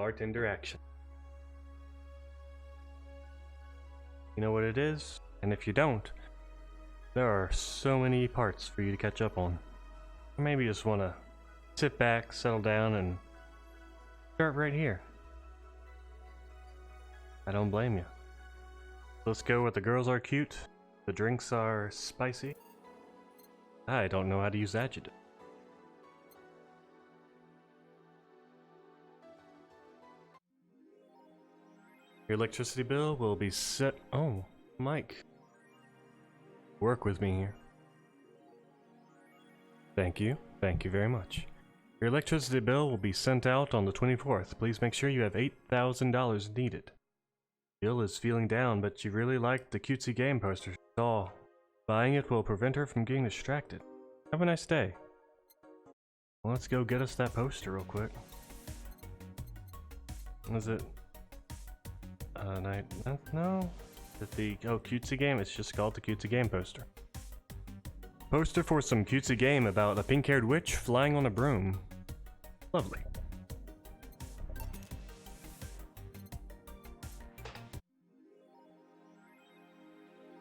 Bartender action. You know what it is? And if you don't, there are so many parts for you to catch up on. Or maybe you just want to sit back, settle down, and start right here. I don't blame you. Let's go with the girls are cute, the drinks are spicy. I don't know how to use adjective. Your electricity bill will be set. Oh, Mike. Work with me here. Thank you. Thank you very much. Your electricity bill will be sent out on the 24th. Please make sure you have $8,000 needed. Jill is feeling down, but she really liked the cutesy game poster she saw. Buying it will prevent her from getting distracted. Have a nice day. Well, let's go get us that poster real quick. Is it? No. Oh, cutesy game? It's just called the cutesy game poster. Poster for some cutesy game about a pink-haired witch flying on a broom. Lovely.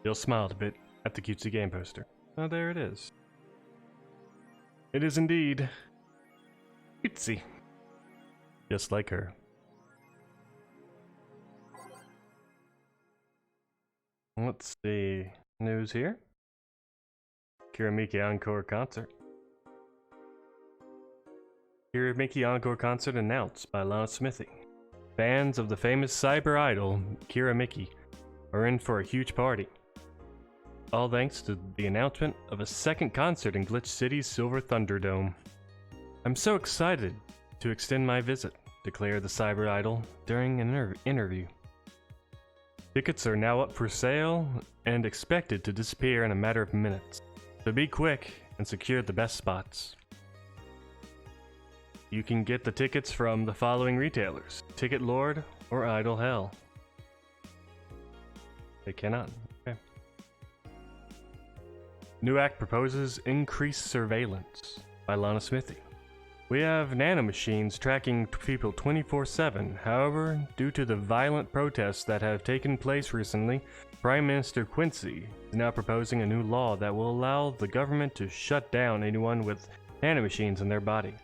Jill smiled a bit at the cutesy game poster. Oh, there it is. It is indeed cutesy. Just like her. Let's see. News here. Kiramiki Encore Concert. Kiramiki Encore Concert announced by Lana Smithy. Fans of the famous cyber idol, Kiramiki, are in for a huge party. All thanks to the announcement of a second concert in Glitch City's Silver Thunderdome. I'm so excited to extend my visit, declared the cyber idol during an interview. Tickets are now up for sale and expected to disappear in a matter of minutes. So be quick and secure the best spots. You can get the tickets from the following retailers: Ticket Lord or Idol Hell. They cannot. Okay. New act proposes increased surveillance by Lana Smithy. We have nanomachines tracking people 24/7. However, due to the violent protests that have taken place recently, Prime Minister Quincy is now proposing a new law that will allow the government to shut down anyone with nanomachines in their body,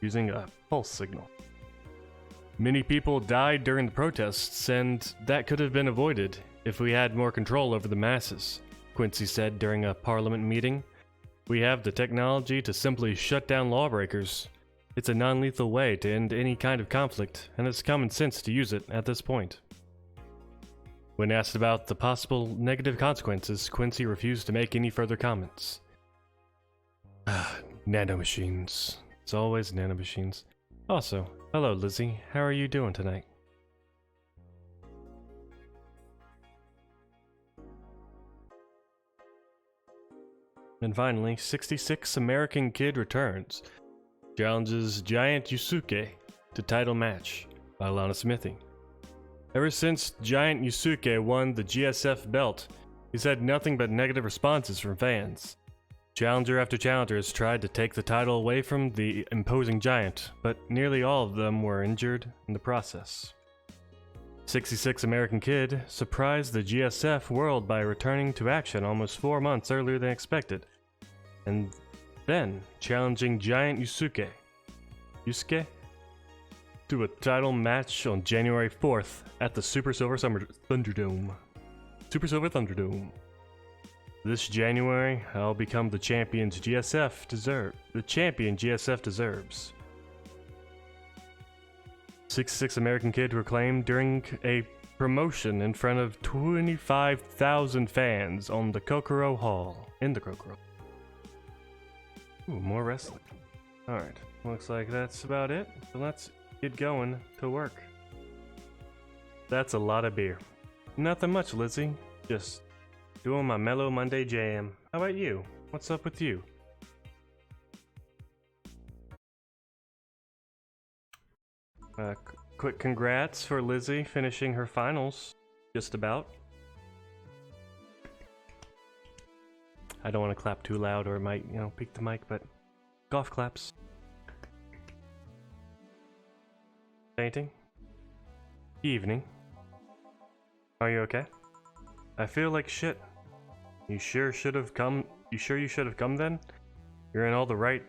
using a pulse signal. Many people died during the protests, and that could have been avoided if we had more control over the masses, Quincy said during a parliament meeting. We have the technology to simply shut down lawbreakers. It's a non-lethal way to end any kind of conflict, and it's common sense to use it at this point. When asked about the possible negative consequences, Quincy refused to make any further comments. Nanomachines. It's always nanomachines. Also, hello Lizzie, how are you doing tonight? And finally, 66 American Kid returns. Challenges Giant Yusuke to title match by Lana Smithy. Ever since Giant Yusuke won the GSF belt, he's had nothing but negative responses from fans. Challenger after challenger has tried to take the title away from the imposing giant, but nearly all of them were injured in the process. 66 American Kid surprised the GSF world by returning to action almost 4 months earlier than expected, and then challenging Giant Yusuke to a title match on January 4th at the Super Silver Thunderdome. This January, I'll become the champion GSF deserves. 66 American Kid proclaimed during a promotion in front of 25,000 fans on the Kokoro Hall. Ooh, more wrestling. Alright, looks like that's about it. So let's get going to work. That's a lot of beer. Nothing much, Lizzie. Just doing my mellow Monday jam. How about you? What's up with you? Quick congrats for Lizzie finishing her finals. Just about. I don't want to clap too loud or it might, peak the mic, but golf claps. Painting? Evening. Are you okay? I feel like shit. You sure should have come. You sure you should have come then? You're in all the right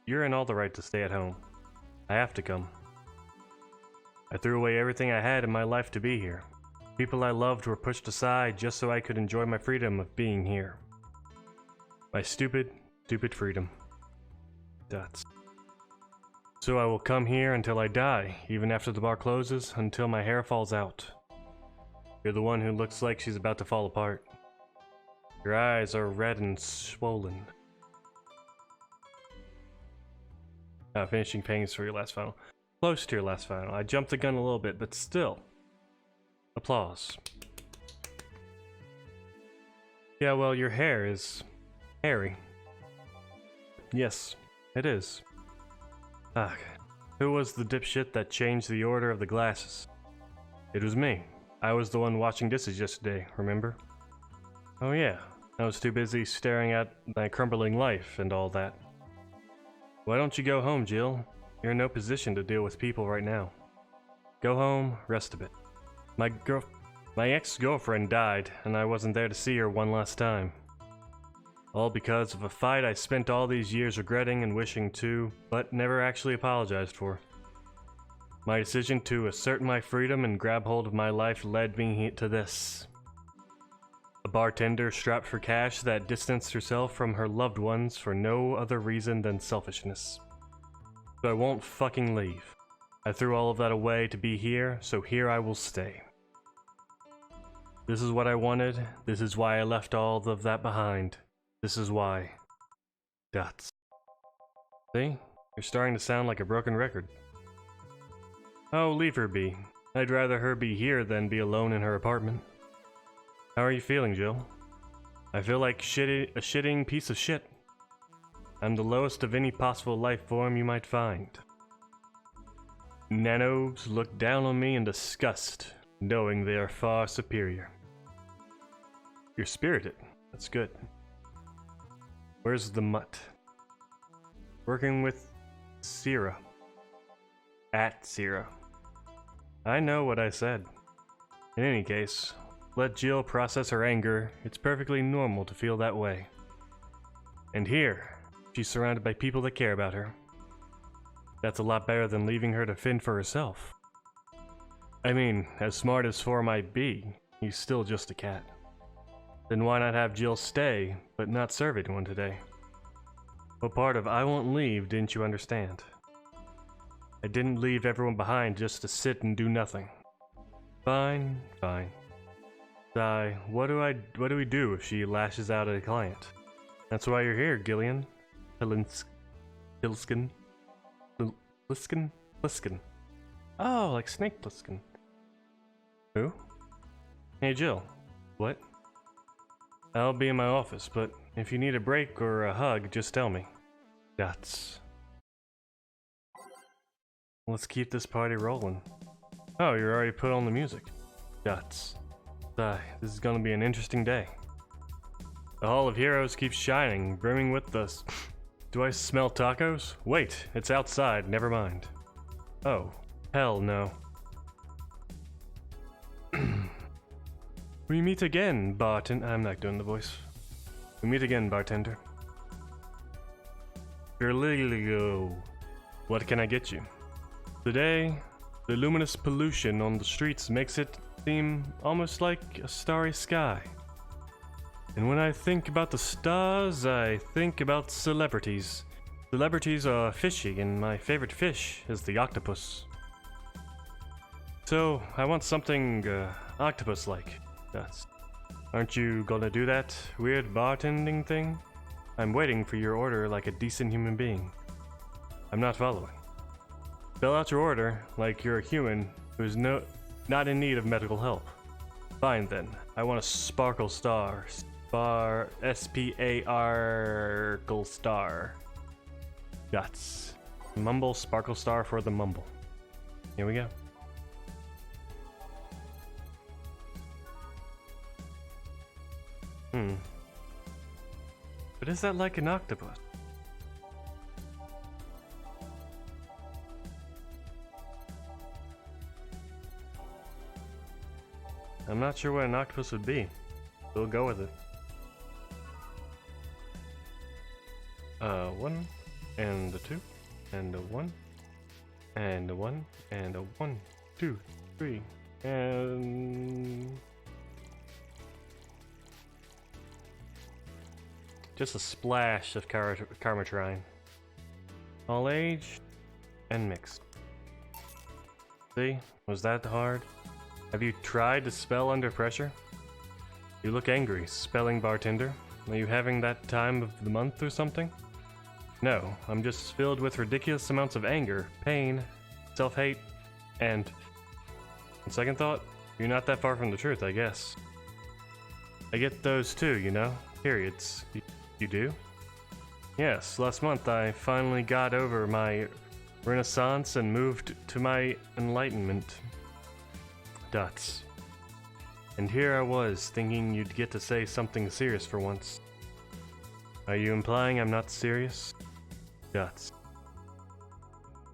to stay at home. I have to come. I threw away everything I had in my life to be here. People I loved were pushed aside just so I could enjoy my freedom of being here. My stupid freedom. Dots. So I will come here until I die, even after the bar closes, until my hair falls out. You're the one who looks like she's about to fall apart. Your eyes are red and swollen. Finishing paintings for your last final. Close to your last final. I jumped the gun a little bit, but still. Applause. Yeah, well, your hair is hairy. Yes, it is. Ah, who was the dipshit that changed the order of the glasses? It was me. I was the one washing dishes yesterday, remember? Oh yeah, I was too busy staring at my crumbling life and all that. Why don't you go home, Jill? You're in no position to deal with people right now. Go home, rest a bit. My ex-girlfriend died, and I wasn't there to see her one last time. All because of a fight I spent all these years regretting and wishing to, but never actually apologized for. My decision to assert my freedom and grab hold of my life led me to this. A bartender strapped for cash that distanced herself from her loved ones for no other reason than selfishness. So I won't fucking leave. I threw all of that away to be here, so here I will stay. This is what I wanted. This is why I left all of that behind. This is why. Dots. See? You're starting to sound like a broken record. Oh, leave her be. I'd rather her be here than be alone in her apartment. How are you feeling, Jill? I feel like a shitting piece of shit. I'm the lowest of any possible life form you might find. Nanos look down on me in disgust, knowing they are far superior. You're spirited. That's good. Where's the mutt? Working with Sierra. At Sierra. I know what I said. In any case, let Jill process her anger. It's perfectly normal to feel that way. And here, she's surrounded by people that care about her. That's a lot better than leaving her to fend for herself. I mean, as smart as 4 might be, he's still just a cat. Then why not have Jill stay, but not serve anyone today? What part of I won't leave didn't you understand? I didn't leave everyone behind just to sit and do nothing. Fine, fine. Sigh, what do we do if she lashes out at a client? That's why you're here, Gillian. Pliskin. Oh, like Snake Plissken. Who? Hey, Jill. What? I'll be in my office, but if you need a break or a hug, just tell me. Dots. Let's keep this party rolling. Oh, you're already put on the music. Dots. This is gonna be an interesting day. The Hall of Heroes keeps shining, brimming with us. Do I smell tacos? Wait, it's outside, never mind. Oh, hell no. We meet again, bartender. I'm not doing the voice. We meet again, bartender. Go. What can I get you? Today, the luminous pollution on the streets makes it seem almost like a starry sky. And when I think about the stars, I think about celebrities. Celebrities are fishy, and my favorite fish is the octopus. So, I want something octopus-like. Aren't you gonna do that weird bartending thing? I'm waiting for your order like a decent human being. I'm not following. Spell out your order like you're a human who's not in need of medical help. Fine then. I want a sparkle star. S-P-A-R-kle star. Guts. Mumble sparkle star for the mumble. Here we go. But is that like an octopus? I'm not sure what an octopus would be. We'll go with it. 1 and a 2 and a 1 and a 1 and a 1, 2, 3 and just a splash of Carmatrine. All age and mixed. See? Was that hard? Have you tried to spell under pressure? You look angry, spelling bartender. Are you having that time of the month or something? No, I'm just filled with ridiculous amounts of anger, pain, self-hate, and... on second thought, you're not that far from the truth, I guess. I get those too, you know? Periods. You do? Yes, last month I finally got over my renaissance and moved to my enlightenment. Dots. And here I was, thinking you'd get to say something serious for once. Are you implying I'm not serious? Dots.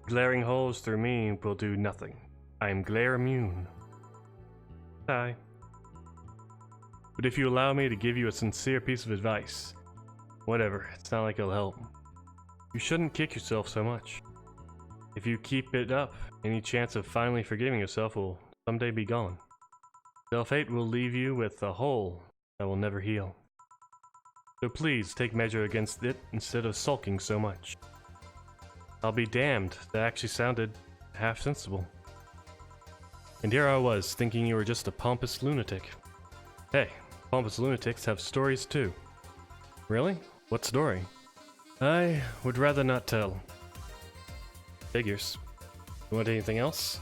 Glaring holes through me will do nothing. I am glare immune. Hi. But if you allow me to give you a sincere piece of advice, whatever, it's not like it'll help. You shouldn't kick yourself so much. If you keep it up, any chance of finally forgiving yourself will someday be gone. Self-hate will leave you with a hole that will never heal. So please take measure against it instead of sulking so much. I'll be damned, that actually sounded half sensible. And here I was, thinking you were just a pompous lunatic. Hey, pompous lunatics have stories too. Really? What story? I would rather not tell. Figures. You want anything else?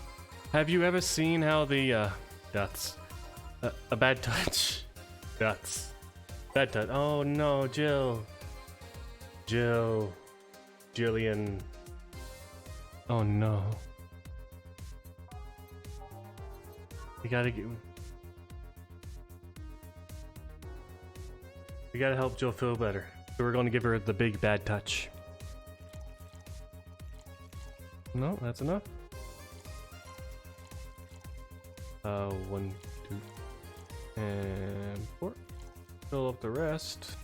Have you ever seen how the, dots. A bad touch. Dots. Bad touch. Oh no, Jill. Jillian. Oh no. We gotta help Jill feel better. So we're gonna give her the big bad touch. No, that's enough. 1, 2, and 4. Fill up the rest.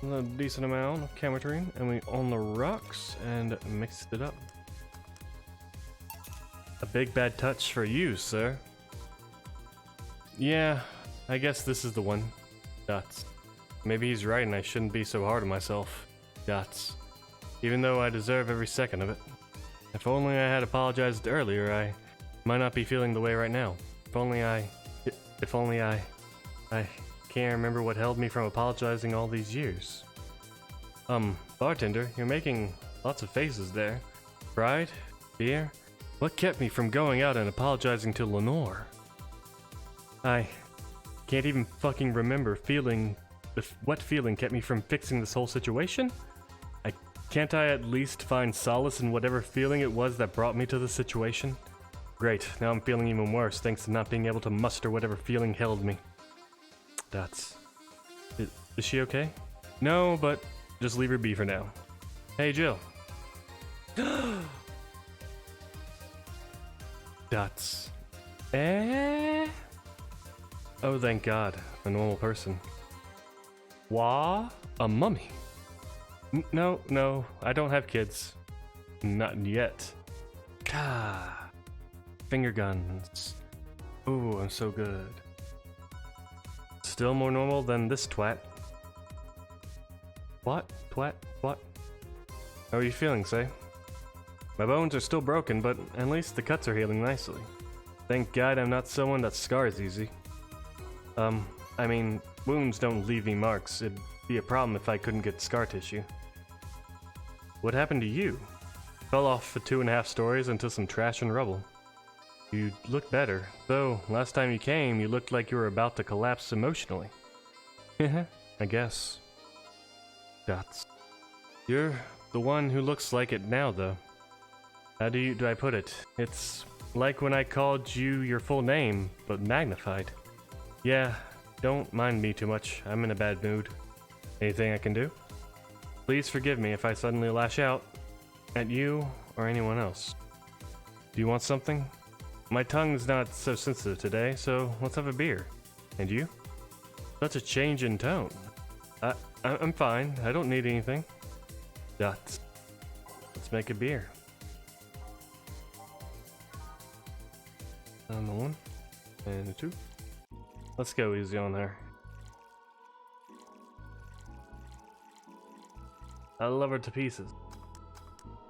A decent amount of Carmatrine, and we on the rocks and mixed it up. A big bad touch for you, sir. Yeah, I guess this is the one. Dots. Maybe he's right and I shouldn't be so hard on myself. Dots. Even though I deserve every second of it. If only I had apologized earlier, I might not be feeling the way right now. If only I can't remember what held me from apologizing all these years. Bartender, you're making lots of faces there. Pride? Fear? What kept me from going out and apologizing to Lenore? I can't even fucking remember what feeling kept me from fixing this whole situation? Can't I at least find solace in whatever feeling it was that brought me to the situation? Great, now I'm feeling even worse thanks to not being able to muster whatever feeling held me. Dots. Is she okay? No, but just leave her be for now. Hey, Jill. Dots. Eh? Oh, thank God. A normal person. Wah? A mummy? No, I don't have kids. Not yet. Gah. Finger guns. Ooh, I'm so good. Still more normal than this twat. What? Twat? What? How are you feeling, say? My bones are still broken, but at least the cuts are healing nicely. Thank God I'm not someone that scars easy. I mean, wounds don't leave me marks. It'd be a problem if I couldn't get scar tissue. What happened to you? Fell off for 2.5 stories into some trash and rubble. You look better, though last time you came, you looked like you were about to collapse emotionally. I guess. Dots. You're the one who looks like it now, though. How do I put it? It's like when I called you your full name, but magnified. Yeah, don't mind me too much. I'm in a bad mood. Anything I can do? Please forgive me if I suddenly lash out at you or anyone else. Do you want something? My tongue's not so sensitive today, so let's have a beer. And you? Such a change in tone. I'm fine. I don't need anything. Let's make a beer. On the one and the two. Let's go easy on her. I love her to pieces.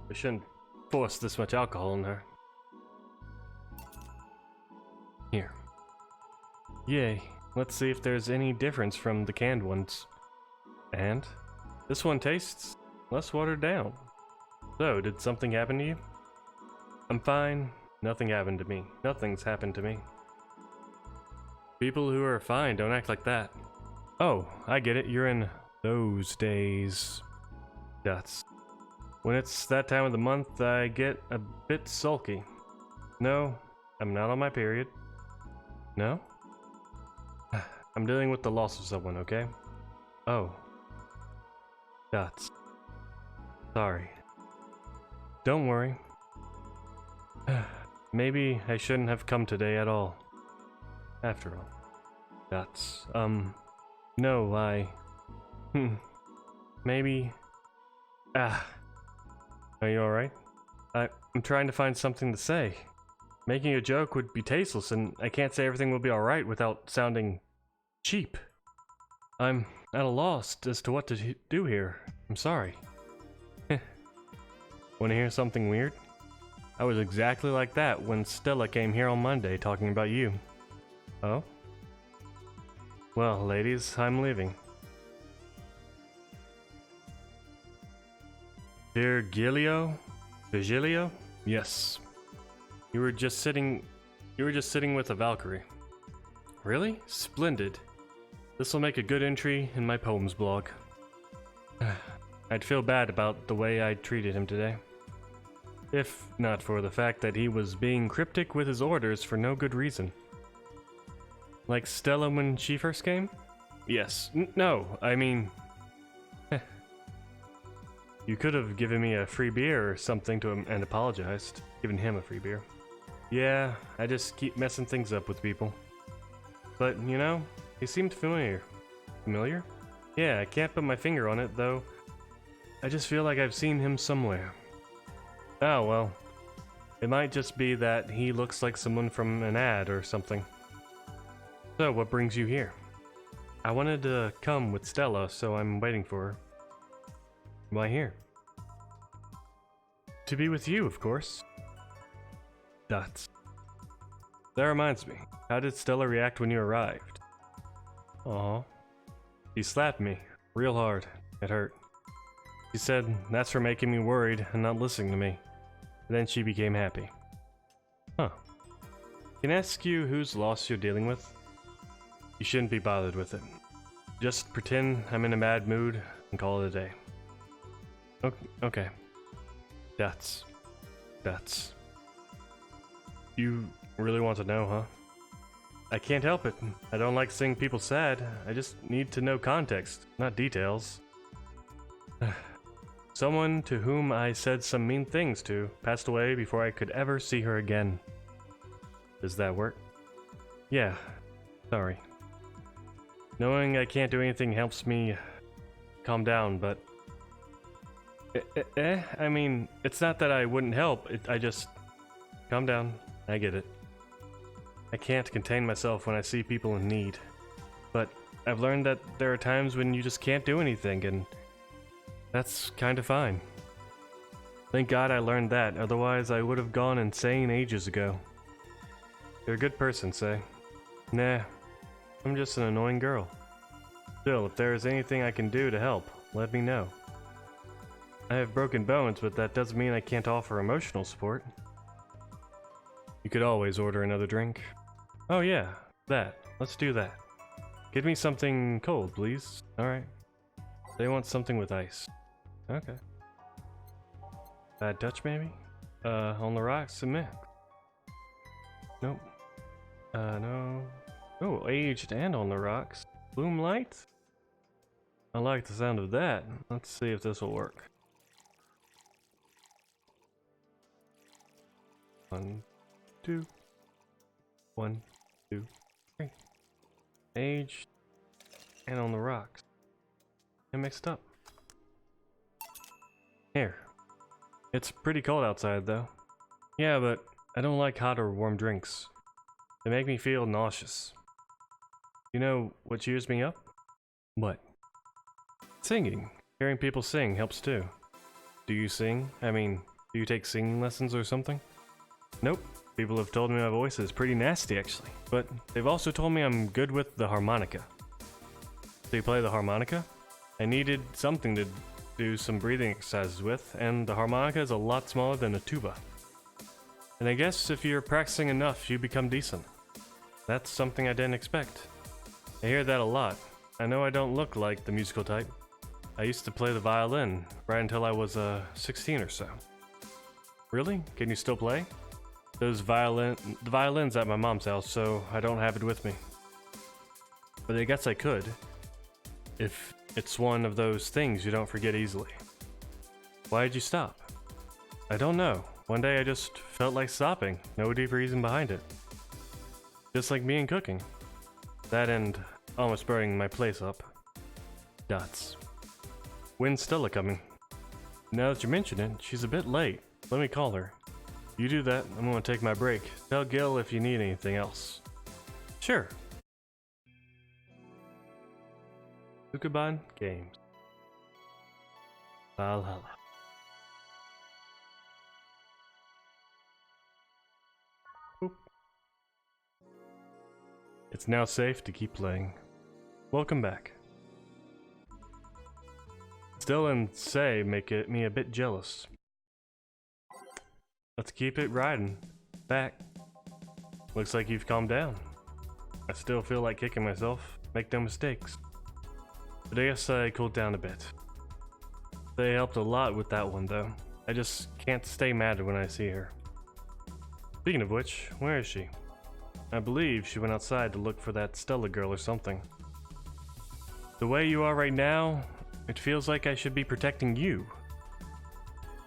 We shouldn't force this much alcohol in her. Here. Yay. Let's see if there's any difference from the canned ones. And this one tastes less watered down. So, did something happen to you? I'm fine. Nothing happened to me. Nothing's happened to me. People who are fine don't act like that. Oh, I get it. You're in those days. That's when it's that time of the month, I get a bit sulky. No, I'm not on my period. No? I'm dealing with the loss of someone, okay? Oh. That's... Sorry. Don't worry. Maybe I shouldn't have come today at all. After all. That's... No, I... Maybe... Are you alright? I'm trying to find something to say. Making a joke would be tasteless, and I can't say everything will be alright without sounding cheap. I'm at a loss as to what to do here. I'm sorry. Want to hear something weird? I was exactly like that when Stella came here on Monday talking about you. Oh? Well, ladies, I'm leaving. Virgilio? Yes. You were just sitting with a Valkyrie. Really? Splendid. This will make a good entry in my poems blog. I'd feel bad about the way I treated him today. If not for the fact that he was being cryptic with his orders for no good reason. Like Stella when she first came? Yes. No, I mean... You could have given me a free beer or something to him and apologized. Given him a free beer. Yeah, I just keep messing things up with people. But, you know, he seemed familiar. Familiar? Yeah, I can't put my finger on it, though. I just feel like I've seen him somewhere. Oh, well. It might just be that he looks like someone from an ad or something. So, what brings you here? I wanted to come with Stella, so I'm waiting for her. Why here? To be with you, of course. Dots. That reminds me. How did Stella react when you arrived? Aw. She slapped me. Real hard. It hurt. She said, that's for making me worried and not listening to me. Then she became happy. Huh. Can I ask you whose loss you're dealing with? You shouldn't be bothered with it. Just pretend I'm in a bad mood and call it a day. Okay. That's... You really want to know, huh? I can't help it. I don't like seeing people sad. I just need to know context, not details. Someone to whom I said some mean things to passed away before I could ever see her again. Does that work? Yeah. Sorry. Knowing I can't do anything helps me calm down, but... I mean, it's not that I wouldn't help, I just... Calm down, I get it. I can't contain myself when I see people in need. But I've learned that there are times when you just can't do anything, and... That's kinda fine. Thank God I learned that, otherwise I would have gone insane ages ago. You're a good person, say. Nah, I'm just an annoying girl. Still, if there is anything I can do to help, let me know. I have broken bones, but that doesn't mean I can't offer emotional support. You could always order another drink. Oh yeah, that. Let's do that. Get me something cold, please. Alright. They want something with ice. Okay. Bad Dutch, maybe? On the rocks and mix. Nope. No. Oh, aged and on the rocks. Bloom light? I like the sound of that. Let's see if this will work. 1, 2, 1, 2, 3. Age and on the rocks. And mixed up. Here. It's pretty cold outside though. Yeah, but I don't like hot or warm drinks. They make me feel nauseous. You know what cheers me up? What? Singing. Hearing people sing helps too. Do you sing? I mean, do you take singing lessons or something? Nope. People have told me my voice is pretty nasty actually, but they've also told me I'm good with the harmonica. So you play the harmonica? I needed something to do some breathing exercises with, and the harmonica is a lot smaller than a tuba. And I guess if you're practicing enough, you become decent. That's something I didn't expect. I hear that a lot. I know I don't look like the musical type. I used to play the violin right until I was 16 or so. Really? Can you still play? The violin's at my mom's house, so I don't have it with me. But I guess I could, if it's one of those things you don't forget easily. Why did you stop? I don't know. One day I just felt like stopping. No deep reason behind it. Just like me and cooking. That and almost burning my place up. Dots. When's Stella coming? Now that you mention it, she's a bit late. Let me call her. You do that, I'm gonna take my break. Tell Gil if you need anything else. Sure. Ukuban Games. Valhalla. Oop. It's now safe to keep playing. Welcome back. Still and Say make me a bit jealous. Let's keep it riding. Back. Looks like you've calmed down. I still feel like kicking myself. Make no mistakes. But I guess I cooled down a bit. They helped a lot with that one though. I just can't stay mad when I see her. Speaking of which, where is she? I believe she went outside to look for that Stella girl or something. The way you are right now, it feels like I should be protecting you.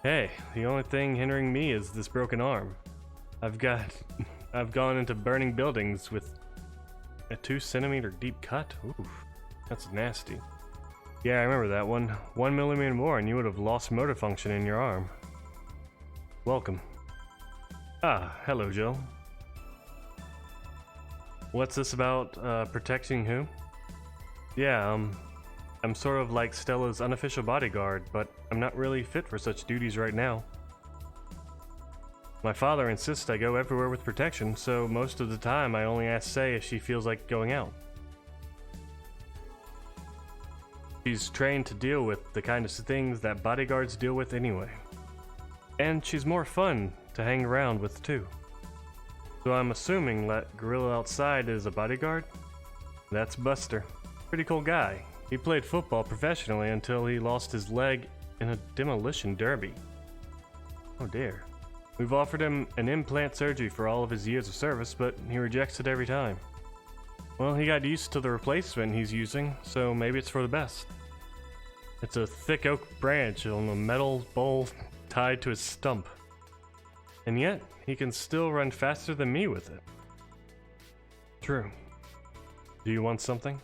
Hey, the only thing hindering me is this broken arm. I've gone into burning buildings with a 2-centimeter deep cut. Oof, that's nasty. Yeah, I remember that one. 1 millimeter more and you would have lost motor function in your arm. Welcome. Ah, hello, Jill. What's this about, protecting who? Yeah, I'm sort of like Stella's unofficial bodyguard, but I'm not really fit for such duties right now. My father insists I go everywhere with protection, so most of the time I only ask Say if she feels like going out. She's trained to deal with the kind of things that bodyguards deal with anyway. And she's more fun to hang around with too. So I'm assuming that gorilla outside is a bodyguard? That's Buster. Pretty cool guy. He played football professionally until he lost his leg in a demolition derby. Oh dear. We've offered him an implant surgery for all of his years of service, but he rejects it every time. Well, he got used to the replacement he's using, so maybe it's for the best. It's a thick oak branch on a metal bowl tied to his stump. And yet, he can still run faster than me with it. True. Do you want something?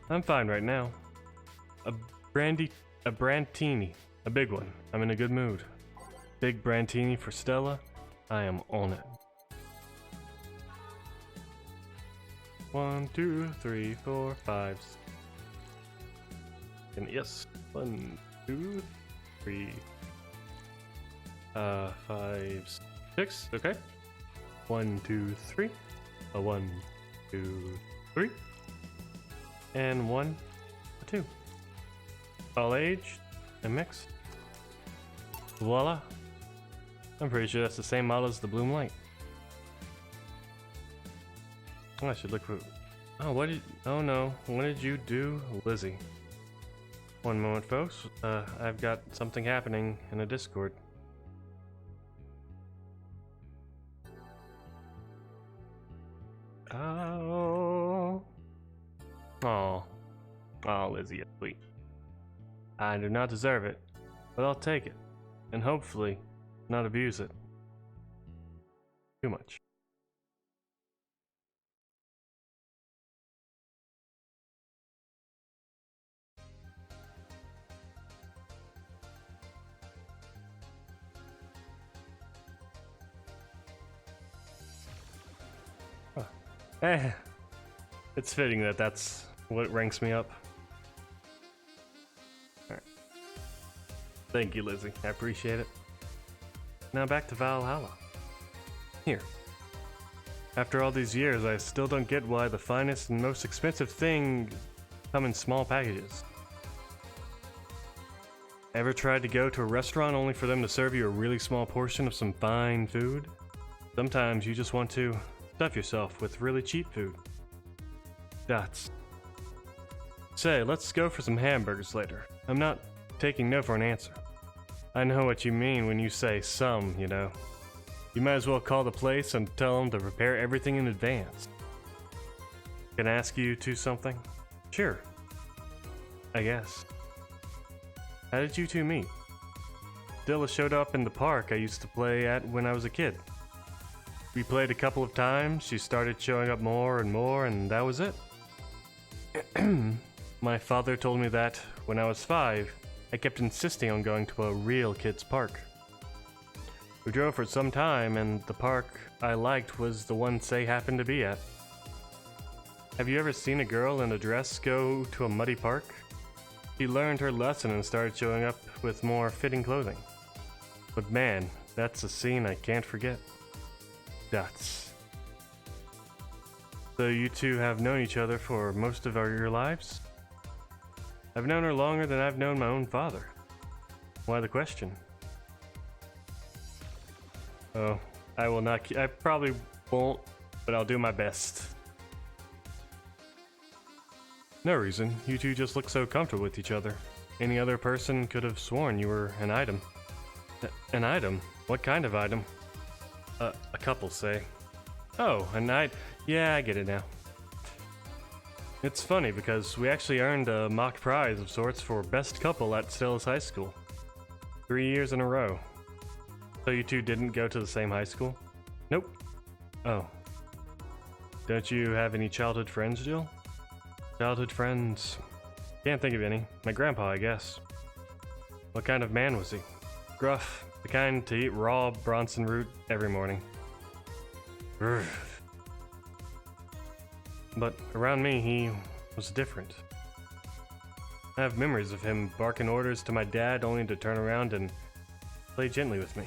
I'm fine right now. A brandtini. A big one. I'm in a good mood. Big brandtini for Stella. I am on it. 1, 2, 3, 4, 5. And yes. 1, 2, 3. 5, 6. Okay. 1, 2, 3. 1, 2, 3. And 1, 2. All aged and mixed. Voila. I'm pretty sure that's the same model as the Bloom Light. Oh, I should look for... Oh no, what did you do, Lizzie? One moment, folks. I've got something happening in a Discord. Oh, Lizzie, you're sweet. I do not deserve it, but I'll take it, and hopefully not abuse it too much. Eh, it's fitting that that's what ranks me up. Alright. Thank you, Lizzie. I appreciate it. Now back to Valhalla. Here. After all these years, I still don't get why the finest and most expensive thing come in small packages. Ever tried to go to a restaurant only for them to serve you a really small portion of some fine food? Sometimes you just want to stuff yourself with really cheap food. Dots. Say, let's go for some hamburgers later. I'm not taking no for an answer. I know what you mean when you say some, you know. You might as well call the place and tell them to prepare everything in advance. Can I ask you two something? Sure. I guess. How did you two meet? Dilla showed up in the park I used to play at when I was a kid. We played a couple of times, she started showing up more, and that was it. My father told me that when I was 5, I kept insisting on going to a real kids' park. We drove for some time, and the park I liked was the one Say happened to be at. Have you ever seen a girl in a dress go to a muddy park? She learned her lesson and started showing up with more fitting clothing. But man, that's a scene I can't forget. Dots. So you two have known each other for most of your lives? I've known her longer than I've known my own father. Why the question? Oh, I will not. I probably won't, but I'll do my best. No reason. You two just look so comfortable with each other. Any other person could have sworn you were an item. An item? What kind of item? A couple, say. Oh, a night. Yeah, I get it now. It's funny because we actually earned a mock prize of sorts for best couple at Stella's high school. 3 years in a row. So you two didn't go to the same high school? Nope. Oh. Don't you have any childhood friends, Jill? Childhood friends? Can't think of any. My grandpa, I guess. What kind of man was he? Gruff. The kind to eat raw Bronson root every morning. Urgh. But around me, he was different. I have memories of him barking orders to my dad only to turn around and play gently with me.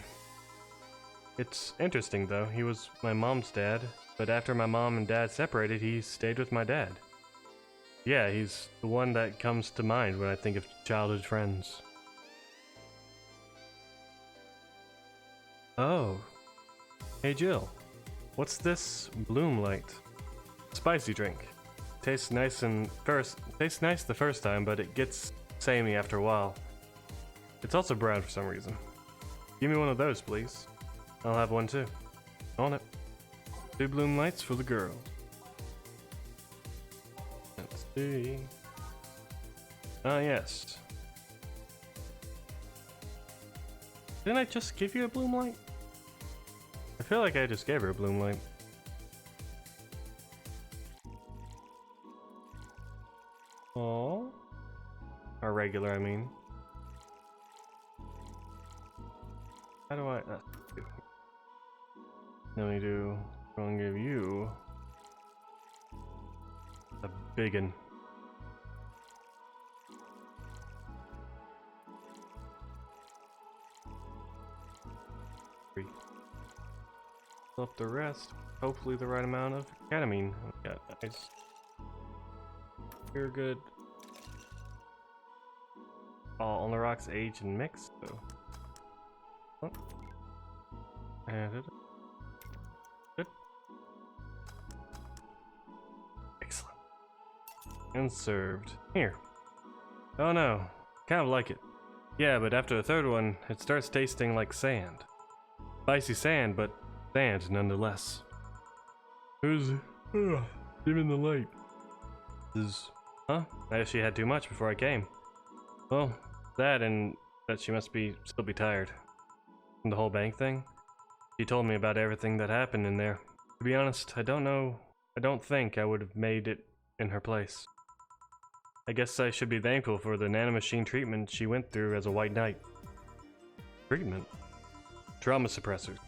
It's interesting though, he was my mom's dad, but after my mom and dad separated, he stayed with my dad. Yeah, he's the one that comes to mind when I think of childhood friends. Oh. Hey Jill, what's this Bloom Light? Spicy drink. Tastes nice the first time, but it gets samey after a while. It's also brown for some reason. Give me one of those, please. I'll have one too. On it. 2 Bloom Lights for the girls. Let's see. Ah, yes. Didn't I just give you a Bloom Light? I feel like I just gave her a Bloom Light. Oh, or regular, I mean. How do I? Then we do. I'm gonna give you a biggin. Up the rest. Hopefully the right amount of ketamine. Yeah, nice. You're good. All on the rocks, age and mix. So. Oh. Added. Good. Excellent. And served. Here. Oh no. Kind of like it. Yeah, but after the third one, it starts tasting like sand. Spicy sand, but sand nonetheless. Who's even the light? Huh? I guess she had too much before I came. Well, that and that she must still be tired. And the whole bank thing? She told me about everything that happened in there. To be honest, I don't think I would have made it in her place. I guess I should be thankful for the nanomachine treatment she went through as a white knight. Treatment? Trauma suppressors.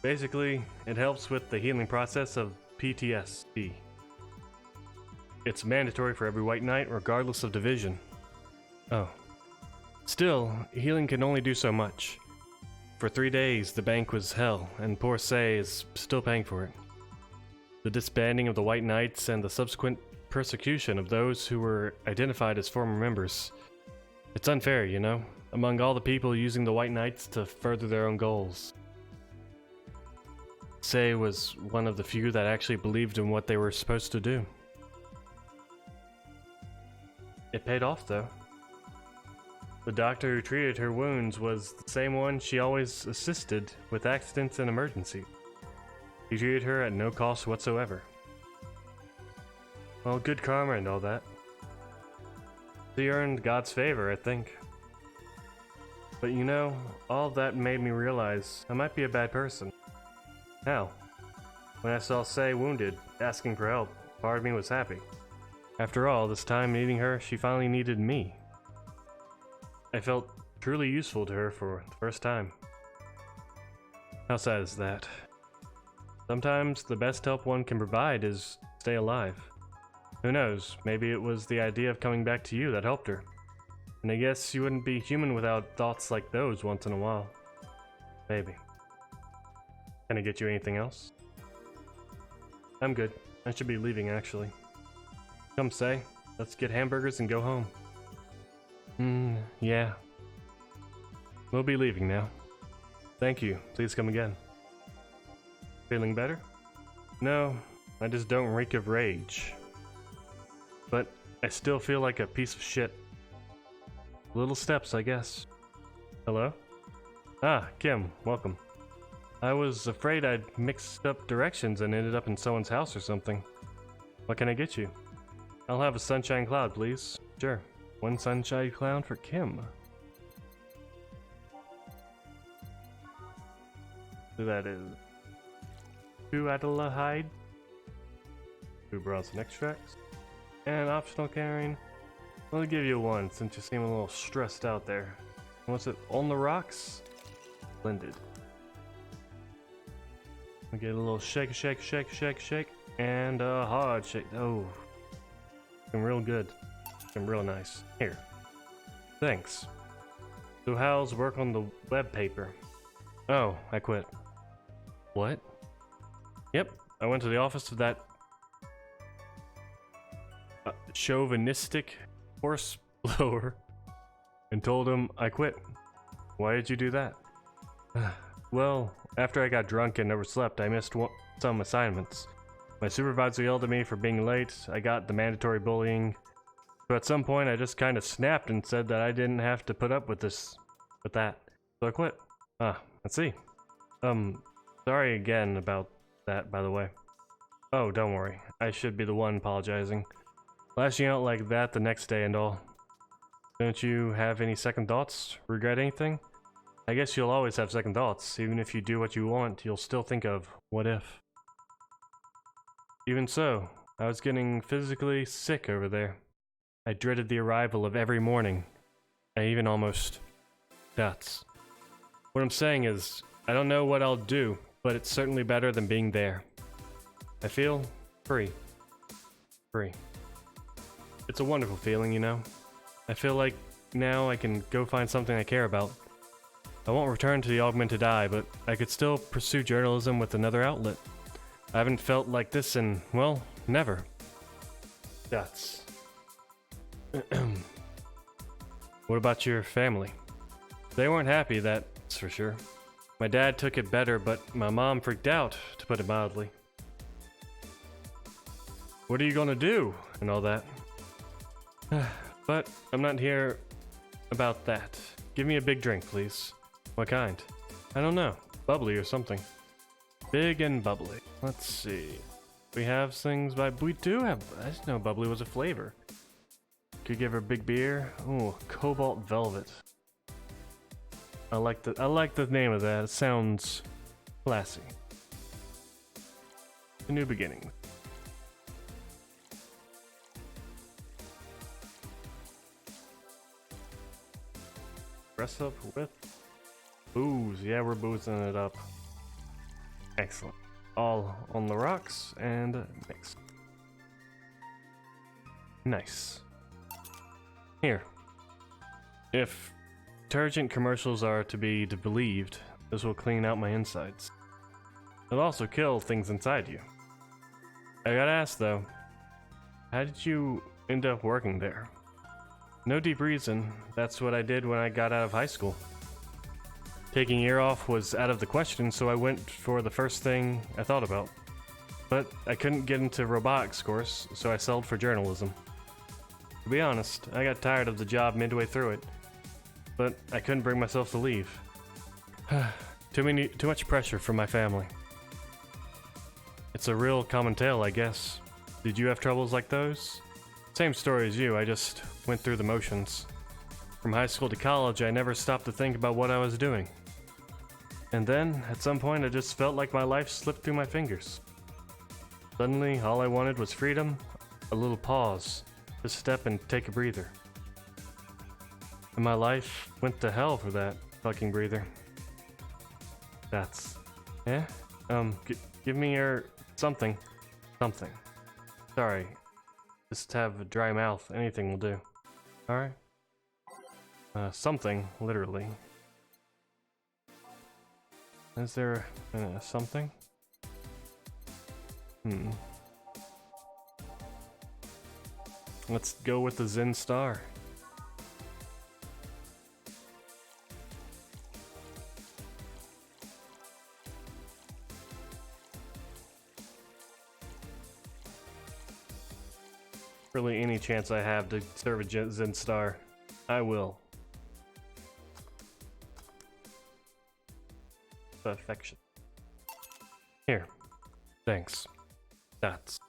Basically, it helps with the healing process of PTSD. It's mandatory for every white knight, regardless of division. Oh. Still, healing can only do so much. For 3 days, the bank was hell, and poor Say is still paying for it. The disbanding of the White Knights and the subsequent persecution of those who were identified as former members. It's unfair, you know, among all the people using the White Knights to further their own goals. Say was one of the few that actually believed in what they were supposed to do. It paid off, though. The doctor who treated her wounds was the same one she always assisted with accidents and emergencies. He treated her at no cost whatsoever. Well, good karma and all that. She earned God's favor, I think. But you know, all that made me realize I might be a bad person. How? When I saw Say wounded, asking for help, part of me was happy. After all this time needing her, she finally needed me. I felt truly useful to her for the first time. How sad is that? Sometimes the best help one can provide is stay alive. Who knows, maybe it was the idea of coming back to you that helped her. And I guess you wouldn't be human without thoughts like those once in a while. Maybe. Can I get you anything else? I'm good. I should be leaving, actually. Come, Say. Let's get hamburgers and go home. Yeah. We'll be leaving now. Thank you. Please come again. Feeling better? No, I just don't reek of rage. But I still feel like a piece of shit. Little steps, I guess. Hello? Ah, Kim, welcome. I was afraid I'd mixed up directions and ended up in someone's house or something. What can I get you? I'll have a sunshine cloud, please. Sure. 1 sunshine cloud for Kim. So that is 2 Adelaide, 2 Bronson extracts, and optional carrying. I'll give you 1 since you seem a little stressed out there. What's it? On the rocks? Blended. We get a little shake, and a hard shake. Oh, looking real good. Looking real nice. Here. Thanks. So how's work on the web paper? Oh, I quit. What? Yep, I went to the office of that chauvinistic horse blower and told him I quit. Why did you do that? Well, after I got drunk and overslept, I missed some assignments. My supervisor yelled at me for being late. I got the mandatory bullying. So at some point, I just kind of snapped and said that I didn't have to put up with that. So I quit. Ah, let's see. Sorry again about that, by the way. Oh, don't worry. I should be the one apologizing. Lashing out like that the next day and all. Don't you have any second thoughts? Regret anything? I guess you'll always have second thoughts. Even if you do what you want, you'll still think of, what if? Even so, I was getting physically sick over there. I dreaded the arrival of every morning. I even almost... That's... What I'm saying is, I don't know what I'll do, but it's certainly better than being there. I feel free. Free. It's a wonderful feeling, you know? I feel like now I can go find something I care about. I won't return to the augmented eye, but I could still pursue journalism with another outlet. I haven't felt like this in, well, never. That's... What about your family? They weren't happy, that's for sure. My dad took it better, but my mom freaked out, to put it mildly. What are you gonna do? And all that. But I'm not here about that. Give me a big drink, please. What kind? I don't know. Bubbly or something. Big and bubbly. Let's see. We have things by... We do have... I didn't know bubbly was a flavor. Could give her big beer. Ooh, cobalt velvet. I like the name of that. It sounds classy. A new beginning. Dress up with booze. Yeah, we're boozing it up. Excellent. All on the rock. rocks and mix. Nice. Here. If detergent commercials are to be believed, this will clean out my insides. It'll also kill things inside you. I gotta ask though, how did you end up working there? No deep reason, that's what I did when I got out of high school. Taking a year off was out of the question, so I went for the first thing I thought about. But I couldn't get into robotics course, so I settled for journalism. To be honest, I got tired of the job midway through it, but I couldn't bring myself to leave. Too much pressure from my family. It's a real common tale, I guess. Did you have troubles like those? Same story as you, I just went through the motions. From high school to college, I never stopped to think about what I was doing. And then, at some point, I just felt like my life slipped through my fingers. Suddenly, all I wanted was freedom, a little pause, to step and take a breather. And my life went to hell for that fucking breather. That's... give me your... something. Sorry. Just have a dry mouth, anything will do. Alright? Something, literally. Is there something? Let's go with the Zen Star. Really, any chance I have to serve a Zen Star, I will. Perfection. Here. Thanks. That's...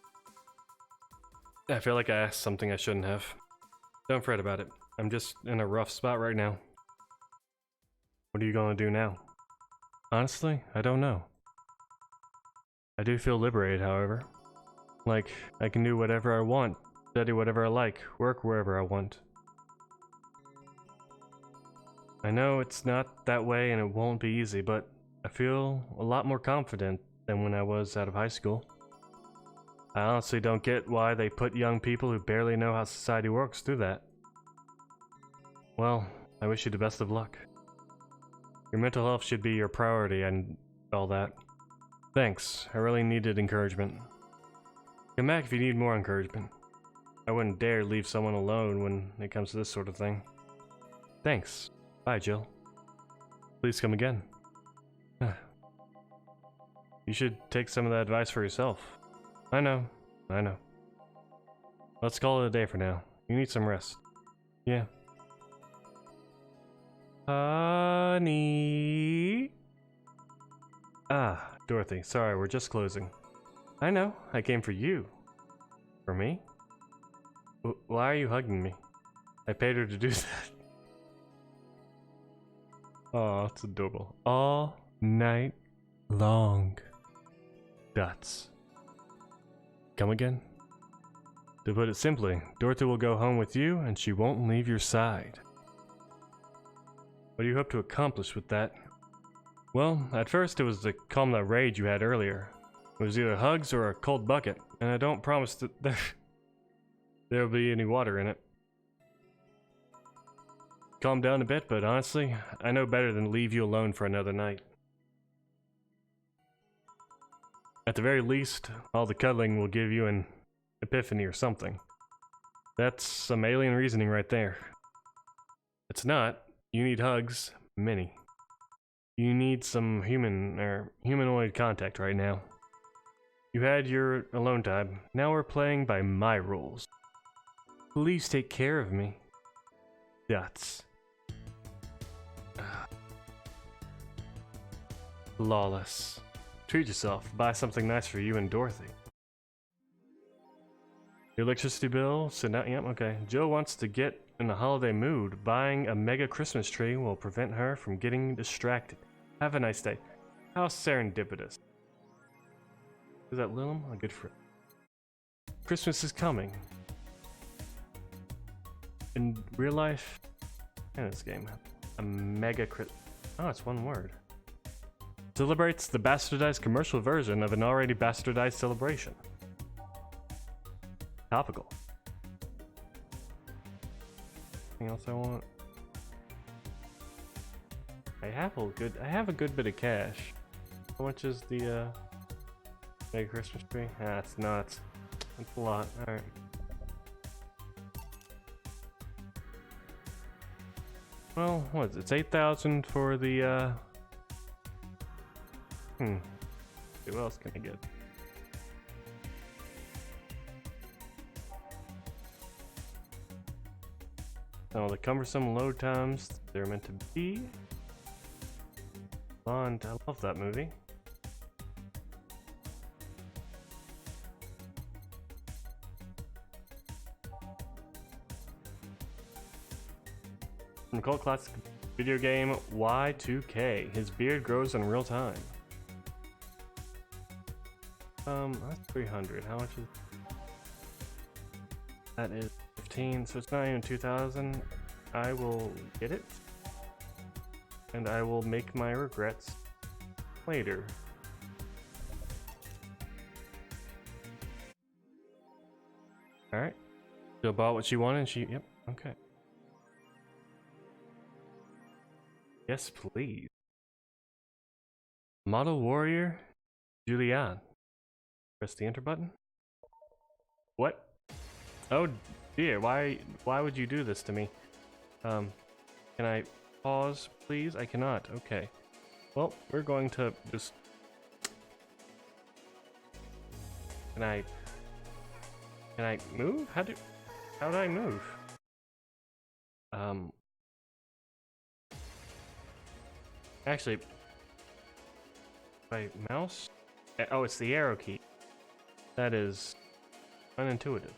I feel like I asked something I shouldn't have. Don't fret about it. I'm just in a rough spot right now. What are you gonna do now? Honestly, I don't know. I do feel liberated, however. Like, I can do whatever I want, study whatever I like, work wherever I want. I know it's not that way and it won't be easy, but I feel a lot more confident than when I was out of high school. I honestly don't get why they put young people who barely know how society works through that. Well, I wish you the best of luck. Your mental health should be your priority and all that. Thanks, I really needed encouragement. Come back if you need more encouragement. I wouldn't dare leave someone alone when it comes to this sort of thing. Thanks. Bye, Jill. Please come again. You should take some of that advice for yourself. I know. Let's call it a day for now. You need some rest. Yeah. Honey. Ah, Dorothy, sorry, we're just closing. I know, I came for you. For me? Why are you hugging me? I paid her to do that. Oh, it's adorable. All night long. Dots. Come again? To put it simply, Dorothy will go home with you and she won't leave your side. What do you hope to accomplish with that? Well, at first it was to calm that rage you had earlier. It was either hugs or a cold bucket, and I don't promise that there'll be any water in it. Calm down a bit, but honestly, I know better than leave you alone for another night. At the very least, all the cuddling will give you an epiphany or something. That's some alien reasoning right there. It's not. You need hugs. Many. You need some humanoid contact right now. You had your alone time. Now we're playing by my rules. Please take care of me. Dots. Flawless. Treat yourself. Buy something nice for you and Dorothy. Your electricity bill? Sit down. Yep, okay. Jill wants to get in a holiday mood. Buying a mega Christmas tree will prevent her from getting distracted. Have a nice day. How serendipitous. Is that Lilum? A good friend. Christmas is coming. In real life? In this game. A mega Oh, it's one word. celebrates the bastardized commercial version of an already bastardized celebration. Topical. Anything else I want? I have a good bit of cash. How much is the mega Christmas tree? Ah, it's nuts. That's a lot. Alright. Well, what is it? It's 8,000 for the what else can I get? Oh, the cumbersome load times they're meant to be. Bond, I love that movie. From cult classic video game Y2K, his beard grows in real time. That's 300. How much is that? Is 15, so it's not even 2,000. I will get it, and I will make my regrets later. Alright. Jill bought what she wanted, and she, yep, okay. Yes, please. Model Warrior Julian. Press the enter button. What? Oh dear, why would you do this to me? Can I pause, please? I cannot. Okay. Well, we're going to just... Can I move? How do I move? Actually, my mouse? Oh, it's the arrow key. That is unintuitive.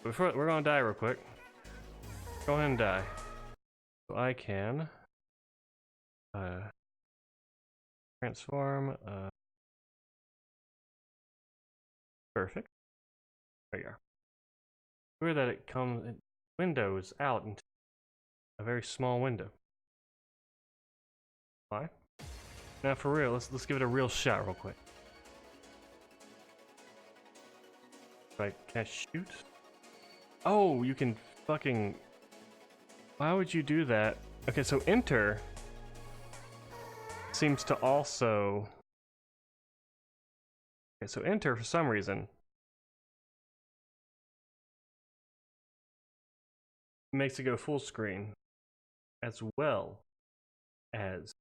Before we're gonna die real quick. Go ahead and die. So I can transform. Perfect. There you are. Weird that it comes in windows out into a very small window. Why? Now for real, let's give it a real shot real quick. Right, can I shoot? Oh, you can fucking... Why would you do that? Okay, so enter seems to also... Okay, so enter for some reason makes it go full screen as well as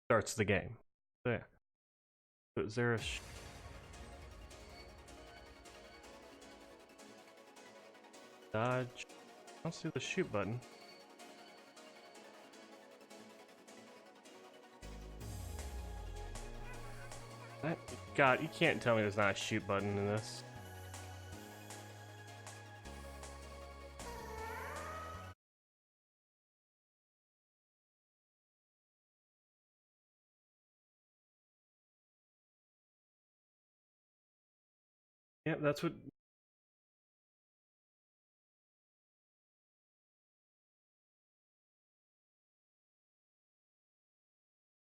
starts the game. There. So is there a dodge? I don't see the shoot button. God, you can't tell me there's not a shoot button in this. Yep, that's what...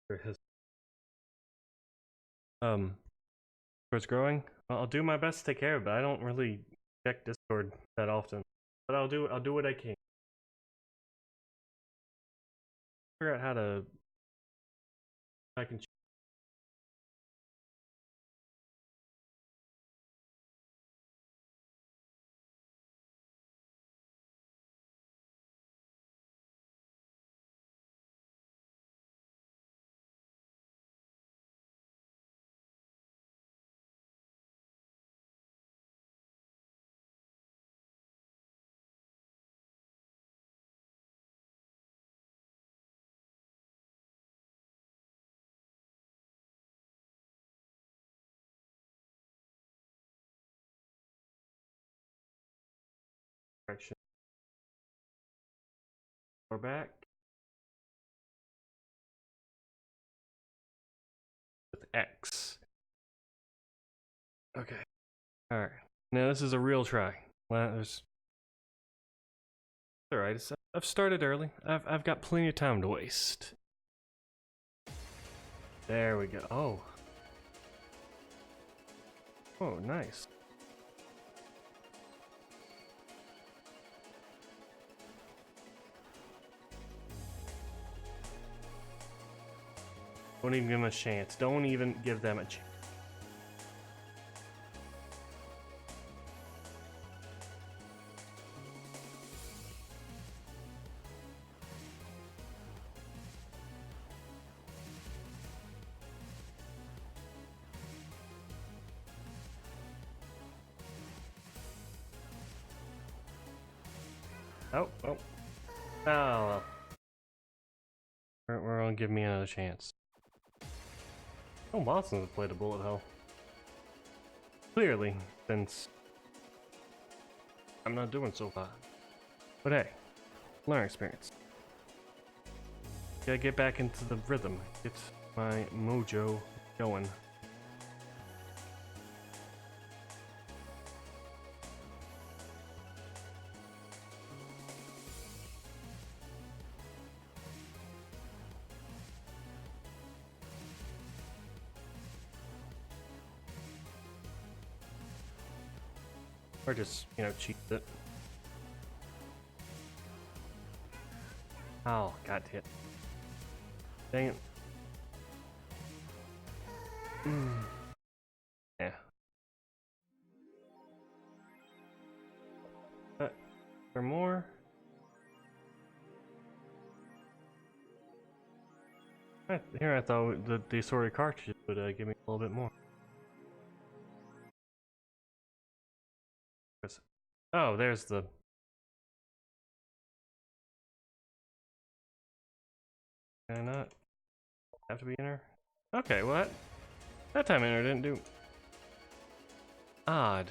Where it's growing. I'll do my best to take care of it. I don't really check Discord that often, but I'll do what I can. Figure out how to... I can... Correction. We're back. With X. Okay. Alright. Now this is a real try. Well, there's... Alright, I've started early. I've got plenty of time to waste. There we go. Oh. Oh, nice. Don't even give them a chance. Don't even give them a chance. Oh, oh. Oh, well. We're gonna give me another chance. Oh, Watson has played a bullet hell. Clearly, since I'm not doing so hot. But hey, learning experience. Gotta get back into the rhythm. Get my mojo going. Or just, you know, cheat it. Oh, got hit. Dang it. Yeah. For more? Here I thought the assorted cartridges would give me a little bit more. Oh, there's the... Can I not have to be in her? Okay, well that time enter didn't do... Odd.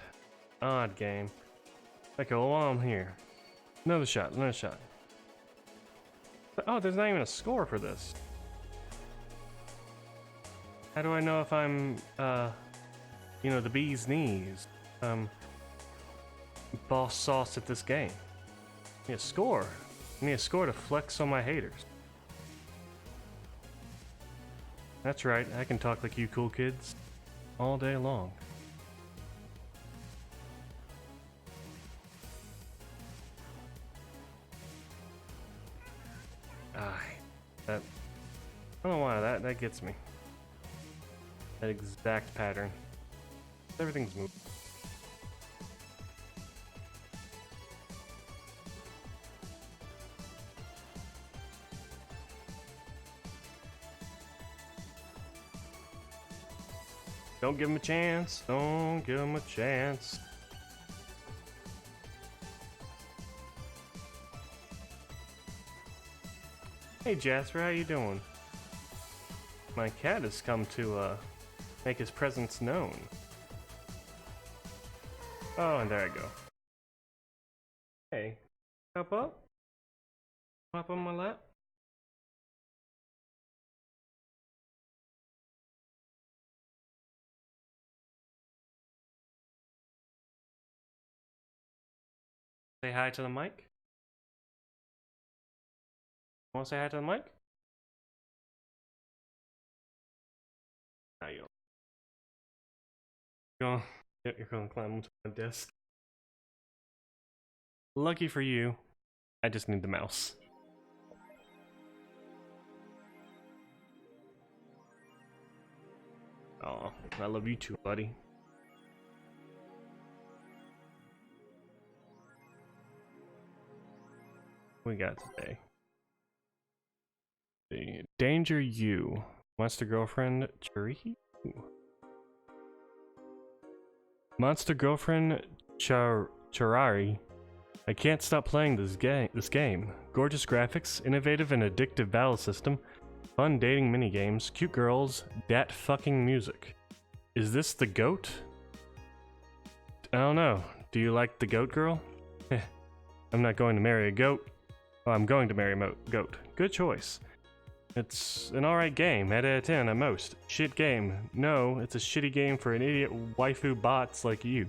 Odd game. Okay, well while I'm here. Another shot, another shot. Oh, there's not even a score for this. How do I know if I'm, you know, the bee's knees? Boss sauce at this game. I need a score. I need a score to flex on my haters. That's right, I can talk like you cool kids all day long. That, I don't know why that gets me. That exact pattern. Everything's moving. Don't give him a chance. Don't give him a chance. Hey Jasper, how you doing? My cat has come to make his presence known. Oh, and there I go. Hey, hop up? Hop on my lap? Say hi to the mic? Want to say hi to the mic? No, you don't. You're gonna climb onto my desk. Lucky for you, I just need the mouse. Oh, I love you too, buddy. What we got today? The Danger You. Monster Girlfriend Charihi? Monster Girlfriend Charari. I can't stop playing this game. Gorgeous graphics, innovative and addictive battle system, fun dating minigames, cute girls, dat fucking music. Is this the GOAT? I don't know. Do you like the GOAT girl? I'm not going to marry a goat. Oh, I'm going to marry a goat. Good choice. It's an alright game, 8 out of 10 at most. Shit game. No, it's a shitty game for an idiot waifu bots like you.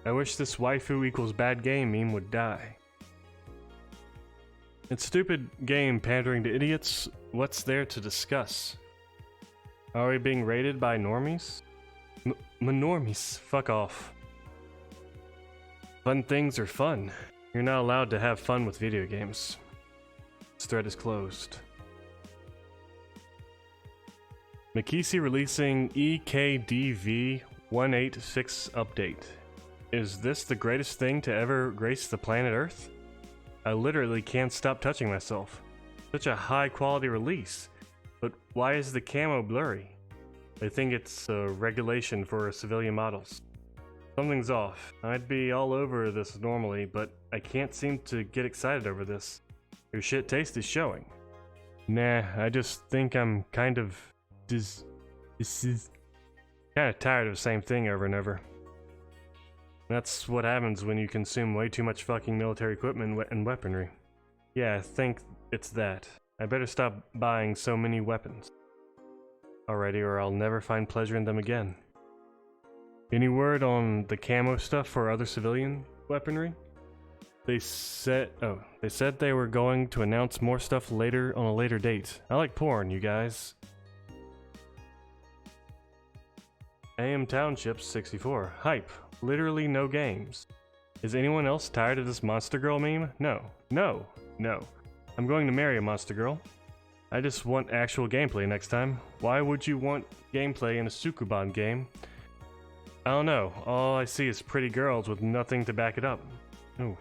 I wish this waifu equals bad game meme would die. It's stupid game pandering to idiots. What's there to discuss? Are we being raided by normies? Normies, fuck off. Fun things are fun. You're not allowed to have fun with video games. This thread is closed. Makisi releasing EKDV 186 update. Is this the greatest thing to ever grace the planet Earth? I literally can't stop touching myself. Such a high quality release. But why is the camo blurry? I think it's a regulation for civilian models. Something's off. I'd be all over this normally, but I can't seem to get excited over this. Your shit taste is showing. Nah, I just think I'm kind of tired of the same thing over and over. That's what happens when you consume way too much fucking military equipment and weaponry. Yeah, I think it's that. I better stop buying so many weapons already, or I'll never find pleasure in them again. Any word on the camo stuff for other civilian weaponry? They said they were going to announce more stuff later on a later date. I like porn, you guys. AM Township 64. Hype. Literally no games. Is anyone else tired of this Monster Girl meme? No. No. No. I'm going to marry a Monster Girl. I just want actual gameplay next time. Why would you want gameplay in a Sukuban game? I don't know. All I see is pretty girls with nothing to back it up. Ooh.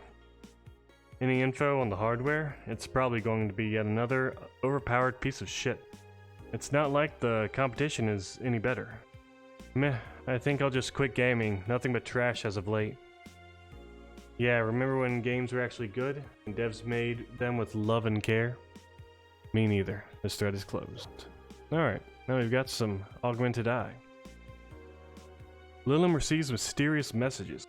Any info on the hardware? It's probably going to be yet another overpowered piece of shit. It's not like the competition is any better. Meh, I think I'll just quit gaming. Nothing but trash as of late. Yeah, remember when games were actually good and devs made them with love and care? Me neither. This thread is closed. Alright, now we've got some augmented eye. Lilim receives mysterious messages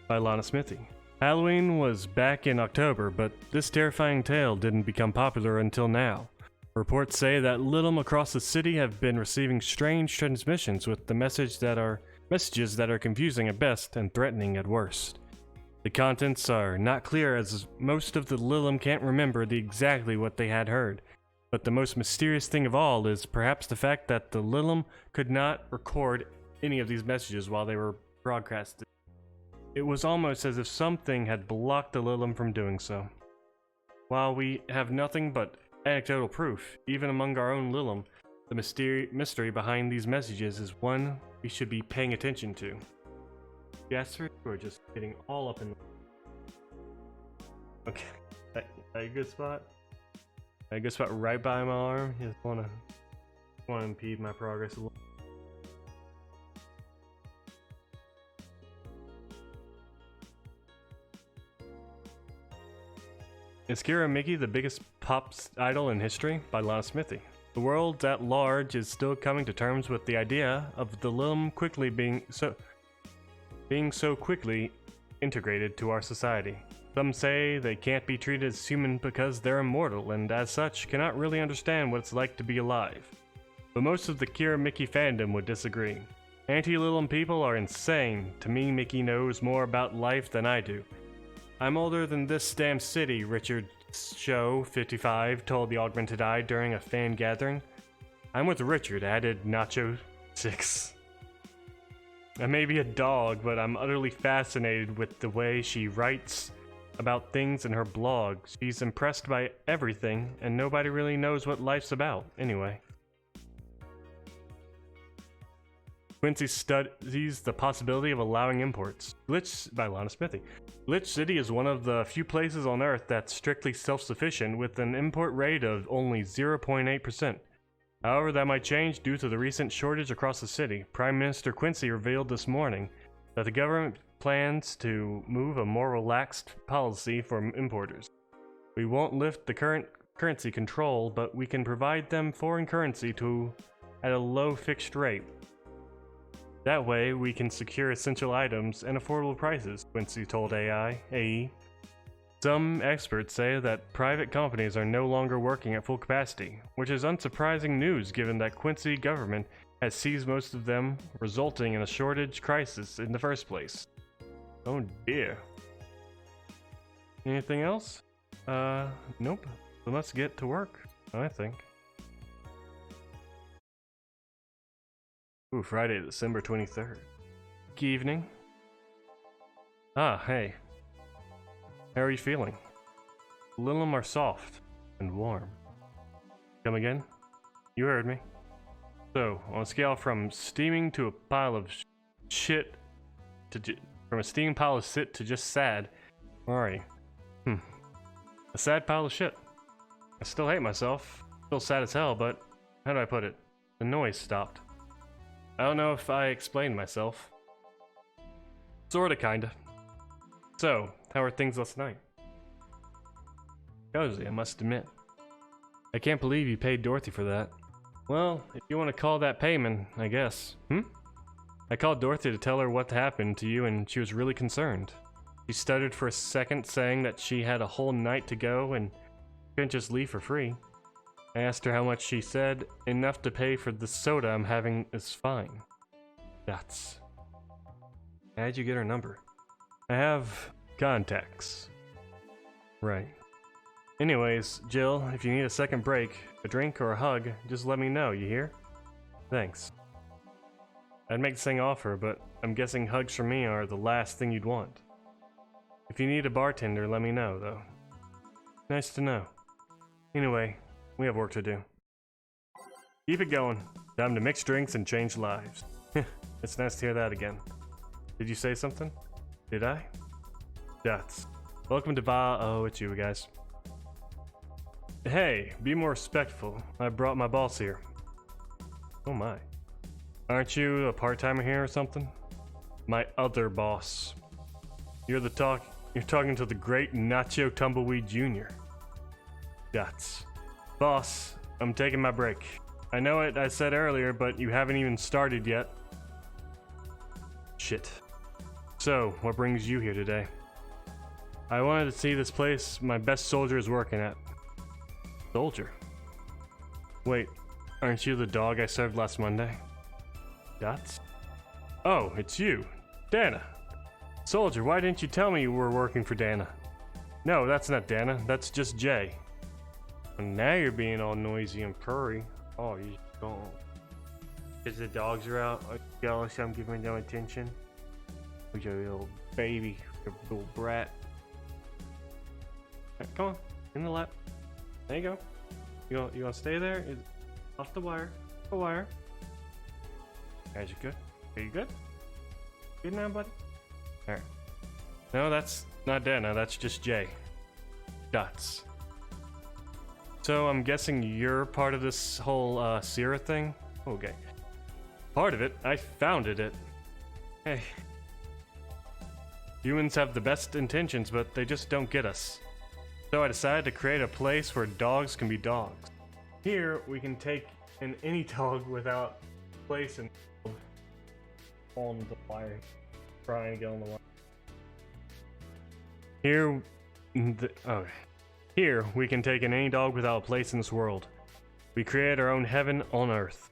by Lana Smithy. Halloween was back in October, but this terrifying tale didn't become popular until now. Reports say that Lilim across the city have been receiving strange transmissions with the messages that are confusing at best and threatening at worst. The contents are not clear, as most of the Lilim can't remember exactly what they had heard. But the most mysterious thing of all is perhaps the fact that the Lilim could not record any of these messages while they were broadcasted. It was almost as if something had blocked the Lilim from doing so. While we have nothing but anecdotal proof, even among our own Lilim, the mystery behind these messages is one we should be paying attention to. Yes, sir? We're just getting all up in the... Okay, that a good spot? A good spot right by my arm. Just wanna impede my progress a little. Is Kira Mickey the biggest pop idol in history? By Lana Smithy. The world at large is still coming to terms with the idea of the Lilim quickly being so quickly integrated to our society. Some say they can't be treated as human because they're immortal and as such cannot really understand what it's like to be alive. But most of the Kira Mickey fandom would disagree. Anti-Lilim people are insane. To me, Mickey knows more about life than I do. I'm older than this damn city, Richard Show 55 told the Augmented Eye during a fan gathering. I'm with Richard, added Nacho 6. I may be a dog, but I'm utterly fascinated with the way she writes about things in her blog. She's impressed by everything, and nobody really knows what life's about, anyway. Quincy studies the possibility of allowing imports. Glitch by Lana Smithy. Glitch City is one of the few places on Earth that's strictly self-sufficient, with an import rate of only 0.8%. However, that might change due to the recent shortage across the city. Prime Minister Quincy revealed this morning that the government plans to move a more relaxed policy for importers. We won't lift the current currency control, but we can provide them foreign currency at a low fixed rate. That way, we can secure essential items and affordable prices, Quincy told AE. Some experts say that private companies are no longer working at full capacity, which is unsurprising news given that Quincy government has seized most of them, resulting in a shortage crisis in the first place. Oh dear. Anything else? Nope. So let's get to work, I think. Ooh, Friday, December 23rd. Good evening. Ah, hey. How are you feeling? A little more soft and warm. Come again? You heard me. So, on a scale from steaming to a pile of shit to from a steaming pile of shit to just sad, where are you? A sad pile of shit. I still hate myself. Still sad as hell, but how do I put it? The noise stopped. I don't know if I explained myself. Sorta, kinda. So, how are things last night? Cozy, I must admit. I can't believe you paid Dorothy for that. Well, if you want to call that payment, I guess. I called Dorothy to tell her what happened to you and she was really concerned. She stuttered for a second, saying that she had a whole night to go and couldn't just leave for free. I asked her how much. She said, enough to pay for the soda I'm having is fine. That's... How'd you get her number? I have contacts. Right. Anyways, Jill, if you need a second break, a drink or a hug, just let me know, you hear? Thanks. I'd make the same offer, but I'm guessing hugs from me are the last thing you'd want. If you need a bartender, let me know, though. Nice to know. Anyway, we have work to do. Keep it going. Time to mix drinks and change lives. It's nice to hear that again. Did you say something? Did I? That's. Welcome to Oh, it's you guys. Hey, be more respectful. I brought my boss here. Oh my. Aren't you a part-timer here or something? My other boss. You're talking to the great Nacho Tumbleweed Jr. Guts. Boss, I'm taking my break. I know it, I said earlier, but you haven't even started yet. Shit. So, what brings you here today? I wanted to see this place my best soldier is working at. Soldier? Wait, aren't you the dog I served last Monday? Guts? Oh, it's you. Dana. Soldier, why didn't you tell me you were working for Dana? No, that's not Dana, that's just Jay. And now you're being all noisy and purry. Oh, you don't. Because the dogs are out. Are you jealous I'm giving them attention? Who's your little baby, your little brat? Right, come on, in the lap. There you go. You gonna stay there? Off the wire. Off the wire. Guys, you good? Are you good? Good now, buddy? Alright. No, that's not Dana, that's just Jay. Dots. So I'm guessing you're part of this whole Sierra thing? Okay. Part of it? I founded it. Hey. Humans have the best intentions, but they just don't get us. So I decided to create a place where dogs can be dogs. Here, we can take in any dog without place and on the wire. Trying to get on the wire. Here, we can take in any dog without a place in this world. We create our own heaven on earth.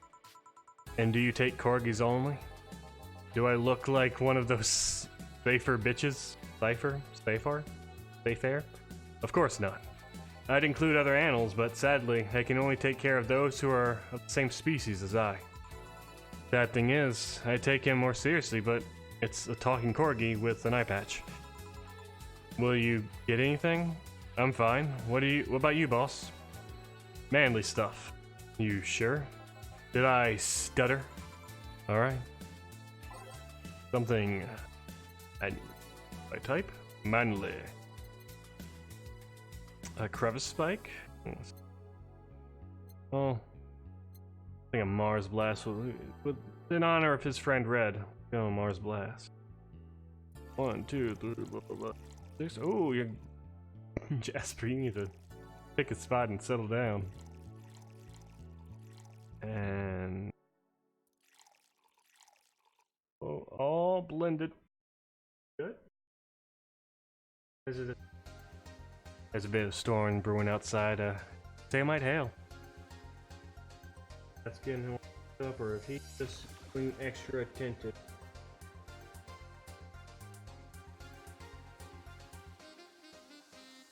And do you take corgis only? Do I look like one of those safer bitches? Safer? Of course not. I'd include other animals, but sadly, I can only take care of those who are of the same species as I. Sad thing is, I take him more seriously, but it's a talking corgi with an eye patch. Will you get anything? I'm fine. What about you, boss? Manly stuff. You sure? Did I stutter? Alright. Something... I type? Manly. A crevice spike? Well, I think a Mars Blast would in honor of his friend Red. Go Mars Blast. 1, 2, 3, 4, 5, 6. Oh, you're Jasper. You need to pick a spot and settle down. And all blended. Good. There's a bit of storm brewing outside. Say it might hail. That's getting him up, or if he's just being extra attentive.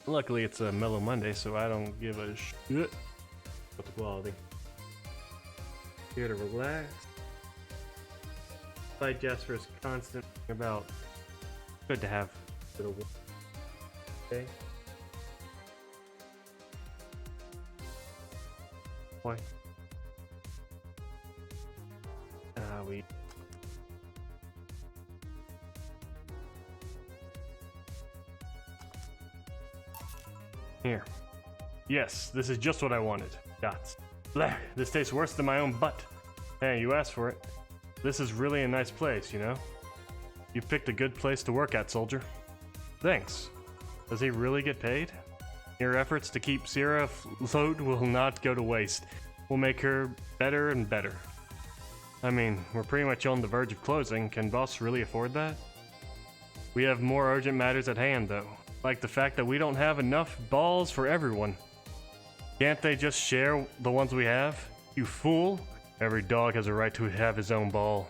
Luckily, it's a mellow Monday, so I don't give a shit about the quality. Here to relax. Despite Jasper's constant about, good to have a little. Okay. Why? We. Here. Yes, this is just what I wanted. Dots. Blech, this tastes worse than my own butt. Hey, you asked for it. This is really a nice place, you know? You picked a good place to work at, soldier. Thanks. Does he really get paid? Your efforts to keep Sierra afloat will not go to waste. We'll make her better and better. I mean, we're pretty much on the verge of closing. Can boss really afford that? We have more urgent matters at hand, though. Like the fact that we don't have enough balls for everyone. Can't they just share the ones we have? You fool! Every dog has a right to have his own ball.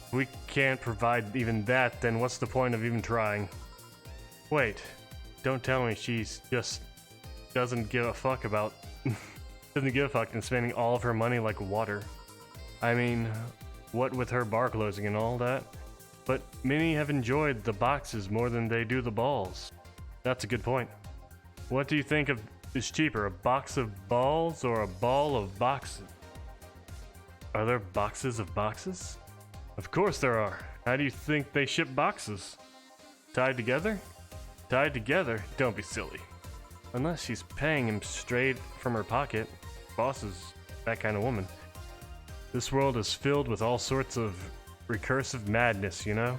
If we can't provide even that, then what's the point of even trying? Wait, don't tell me she's just doesn't give a fuck about doesn't give a fuck and spending all of her money like water. I mean, what with her bar closing and all that? But many have enjoyed the boxes more than they do the balls. That's a good point. What do you think is cheaper, a box of balls or a ball of boxes? Are there boxes of boxes? Of course there are. How do you think they ship boxes? Tied together? Tied together? Don't be silly. Unless she's paying him straight from her pocket. Boss is that kind of woman. This world is filled with all sorts of recursive madness, you know?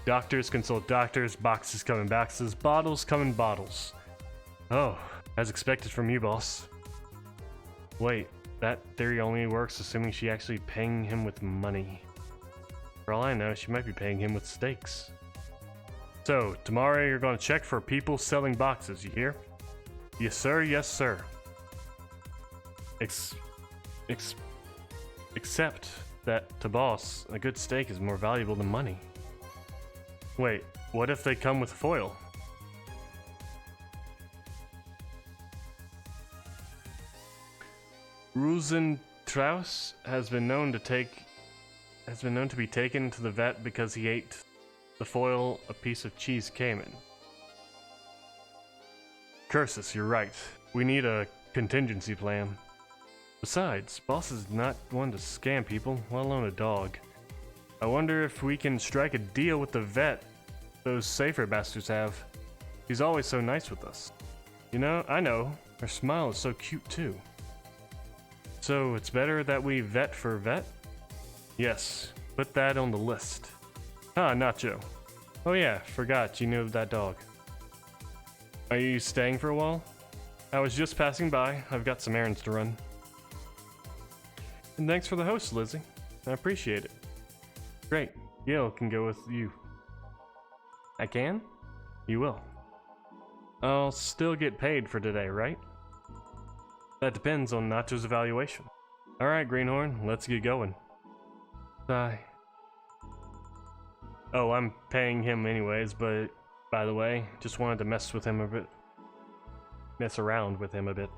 Doctors consult doctors, boxes come in boxes, bottles come in bottles. Oh, as expected from you, boss. Wait, that theory only works assuming she actually paying him with money. For all I know, she might be paying him with steaks. So, tomorrow you're gonna check for people selling boxes, you hear? Yes sir, yes sir. Except that to boss, a good steak is more valuable than money. Wait, what if they come with foil? Rosentraus has been known to be taken to the vet because he ate the foil a piece of cheese came in. Cursus, you're right. We need a contingency plan. Besides, boss is not one to scam people, let alone a dog. I wonder if we can strike a deal with the vet those safer bastards have. He's always so nice with us. You know, I know. Her smile is so cute too. So it's better that we vet for vet? Yes, put that on the list. Ah, Nacho. Oh yeah, forgot you knew that dog. Are you staying for a while? I was just passing by. I've got some errands to run. And thanks for the host, Lizzie. I appreciate it. Great. Gail can go with you. I can? You will. I'll still get paid for today, right? That depends on Nacho's evaluation. Alright, Greenhorn, let's get going. Bye. Oh, I'm paying him anyways, but by the way, just wanted to mess around with him a bit.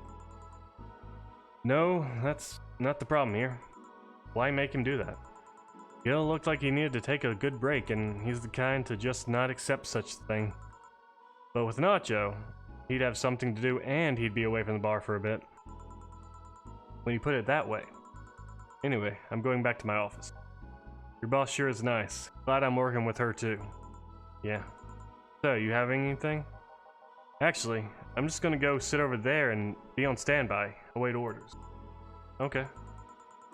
No, that's not the problem here. Why make him do that? Gil looked like he needed to take a good break, and he's the kind to just not accept such a thing. But with Nacho, he'd have something to do and he'd be away from the bar for a bit. When you put it that way. Anyway, I'm going back to my office. Your boss sure is nice. Glad I'm working with her too. Yeah. So, you having anything? Actually, I'm just gonna go sit over there and be on standby, await orders. Okay.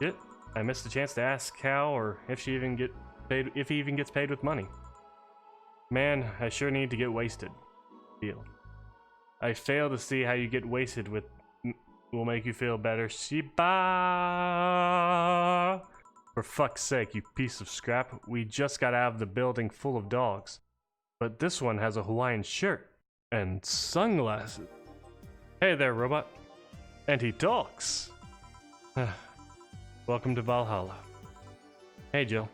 Shit, I missed a chance to ask how or if he even gets paid with money. Man, I sure need to get wasted. Deal. I fail to see how you get wasted with will make you feel better. Shiba! For fuck's sake, you piece of scrap. We just got out of the building full of dogs. But this one has a Hawaiian shirt and sunglasses. Hey there, robot. And he talks. Welcome to Valhalla. Hey, Jill.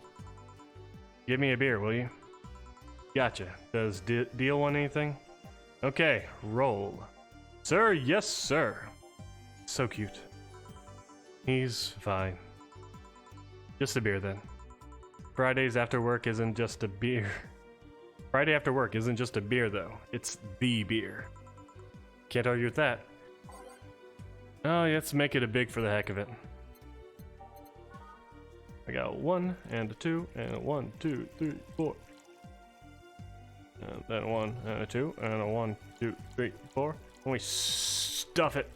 Give me a beer, will you? Gotcha. Does Deal want anything? Okay, roll. Sir, yes, sir. So cute. He's fine. Just a beer then. Fridays after work isn't just a beer. Friday after work isn't just a beer though. It's the beer. Can't argue with that. Oh, let's make it a big for the heck of it. I got a 1 and a 2 and a 1, 2, 3, 4. And then a 1 and a 2 and a 1, 2, 3, 4. And we stuff it.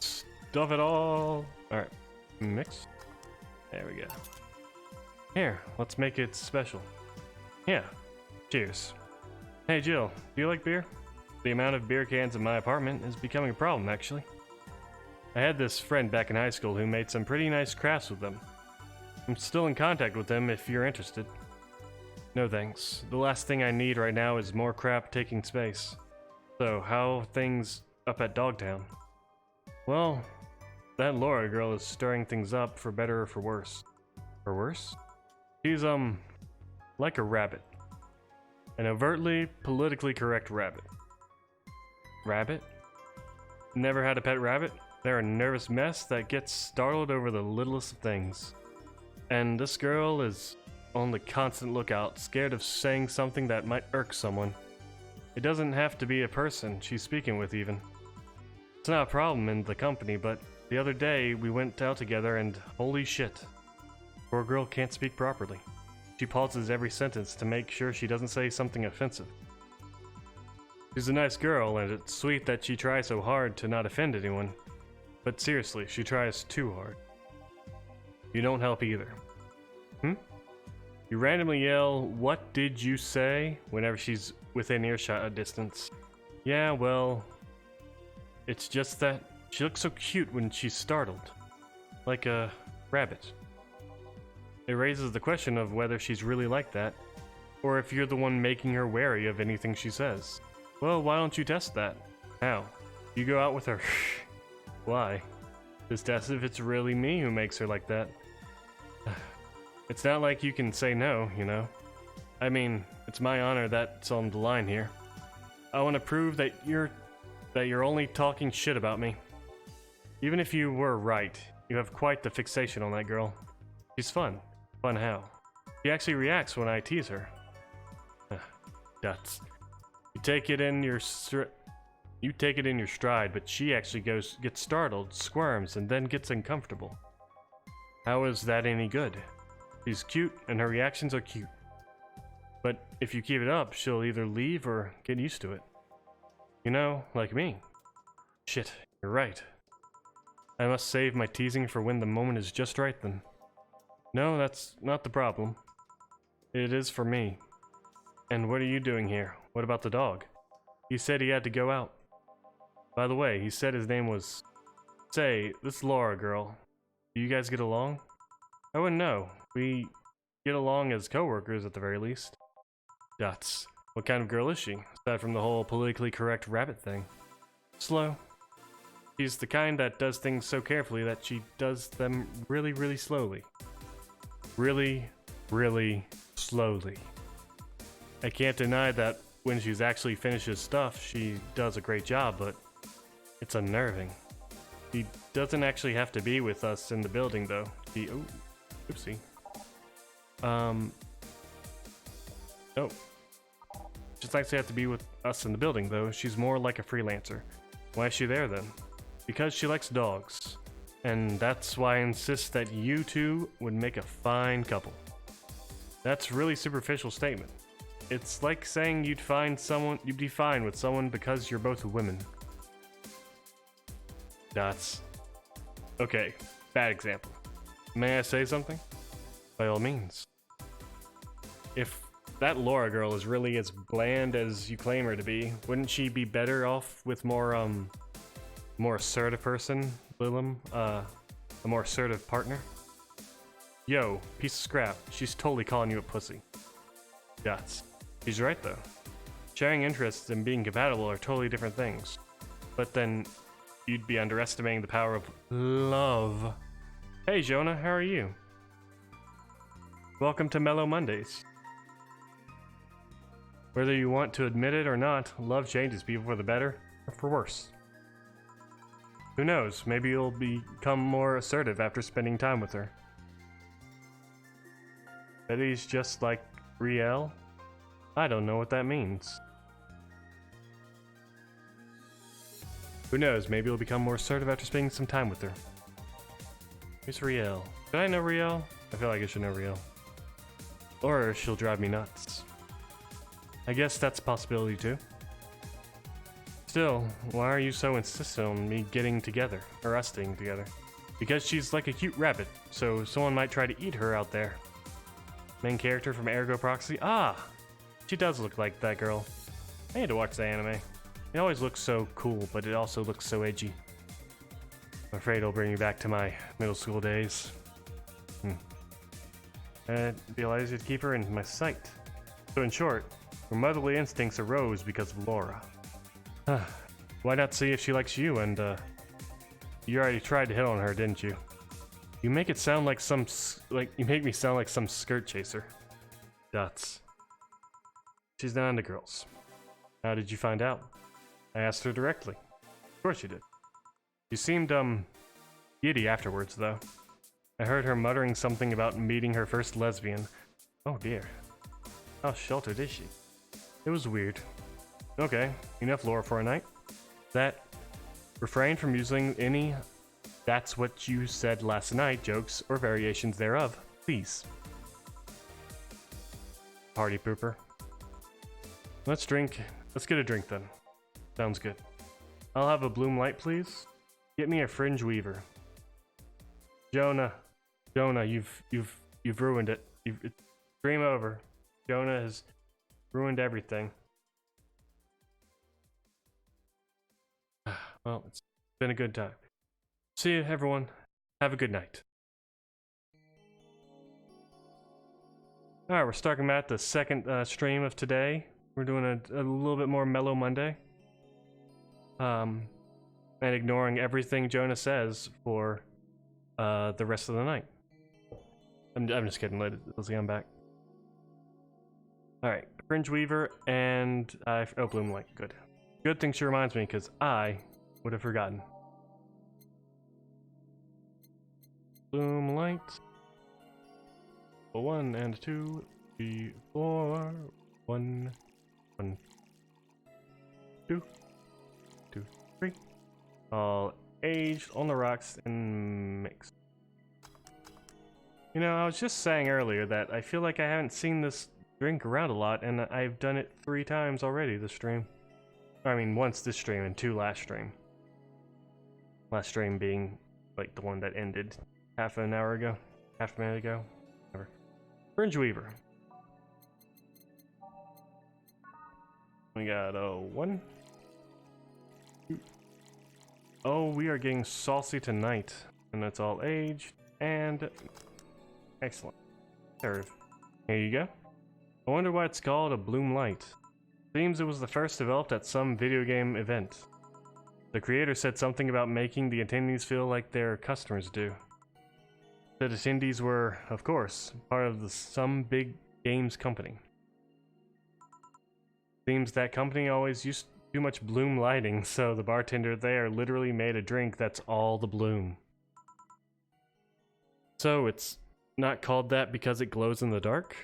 Stuff it all. Alright. Mix. There we go. Here, let's make it special. Yeah. Cheers. Hey Jill, do you like beer? The amount of beer cans in my apartment is becoming a problem, actually. I had this friend back in high school who made some pretty nice crafts with them. I'm still in contact with them if you're interested. No thanks. The last thing I need right now is more crap taking space. So, how are things up at Dogtown? Well, that Laura girl is stirring things up for better or for worse. For worse? She's, like a rabbit. An overtly politically correct rabbit. Rabbit? Never had a pet rabbit? They're a nervous mess that gets startled over the littlest of things. And this girl is on the constant lookout, scared of saying something that might irk someone. It doesn't have to be a person she's speaking with even. It's not a problem in the company, but the other day we went out together and holy shit. Poor girl can't speak properly. She pauses every sentence to make sure she doesn't say something offensive. She's a nice girl, and it's sweet that she tries so hard to not offend anyone. But seriously, she tries too hard. You don't help either. You randomly yell, "What did you say?" whenever she's within earshot distance. Yeah, well, it's just that she looks so cute when she's startled. Like a rabbit. It raises the question of whether she's really like that, or if you're the one making her wary of anything she says. Well, why don't you test that? How? You go out with her. Why? Just test if it's really me who makes her like that. It's not like you can say no, you know? I mean, it's my honor that's on the line here. I want to prove that you're only talking shit about me. Even if you were right, you have quite the fixation on that girl. She's fun. Fun how? She actually reacts when I tease her. Guts. You take it in your stride, but she actually gets startled, squirms, and then gets uncomfortable. How is that any good? She's cute, and her reactions are cute. But if you keep it up, she'll either leave or get used to it. You know, like me. Shit, you're right. I must save my teasing for when the moment is just right then. No, that's not the problem. It is for me. And what are you doing here? What about the dog? He said he had to go out. By the way, he said his name was... Say, this Laura girl. Do you guys get along? I wouldn't know. We get along as coworkers at the very least. Dots. What kind of girl is she, aside from the whole politically correct rabbit thing? Slow. She's the kind that does things so carefully that she does them really, really slowly. Really, really slowly. I can't deny that when she's actually finishes stuff, she does a great job, but it's unnerving. She doesn't actually have to be with us in the building, though. Oh, oopsie. Oh. She doesn't actually have to be with us in the building, though. She's more like a freelancer. Why is she there, then? Because she likes dogs. And that's why I insist that you two would make a fine couple. That's a really superficial statement. It's like saying you'd be fine with someone because you're both women. Dots. Okay, bad example. May I say something? By all means. If that Laura girl is really as bland as you claim her to be, wouldn't she be better off with more assertive person, Lilum? A more assertive partner? Yo, piece of scrap. She's totally calling you a pussy. Dots. She's right though. Sharing interests and being compatible are totally different things. But then, you'd be underestimating the power of love. Hey Jonah, how are you? Welcome to Mellow Mondays. Whether you want to admit it or not, love changes people for the better or for worse. Who knows, maybe you'll become more assertive after spending time with her. Betty's just like Riel? I don't know what that means. Who knows, maybe you'll become more assertive after spending some time with her. Who's Riel? Did I know Riel? I feel like I should know Riel. Or she'll drive me nuts. I guess that's a possibility too. Still, why are you so insistent on me getting together, or us staying together? Because she's like a cute rabbit, so someone might try to eat her out there. Main character from Ergo Proxy? Ah! She does look like that girl. I need to watch the anime. It always looks so cool, but it also looks so edgy. I'm afraid it'll bring me back to my middle school days. It'd be a lot easier to keep her in my sight. So in short, her motherly instincts arose because of Laura. Why not see if she likes you and, you already tried to hit on her, didn't you? You make it sound like you make me sound like some skirt chaser. Dots. She's not into girls. How did you find out? I asked her directly. Of course you did. She seemed, giddy afterwards, though. I heard her muttering something about meeting her first lesbian. Oh dear. How sheltered is she? It was weird. Okay, enough lore for a night. Refrain from using any "that's what you said last night" jokes or variations thereof, please. Party pooper. Let's get a drink then. Sounds good. I'll have a bloom light, please. Get me a fringe weaver. Jonah, you've ruined it. It's dream over. Jonah has ruined everything. Well, it's been a good time. See you, everyone. Have a good night. Alright, we're starting at the second stream of today. We're doing a little bit more mellow Monday. And ignoring everything Jonah says for the rest of the night. I'm just kidding. Let's get him back. Alright, Fringe Weaver and Bloom Light. Good. Good thing she reminds me, because I would have forgotten. Bloom Light. 1 and 2, 3, 4. 1, 1, 2, 2, 3. All aged on the rocks and mixed. You know, I was just saying earlier that I feel like I haven't seen this drink around a lot, and I've done it 3 times already this stream. I mean, once this stream and 2 last stream. Last stream being like the one that ended half a minute ago. Whatever. Fringe Weaver. We got 1. 2. Oh, we are getting saucy tonight, and that's all aged and excellent. Serve. Here you go. I wonder why it's called a Bloom Light. Seems it was the first developed at some video game event. The creator said something about making the attendees feel like their customers do. The attendees were, of course, part of some big games company. Seems that company always used too much bloom lighting, so the bartender there literally made a drink that's all the bloom. So it's not called that because it glows in the dark?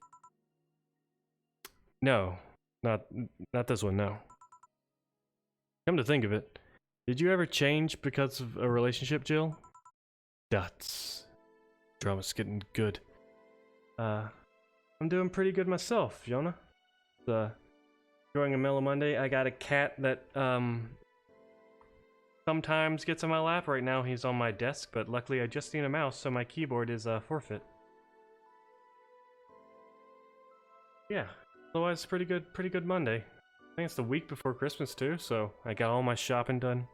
No, not this one, no. Come to think of it, did you ever change because of a relationship, Jill? Dots. Drama's getting good. I'm doing pretty good myself, Jonah. Enjoying a mellow Monday. I got a cat that sometimes gets on my lap. Right now he's on my desk, but luckily I just need a mouse, so my keyboard is forfeit. Yeah, otherwise pretty good Monday. I think it's the week before Christmas too, so I got all my shopping done.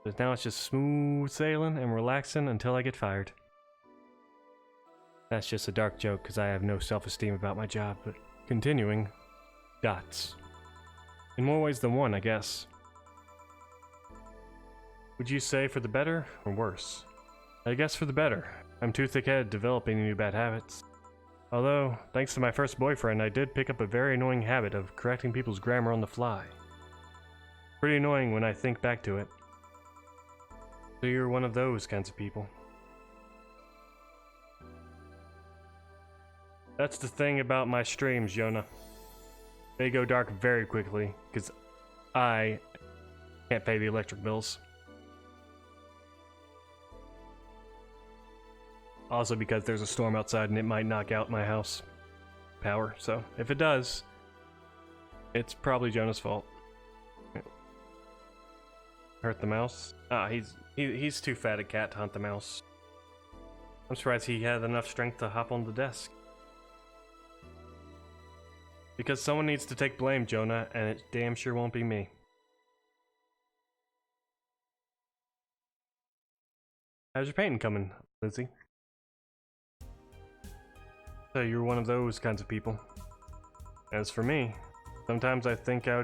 But now it's just smooth sailing and relaxing until I get fired. That's just a dark joke because I have no self-esteem about my job, but continuing. Dots. In more ways than one, I guess. Would you say for the better or worse? I guess for the better. I'm too thick-headed developing new bad habits. Although, thanks to my first boyfriend, I did pick up a very annoying habit of correcting people's grammar on the fly. Pretty annoying when I think back to it. So you're one of those kinds of people. That's the thing about my streams, Jonah. They go dark very quickly, because I can't pay the electric bills. Also because there's a storm outside and it might knock out my house power, so if it does, it's probably Jonah's fault. Hurt the mouse? Ah, he's too fat a cat to hunt the mouse. I'm surprised he had enough strength to hop on the desk. Because someone needs to take blame, Jonah, and it damn sure won't be me. How's your painting coming, Lizzie? So you're one of those kinds of people. As for me, sometimes I think I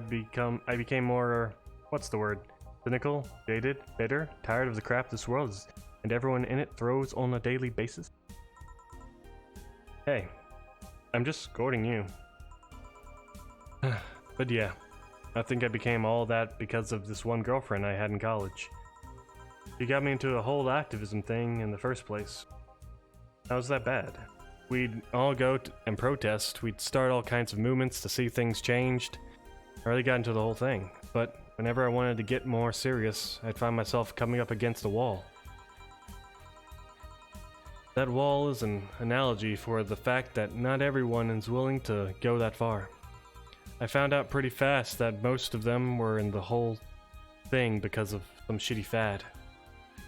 became more, what's the word? Cynical, jaded, bitter, tired of the crap this world is, and everyone in it throws on a daily basis. Hey, I'm just scolding you. But yeah, I think I became all that because of this one girlfriend I had in college. She got me into a whole activism thing in the first place. How was that bad? We'd all go and protest, we'd start all kinds of movements to see things changed. I really got into the whole thing, but whenever I wanted to get more serious, I'd find myself coming up against a wall. That wall is an analogy for the fact that not everyone is willing to go that far. I found out pretty fast that most of them were in the whole thing because of some shitty fad.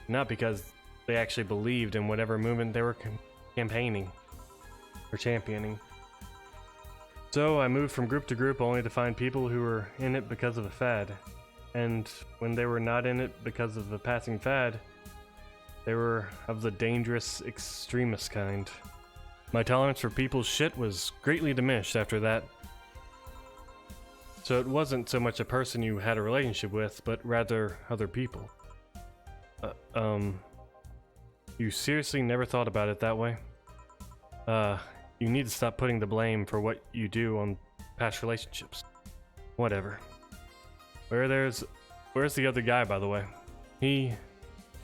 Not because they actually believed in whatever movement they were campaigning or championing. So I moved from group to group only to find people who were in it because of a fad. And when they were not in it because of the passing fad, they were of the dangerous extremist kind. My tolerance for people's shit was greatly diminished after that. So it wasn't so much a person you had a relationship with, but rather other people. You seriously never thought about it that way? You need to stop putting the blame for what you do on past relationships. Whatever. Where's the other guy, by the way? He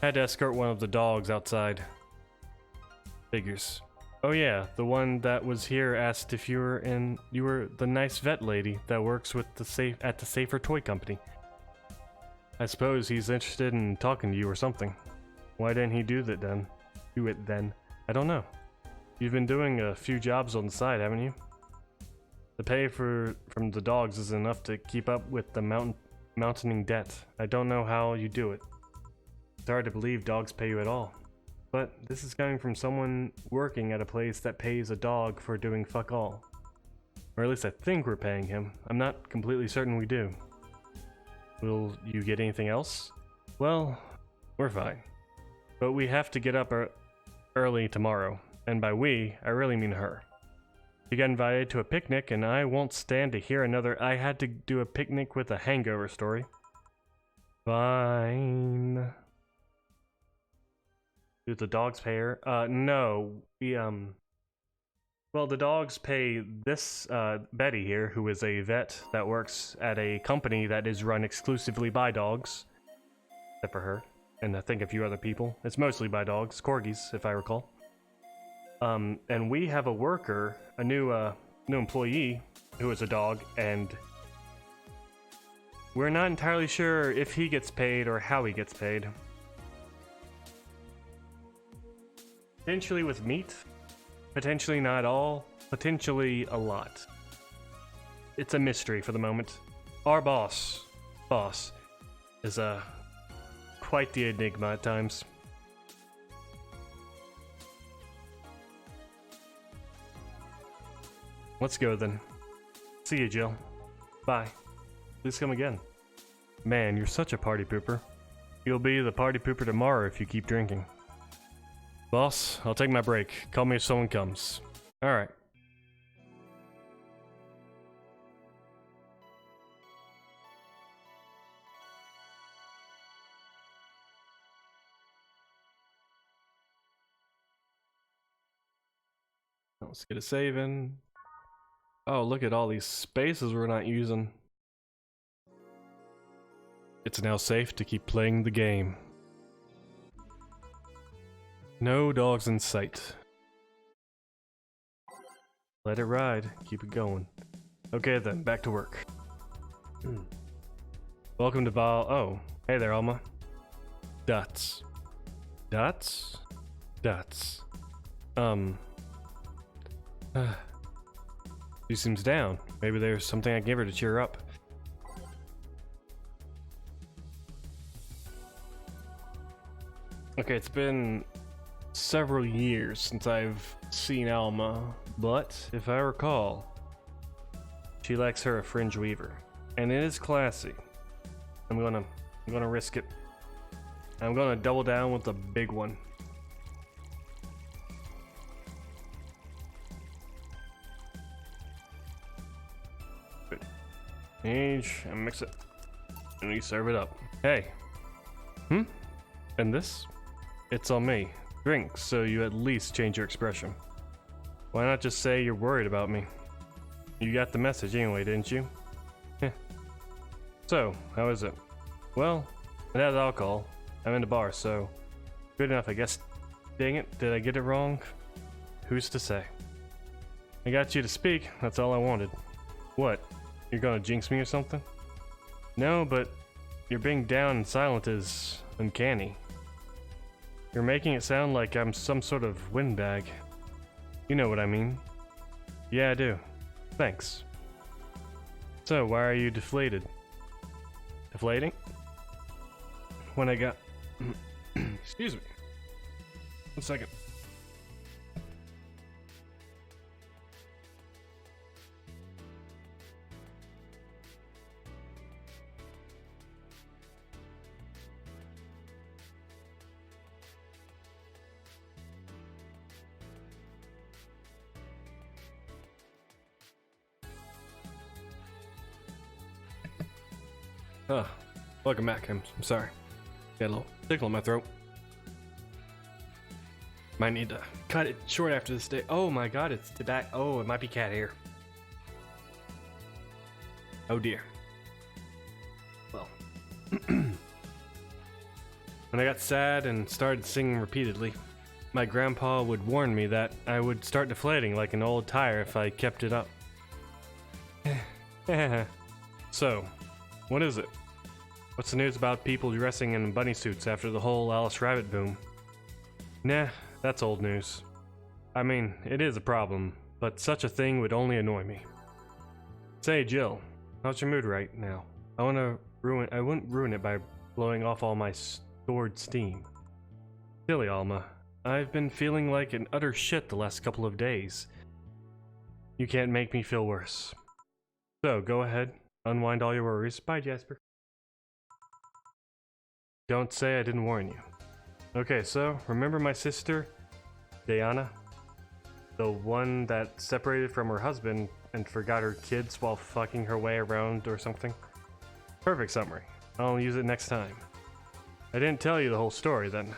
had to escort one of the dogs outside. Figures. Oh yeah, the one that was here asked if you were the nice vet lady that works with at the Safer Toy Company. I suppose he's interested in talking to you or something. Why didn't he do it then? I don't know. You've been doing a few jobs on the side, haven't you? The pay from the dogs is enough to keep up with the mountaining debt. I don't know how you do it. It's hard to believe dogs pay you at all. But this is coming from someone working at a place that pays a dog for doing fuck all. Or at least I think we're paying him. I'm not completely certain we do. Will you get anything else? Well, we're fine. But we have to get up early tomorrow. And by we, I really mean her. She got invited to a picnic, and I won't stand to hear another I had to do a picnic with a hangover story. Fine. Do the dogs pay her? No. Well, the dogs pay this, Betty here, who is a vet that works at a company that is run exclusively by dogs. Except for her. And I think a few other people. It's mostly by dogs. Corgis, if I recall. And we have a worker, a new employee, who is a dog, and we're not entirely sure if he gets paid or how he gets paid. Potentially with meat, potentially not all, potentially a lot. It's a mystery for the moment. Our boss, is quite the enigma at times. Let's go then. See you, Jill. Bye. Please come again. Man, you're such a party pooper. You'll be the party pooper tomorrow if you keep drinking. Boss, I'll take my break. Call me if someone comes. Alright. let's get a save in. Oh, look at all these spaces we're not using. It's now safe to keep playing the game. No dogs in sight. Let it ride. Keep it going. Okay then, back to work. Welcome to Oh, hey there, Alma. Dots. Dots? Dots. She seems down. Maybe there's something I can give her to cheer her up. Okay, it's been several years since I've seen Alma, but if I recall, she likes her a fringe weaver, and it is classy. I'm gonna risk it. I'm gonna double down with the big one. Good. Age and mix it, and we serve it up. Hey. And this? It's on me. Drink, so you at least change your expression. Why not just say you're worried about me? You got the message anyway, didn't you? Heh. So, how is it? Well, it has alcohol. I'm in the bar, so good enough, I guess. Dang it, did I get it wrong? Who's to say? I got you to speak, that's all I wanted. What? You're gonna jinx me or something? No, but your being down and silent is uncanny. You're making it sound like I'm some sort of windbag. You know what I mean. Yeah, I do. Thanks. So, why are you deflated? Deflating? When I got... Excuse me. 1 second. Welcome back. I'm sorry. Got a little tickle in my throat. Might need to cut it short after this day. Oh my god, it's tobacco. Oh, it might be cat hair. Oh dear. Well. When I got sad and started singing repeatedly, my grandpa would warn me that I would start deflating like an old tire if I kept it up. So, what is it? What's the news about people dressing in bunny suits after the whole Alice Rabbit boom? Nah, that's old news. I mean, it is a problem, but such a thing would only annoy me. Say, Jill, how's your mood right now? I wouldn't ruin it by blowing off all my stored steam. Silly, Alma. I've been feeling like an utter shit the last couple of days. You can't make me feel worse. So, go ahead, unwind all your worries. Bye, Jasper. Don't say I didn't warn you. Okay, so, remember my sister, Diana? The one that separated from her husband and forgot her kids while fucking her way around or something? Perfect summary. I'll use it next time. I didn't tell you the whole story then.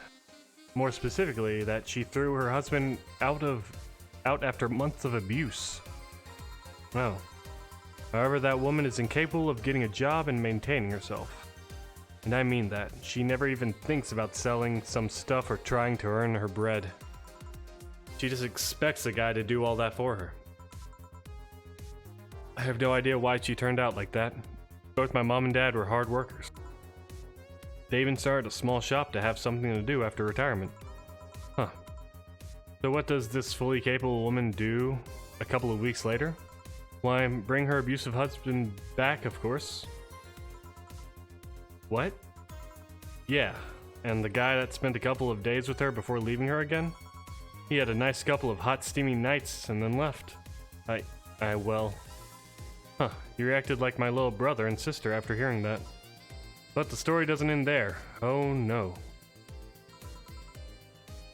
More specifically, that she threw her husband out after months of abuse. Well, however, that woman is incapable of getting a job and maintaining herself. And I mean that. She never even thinks about selling some stuff or trying to earn her bread. She just expects a guy to do all that for her. I have no idea why she turned out like that. Both my mom and dad were hard workers. They even started a small shop to have something to do after retirement. Huh. So what does this fully capable woman do a couple of weeks later? Why, bring her abusive husband back, of course. What? Yeah, and the guy that spent a couple of days with her before leaving her again? He had a nice couple of hot, steamy nights and then left. Well... Huh, you reacted like my little brother and sister after hearing that. But the story doesn't end there. Oh no.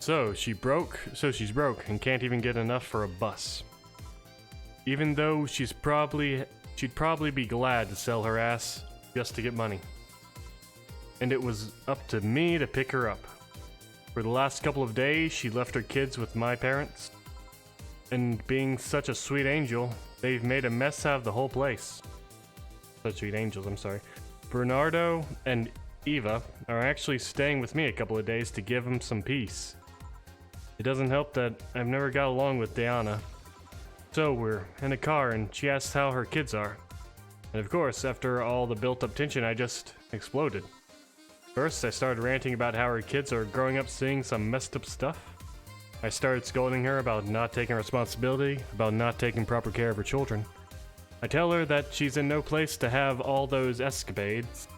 So she's broke and can't even get enough for a bus. Even though she'd probably be glad to sell her ass just to get money. And it was up to me to pick her up. For the last couple of days, she left her kids with my parents. and being such a sweet angel, they've made a mess out of the whole place. Such sweet angels, I'm sorry. Bernardo and Eva are actually staying with me a couple of days to give them some peace. It doesn't help that I've never got along with Diana. So we're in a car and she asks how her kids are. And of course, after all the built-up tension, I just exploded. First, I started ranting about how her kids are growing up seeing some messed up stuff. I started scolding her about not taking responsibility, about not taking proper care of her children. I tell her that she's in no place to have all those escapades.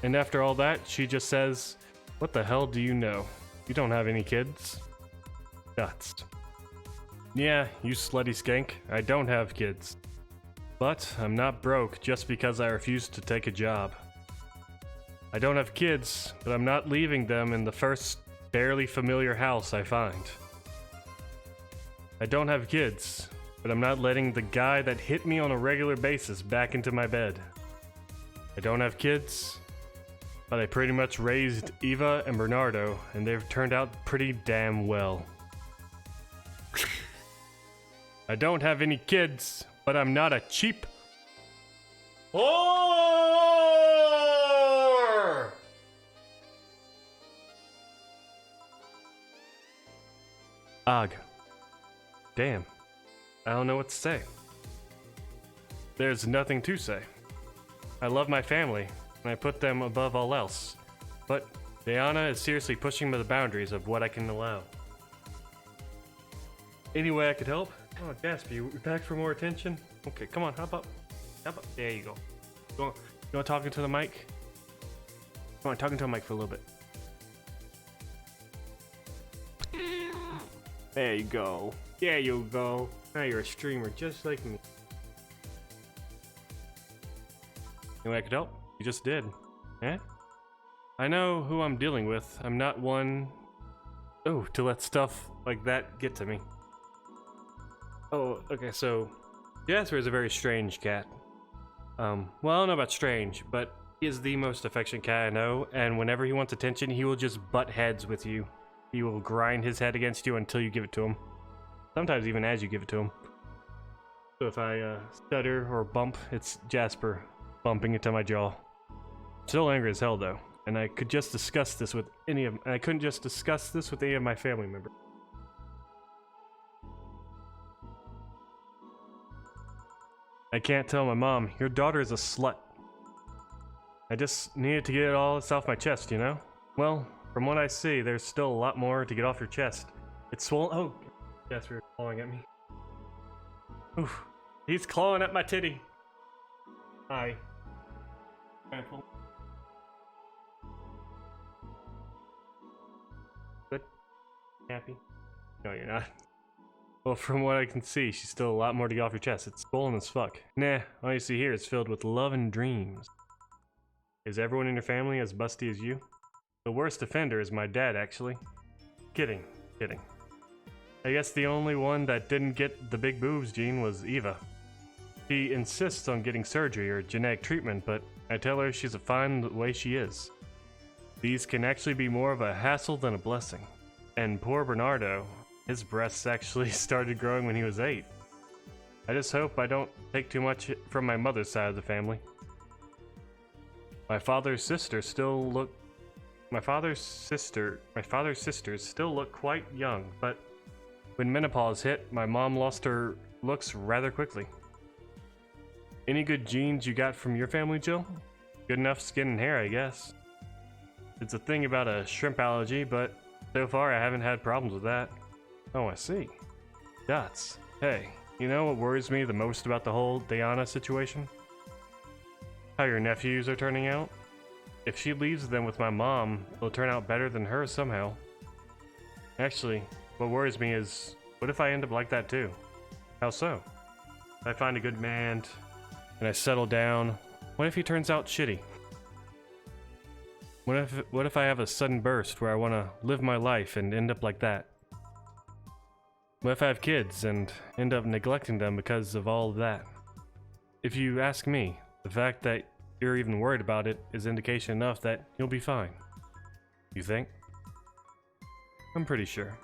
And after all that, she just says, "What the hell do you know? You don't have any kids." Guts. Yeah, you slutty skank, I don't have kids. But I'm not broke just because I refuse to take a job. I don't have kids, but I'm not leaving them in the first barely familiar house I find. I don't have kids, but I'm not letting the guy that hit me on a regular basis back into my bed. I don't have kids, but I pretty much raised Eva and Bernardo, and they've turned out pretty damn well. I don't have any kids, but I'm not a cheap whore! Ugh. Damn. I don't know what to say. There's nothing to say. I love my family, and I put them above all else. But Diana is seriously pushing the boundaries of what I can allow. Any way I could help? Oh, Jasper, you back for more attention? Okay, come on, hop up. Hop up. There you go. You want talking to the mic? Come on, talking to a mic for a little bit. There you go. There you go. Now you're a streamer just like me. Any way I could help? You just did. Eh? I know who I'm dealing with. I'm not one... Oh, to let stuff like that get to me. Oh, okay, so... Jasper is a very strange cat. Well, I don't know about strange, but he is the most affectionate cat I know, and whenever he wants attention, he will just butt heads with you. He will grind his head against you until you give it to him. Sometimes even as you give it to him. So if I stutter or bump, it's Jasper bumping into my jaw. Still angry as hell though, and I couldn't just discuss this with any of my family members. I can't tell my mom, your daughter is a slut. I just needed to get it all off my chest, you know? Well, from what I see, there's still a lot more to get off your chest. It's swollen. Oh, Jasper clawing at me. Oof. He's clawing at my titty. Hi. Good? Happy? No, you're not. Well, from what I can see, she's still a lot more to get off your chest. It's swollen as fuck. Nah, all you see here is filled with love and dreams. Is everyone in your family as busty as you? The worst offender is my dad, actually. Kidding. I guess the only one that didn't get the big boobs gene was Eva. She insists on getting surgery or genetic treatment, but I tell her she's fine the way she is. These can actually be more of a hassle than a blessing. And poor Bernardo, his breasts actually started growing when he was 8. I just hope I don't take too much from my mother's side of the family. My father's sisters still look quite young, but when menopause hit, my mom lost her looks rather quickly. Any good genes you got from your family, Jill? Good enough skin and hair, I guess. It's a thing about a shrimp allergy, but so far I haven't had problems with that. Oh, I see. Dots. Hey, you know what worries me the most about the whole Diana situation? How your nephews are turning out. If she leaves them with my mom, they'll turn out better than her somehow. Actually, what worries me is, what if I end up like that too? How so? If I find a good man, and I settle down, what if he turns out shitty? What if I have a sudden burst where I want to live my life and end up like that? What if I have kids and end up neglecting them because of all of that? If you ask me, the fact that you're even worried about it is indication enough that you'll be fine. You think? I'm pretty sure.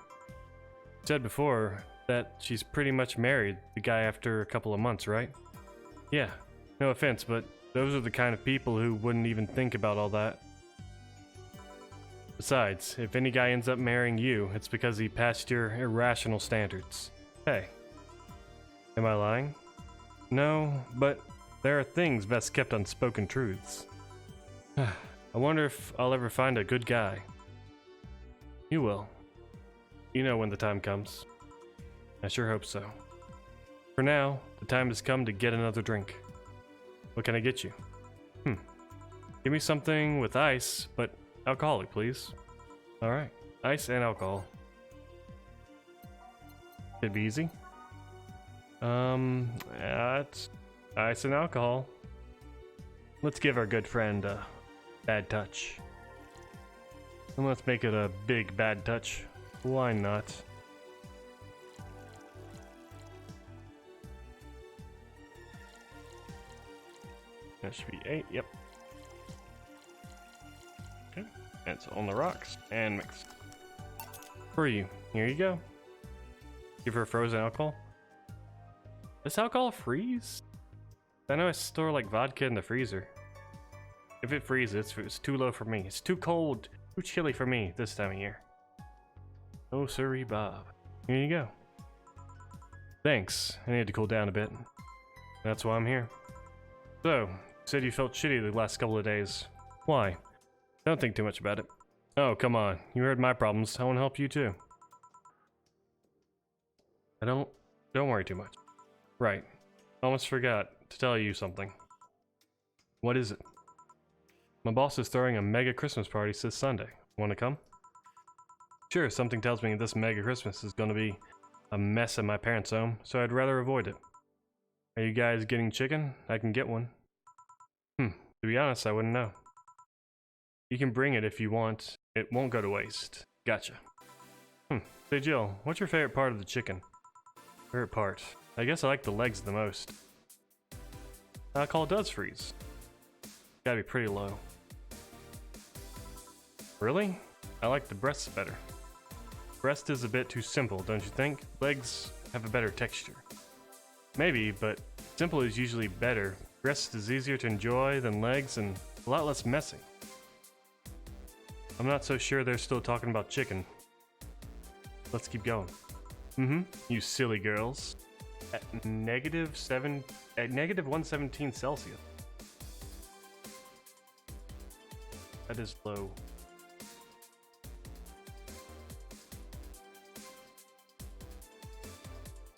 You said before that she's pretty much married the guy after a couple of months, right? Yeah, no offense, but those are the kind of people who wouldn't even think about all that. Besides, if any guy ends up marrying you, it's because he passed your irrational standards. Hey, am I lying? No, but there are things best kept unspoken truths. I wonder if I'll ever find a good guy. You will. You know when the time comes. I sure hope so. For now, the time has come to get another drink. What can I get you? Give me something with ice, but alcoholic, please. Alright, ice and alcohol. Should be easy. It's ice and alcohol. Let's give our good friend a bad touch. And let's make it a big bad touch. Why not? That should be 8, yep. Okay, it's on the rocks and mixed. For you, here you go. Give her frozen alcohol. Does alcohol freeze? I know I store like vodka in the freezer. If it freezes, it's too low for me. It's too cold, too chilly for me this time of year. Oh, sorry, Bob. Here you go. Thanks. I need to cool down a bit. That's why I'm here. So, you said you felt shitty the last couple of days. Why? Don't think too much about it. Oh, come on. You heard my problems. I want to help you too. Don't worry too much. Right. Almost forgot to tell you something. What is it? My boss is throwing a mega Christmas party this Sunday. Want to come? Sure, something tells me this mega Christmas is going to be a mess at my parents' home, so I'd rather avoid it. Are you guys getting chicken? I can get one. To be honest, I wouldn't know. You can bring it if you want. It won't go to waste. Gotcha. Say, Jill, what's your favorite part of the chicken? Favorite part? I guess I like the legs the most. Alcohol does freeze. Gotta be pretty low. Really? I like the breasts better. Breast is a bit too simple, don't you think? Legs have a better texture. Maybe, but simple is usually better. Breast is easier to enjoy than legs and a lot less messy. I'm not so sure they're still talking about chicken. Let's keep going. You silly girls. At negative 117 Celsius. That is low.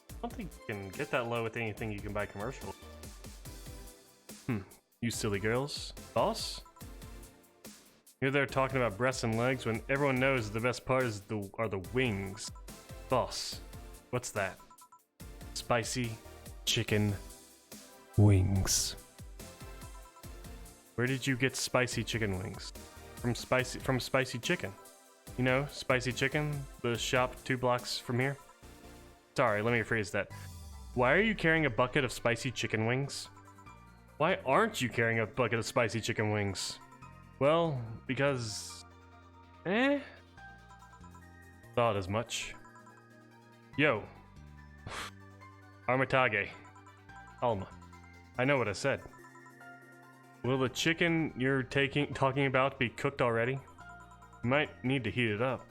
I don't think you can get that low with anything you can buy commercial. You silly girls. Boss? You're there talking about breasts and legs when everyone knows the best part is are the wings. Boss, what's that? Spicy chicken wings. Where did you get spicy chicken wings? From Spicy Chicken. You know, Spicy Chicken, the shop 2 blocks from here? Sorry, let me rephrase that. Why are you carrying a bucket of spicy chicken wings? Why aren't you carrying a bucket of spicy chicken wings? Well, because... Thought as much. Yo. Armitage. Alma. I know what I said. Will the chicken you're talking about be cooked already? You might need to heat it up,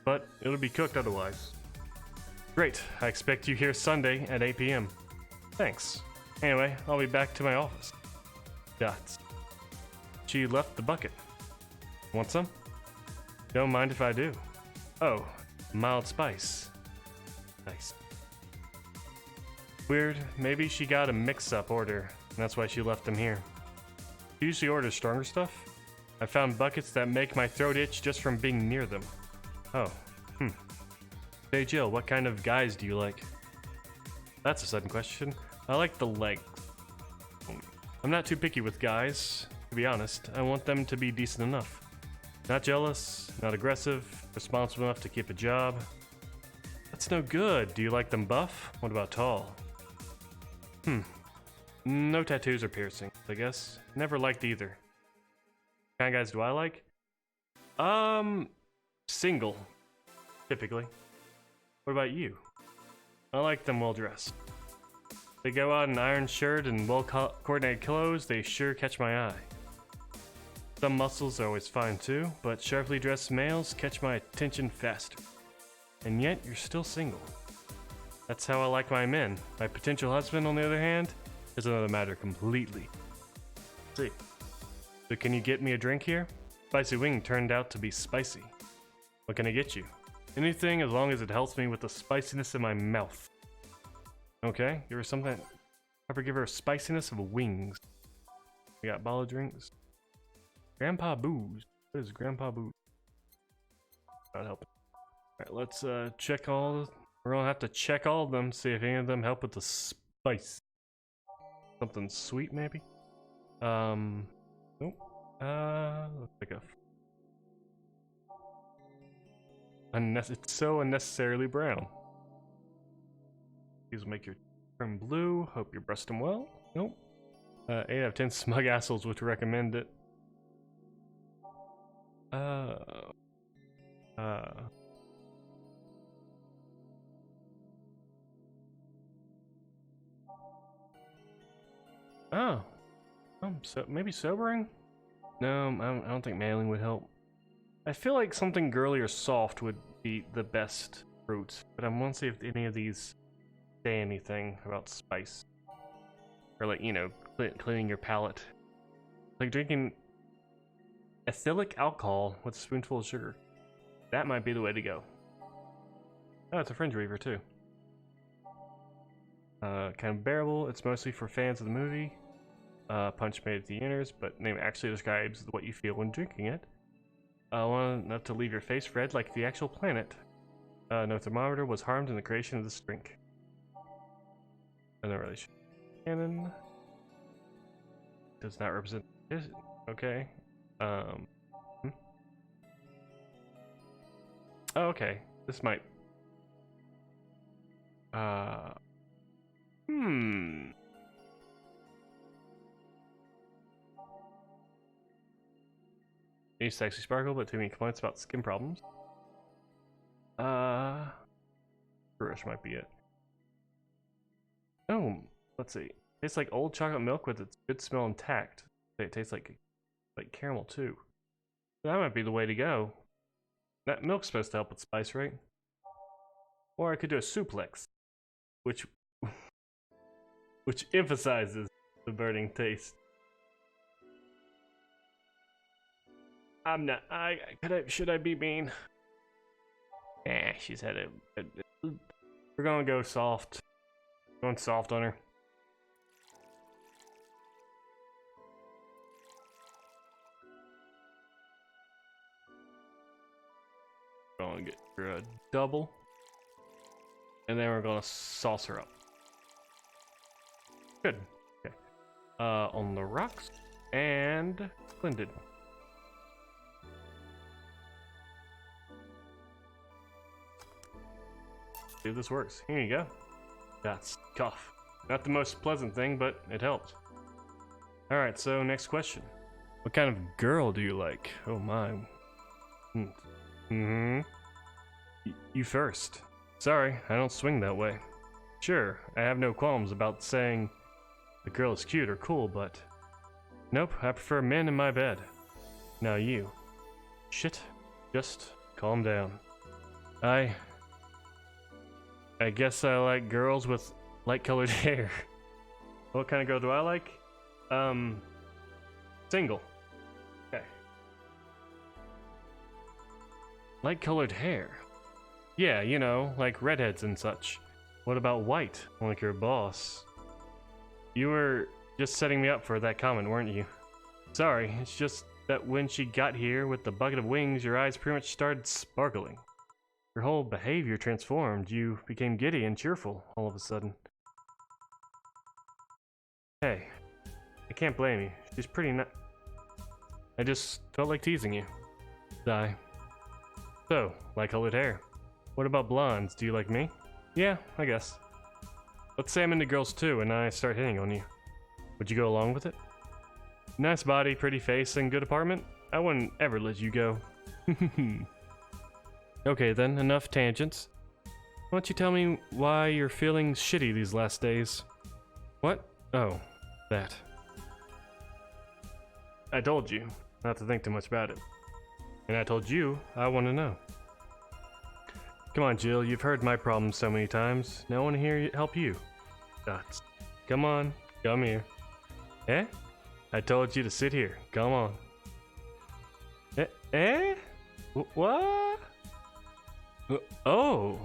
but it'll be cooked otherwise. Great, I expect you here Sunday at 8 p.m. Thanks. Anyway, I'll be back to my office. Dots. She left the bucket. Want some? Don't mind if I do. Oh, mild spice. Nice. Weird, maybe she got a mix-up order, and that's why she left them here. She usually orders stronger stuff. I found buckets that make my throat itch just from being near them. Oh, Hey Jill, what kind of guys do you like? That's a sudden question. I like the legs. I'm not too picky with guys, to be honest. I want them to be decent enough. Not jealous, not aggressive, responsible enough to keep a job. That's no good. Do you like them buff? What about tall? No tattoos or piercings, I guess. Never liked either. What kind of guys do I like? Single, typically. What about you? I like them well dressed. They go out in iron shirt and well coordinated clothes, they sure catch my eye. Some muscles are always fine too, but sharply dressed males catch my attention faster. And yet, you're still single. That's how I like my men. My potential husband, on the other hand, is another matter completely. Let's see. So can you get me a drink here? Spicy wing turned out to be spicy. What can I get you? Anything as long as it helps me with the spiciness in my mouth. Okay, give her something. I forgive her spiciness of wings. We got bottle drinks. Grandpa Booze. What is Grandpa Booze? Not helping. Alright, let's check all. We're gonna have to check all of them, see if any of them help with the spice. Something sweet, maybe? Nope. Looks like a. It's so unnecessarily brown. These will make your trim blue. Hope you brushed them well. Nope. 8 out of 10 smug assholes would recommend it. Oh. So maybe sobering? No, I don't think mailing would help. I feel like something girly or soft would be the best route, but I want to see if any of these say anything about spice. Or like, you know, cleaning your palate. Like drinking ethylic alcohol with a spoonful of sugar. That might be the way to go. Oh, it's a fringe weaver too. Kind of bearable. It's mostly for fans of the movie. Punch made at the inners, but name actually describes what you feel when drinking it. One enough to leave your face red like the actual planet. No thermometer was harmed in the creation of this drink. No relation. Cannon does not represent. Okay. Oh, okay. This might. New sexy sparkle, but too many complaints about skin problems. Brush might be it. Oh, let's see. Tastes like old chocolate milk with its good smell intact. It tastes like caramel too. That might be the way to go. That milk's supposed to help with spice, right? Or I could do a suplex, which emphasizes the burning taste. I'm not. Should I be mean? She's had a. We're gonna go soft. Going soft on her. Gonna get her a double, and then we're gonna sauce her up. Good. Okay. On the rocks and splendid. See if this works. Here you go. That's cough. Not the most pleasant thing, but it helped. Alright, so next question. What kind of girl do you like? Oh my. You first. Sorry, I don't swing that way. Sure, I have no qualms about saying the girl is cute or cool, but nope, I prefer men in my bed. Now you. Shit, just calm down. I guess I like girls with light-colored hair. What kind of girl do I like? Single. Okay. Light-colored hair. Yeah, you know, like redheads and such. What about white, like your boss? You were just setting me up for that comment, weren't you? Sorry, it's just that when she got here with the bucket of wings, your eyes pretty much started sparkling. Your whole behavior transformed. You became giddy and cheerful all of a sudden. Hey, I can't blame you. She's pretty I just felt like teasing you. Die. So, light-colored hair. What about blondes? Do you like me? Yeah, I guess. Let's say I'm into girls too and I start hitting on you. Would you go along with it? Nice body, pretty face, and good apartment? I wouldn't ever let you go. Okay then, enough tangents. Why don't you tell me why you're feeling shitty these last days? What? Oh, that. I told you not to think too much about it. And I told you I want to know. Come on, Jill, you've heard my problems so many times. Now I want to help you. Dots. Come on, come here. Eh? I told you to sit here. Come on. Eh? What? Oh.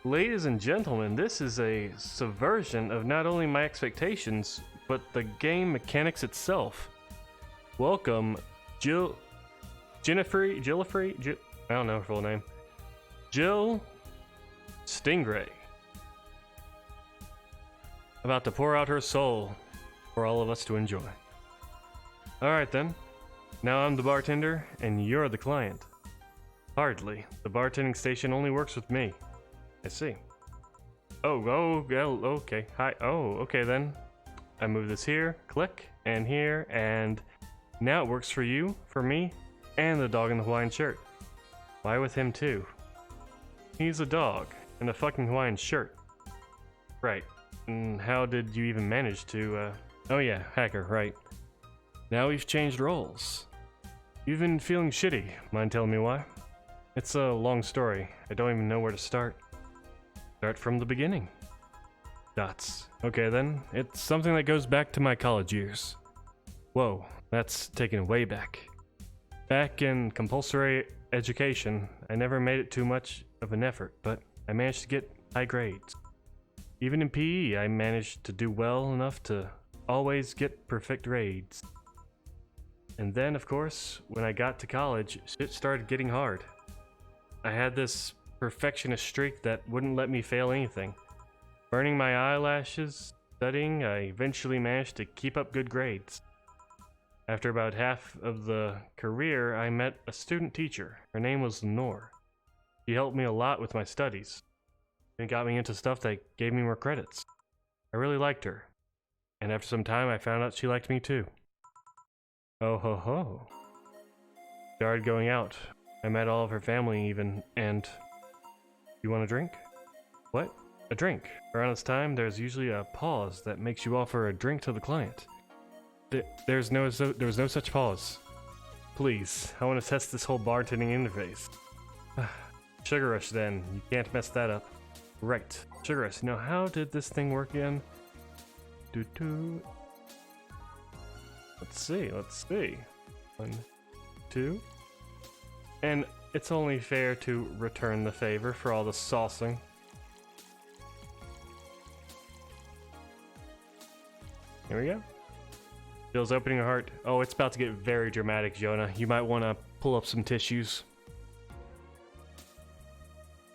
Ladies and gentlemen, this is a subversion of not only my expectations, but the game mechanics itself. Welcome, Jillifrey, I don't know her full name. Jill Stingray. About to pour out her soul for all of us to enjoy. Alright then. Now I'm the bartender, and you're the client. Hardly. The bartending station only works with me. I see. Oh, okay. Hi. Oh, okay then. I move this here, click, and here, and now it works for you, for me, and the dog in the Hawaiian shirt. Why with him too? He's a dog in a fucking Hawaiian shirt. Right. And how did you even manage to, Oh yeah, hacker, right. Now we've changed roles. You've been feeling shitty. Mind telling me why? It's a long story. I don't even know where to start. Start from the beginning. Dots. Okay then, it's something that goes back to my college years. Whoa, that's taken way back. Back in compulsory education, I never made it too much of an effort, but I managed to get high grades. Even in PE, I managed to do well enough to always get perfect grades. And then, of course, when I got to college, shit started getting hard. I had this perfectionist streak that wouldn't let me fail anything. Burning my eyelashes, studying, I eventually managed to keep up good grades. After about half of the career, I met a student teacher. Her name was Lenore. She helped me a lot with my studies and got me into stuff that gave me more credits. I really liked her, and after some time I found out she liked me too. Oh ho ho. Started going out. I met all of her family even, and... You want a drink? What? A drink. Around this time, there's usually a pause that makes you offer a drink to the client. There was no such pause. Please, I want to test this whole bartending interface. Sugar Rush then, you can't mess that up. Right, Sugar Rush. Now how did this thing work again? Let's see. 1, 2. And it's only fair to return the favor for all the saucing. Here we go. Jill's opening her heart. Oh, it's about to get very dramatic, Jonah. You might want to pull up some tissues.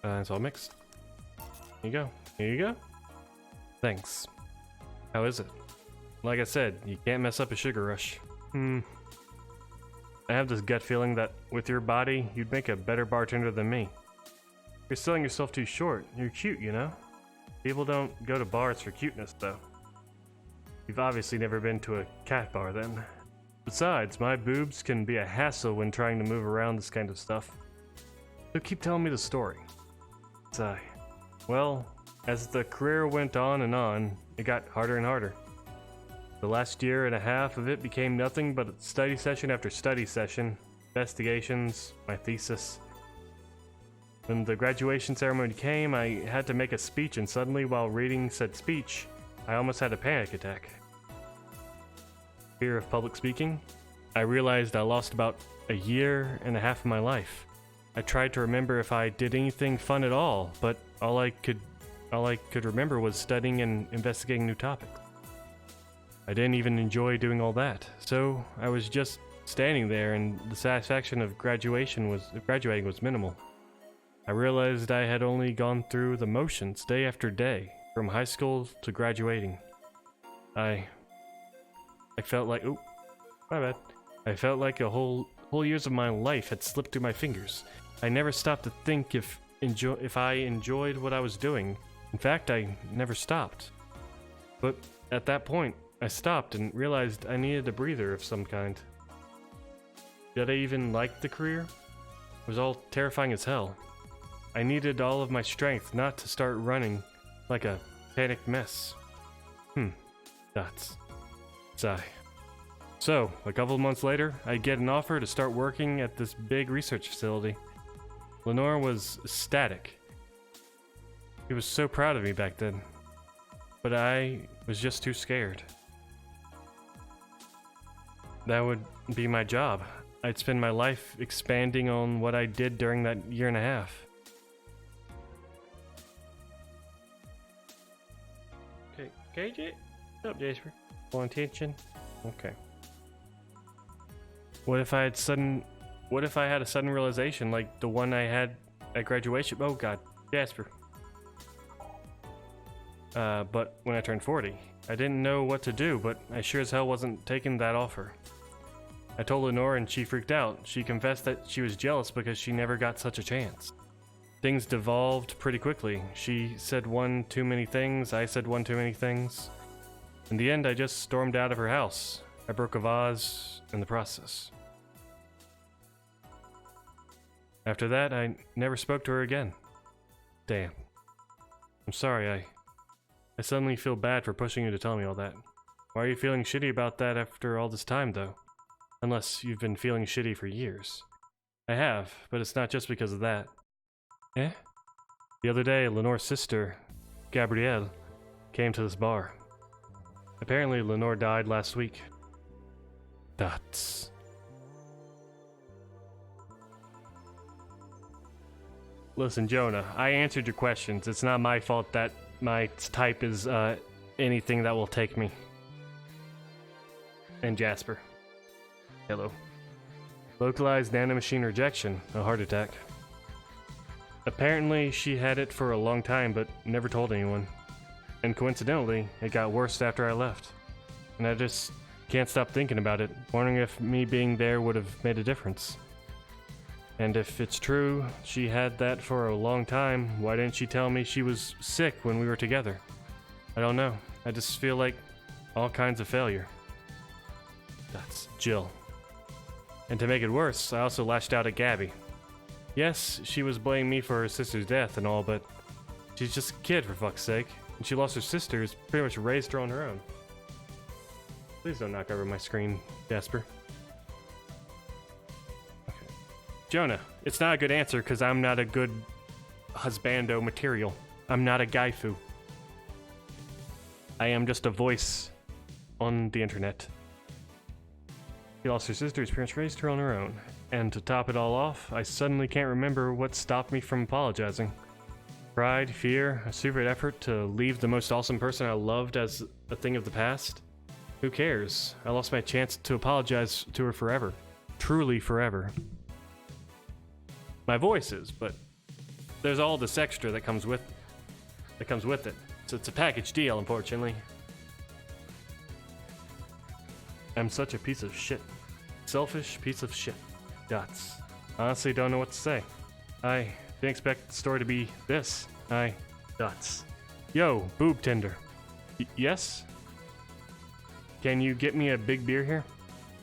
It's all mixed. Here you go. Here you go. Thanks. How is it? Like I said, you can't mess up a Sugar Rush. I have this gut feeling that with your body, you'd make a better bartender than me. You're selling yourself too short. You're cute, you know? People don't go to bars for cuteness, though. You've obviously never been to a cat bar, then. Besides, my boobs can be a hassle when trying to move around this kind of stuff. So keep telling me the story. Sigh. Well, as the career went on, it got harder and harder. The last year and a half of it became nothing but study session after study session, investigations, my thesis. When the graduation ceremony came, I had to make a speech, and suddenly, while reading said speech, I almost had a panic attack. Fear of public speaking? I realized I lost about a year and a half of my life. I tried to remember if I did anything fun at all, but all I could remember was studying and investigating new topics. I didn't even enjoy doing all that, so I was just standing there, and the satisfaction of graduating was minimal. I realized I had only gone through the motions day after day, from high school to graduating. I felt like, oh, my bad. I felt like a whole years of my life had slipped through my fingers. I never stopped to think if I enjoyed what I was doing. In fact, I never stopped. But at that point, I stopped and realized I needed a breather of some kind. Did I even like the career? It was all terrifying as hell. I needed all of my strength not to start running like a panicked mess. Dots. Sigh. So, a couple of months later, I get an offer to start working at this big research facility. Lenore was ecstatic. She was so proud of me back then. But I was just too scared. That would be my job. I'd spend my life expanding on what I did during that year and a half. Okay, KJ? What's up, Jasper? Full attention? Okay. What if I had a sudden realization like the one I had at graduation? Oh god, Jasper. But when I turned 40, I didn't know what to do, but I sure as hell wasn't taking that offer. I told Lenore and she freaked out. She confessed that she was jealous because she never got such a chance. Things devolved pretty quickly. She said one too many things, I said one too many things. In the end, I just stormed out of her house. I broke a vase in the process. After that, I never spoke to her again. Damn. I'm sorry, I suddenly feel bad for pushing you to tell me all that. Why are you feeling shitty about that after all this time, though? Unless you've been feeling shitty for years. I have, but it's not just because of that. Eh? The other day, Lenore's sister, Gabrielle, came to this bar. Apparently, Lenore died last week. That's... Listen, Jonah, I answered your questions. It's not my fault that my type is, anything that will take me. And Jasper. Hello. Localized nanomachine rejection, a heart attack. Apparently, she had it for a long time, but never told anyone. And coincidentally, it got worse after I left. And I just can't stop thinking about it, wondering if me being there would have made a difference. And if it's true, she had that for a long time, why didn't she tell me she was sick when we were together? I don't know. I just feel like all kinds of failure. That's Jill. And to make it worse, I also lashed out at Gabby. Yes, she was blaming me for her sister's death and all, but she's just a kid for fuck's sake. And she lost her sister who's pretty much raised her on her own. Please don't knock over my screen, Jasper. Okay. Jonah, it's not a good answer because I'm not a good husbando material. I'm not a gaifu. I am just a voice on the internet. She lost her sister whose parents raised her on her own. And to top it all off, I suddenly can't remember what stopped me from apologizing. Pride, fear, a stupid effort to leave the most awesome person I loved as a thing of the past? Who cares? I lost my chance to apologize to her forever. Truly forever. My voice is, but there's all this extra that comes with it. So it's a package deal, unfortunately. I'm such a piece of shit. Selfish piece of shit. Dots. Honestly don't know what to say. I didn't expect the story to be this. Dots. Yo, boob tender. Yes? Can you get me a big beer here?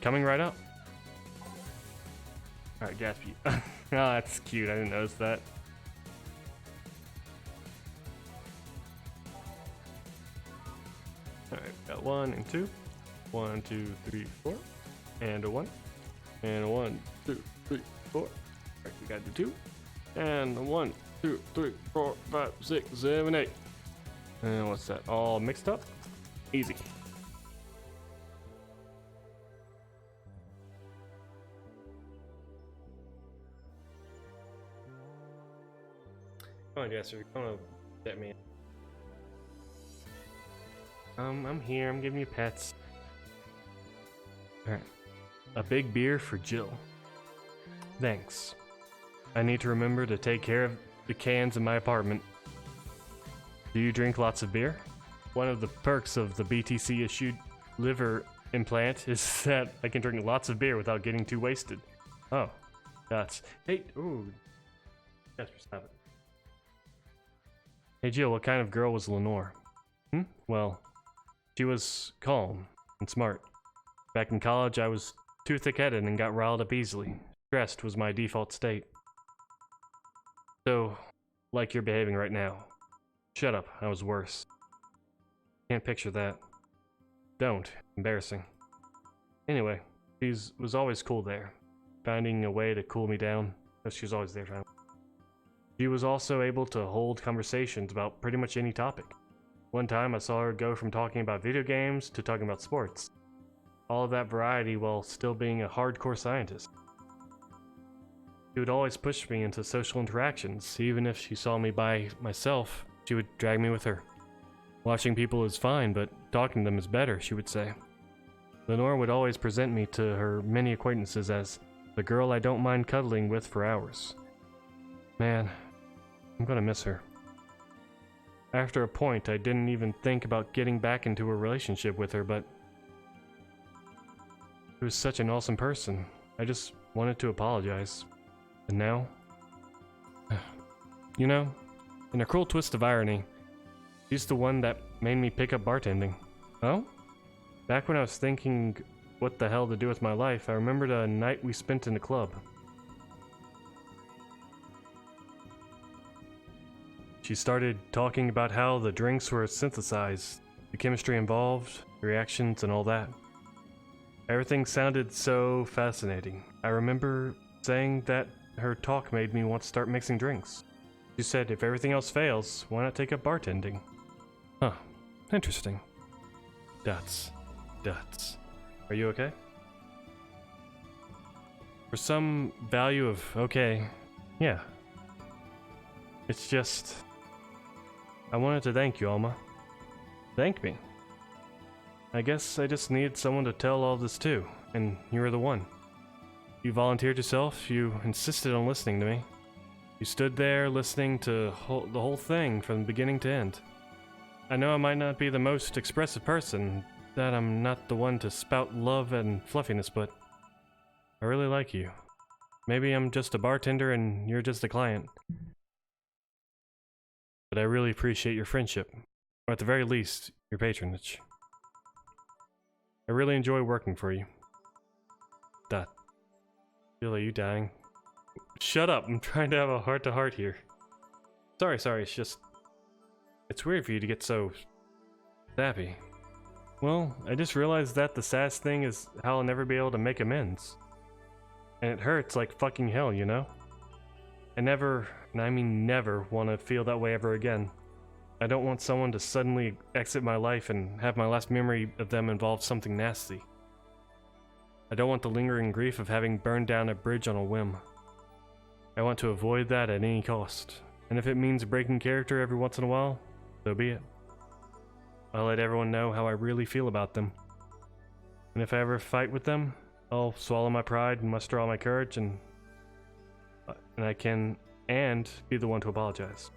Coming right up. Alright, Gatsby. Oh, that's cute. I didn't notice that. Alright, got 1 and 2. 1, 2, 3, 4. And a 1. And a 1, 2, 3, 4. Alright, we gotta do 2. And a 1, 2, 3, 4, 5, 6, 7, 8. And what's that? All mixed up? Easy. Come on, Jester. Come on, get me. I'm here. I'm giving you pets. Alright. A big beer for Jill. Thanks. I need to remember to take care of the cans in my apartment. Do you drink lots of beer? One of the perks of the BTC issued liver implant is that I can drink lots of beer without getting too wasted. Oh, that's... Hey, ooh. Jasper, stop it. Hey Jill, what kind of girl was Lenore? Well, she was calm and smart. Back in college, I was too thick-headed and got riled up easily. Stressed was my default state. So, Like you're behaving right now. Shut up, I was worse. Can't picture that. Don't. Embarrassing. Anyway, she was always cool there, finding a way to cool me down, because she was always there trying. She was also able to hold conversations about pretty much any topic. One time I saw her go from talking about video games to talking about sports. All of that variety while still being a hardcore scientist. She would always push me into social interactions, even if she saw me by myself, she would drag me with her. Watching people is fine, but talking to them is better, she would say. Lenore would always present me to her many acquaintances as the girl I don't mind cuddling with for hours. Man, I'm gonna miss her. After a point, I didn't even think about getting back into a relationship with her, but she was such an awesome person. I just wanted to apologize. And now? You know, in a cruel twist of irony, she's the one that made me pick up bartending. Oh? Back when I was thinking what the hell to do with my life, I remembered a night we spent in a club. She started talking about how the drinks were synthesized, the chemistry involved, the reactions, and all that. Everything sounded so fascinating. I remember saying that her talk made me want to start mixing drinks. She said, if everything else fails, why not take up bartending? Huh. Interesting. Dots. Are you okay? For some value of okay, yeah. It's just... I wanted to thank you, Alma. Thank me? I guess I just needed someone to tell all this to, and you were the one. You volunteered yourself, you insisted on listening to me. You stood there listening to the whole thing from beginning to end. I know I might not be the most expressive person, that I'm not the one to spout love and fluffiness, but I really like you. Maybe I'm just a bartender and you're just a client. But I really appreciate your friendship, or at the very least, your patronage. I really enjoy working for you. Dot. Jill, are you dying? Shut up, I'm trying to have a heart-to-heart here. Sorry, it's just... It's weird for you to get so... sappy. Well, I just realized that the sass thing is how I'll never be able to make amends. And it hurts like fucking hell, you know? I never, and I mean never, want to feel that way ever again. I don't want someone to suddenly exit my life and have my last memory of them involve something nasty. I don't want the lingering grief of having burned down a bridge on a whim. I want to avoid that at any cost, and if it means breaking character every once in a while, so be it. I'll let everyone know how I really feel about them. And if I ever fight with them, I'll swallow my pride and muster all my courage and I can be the one to apologize.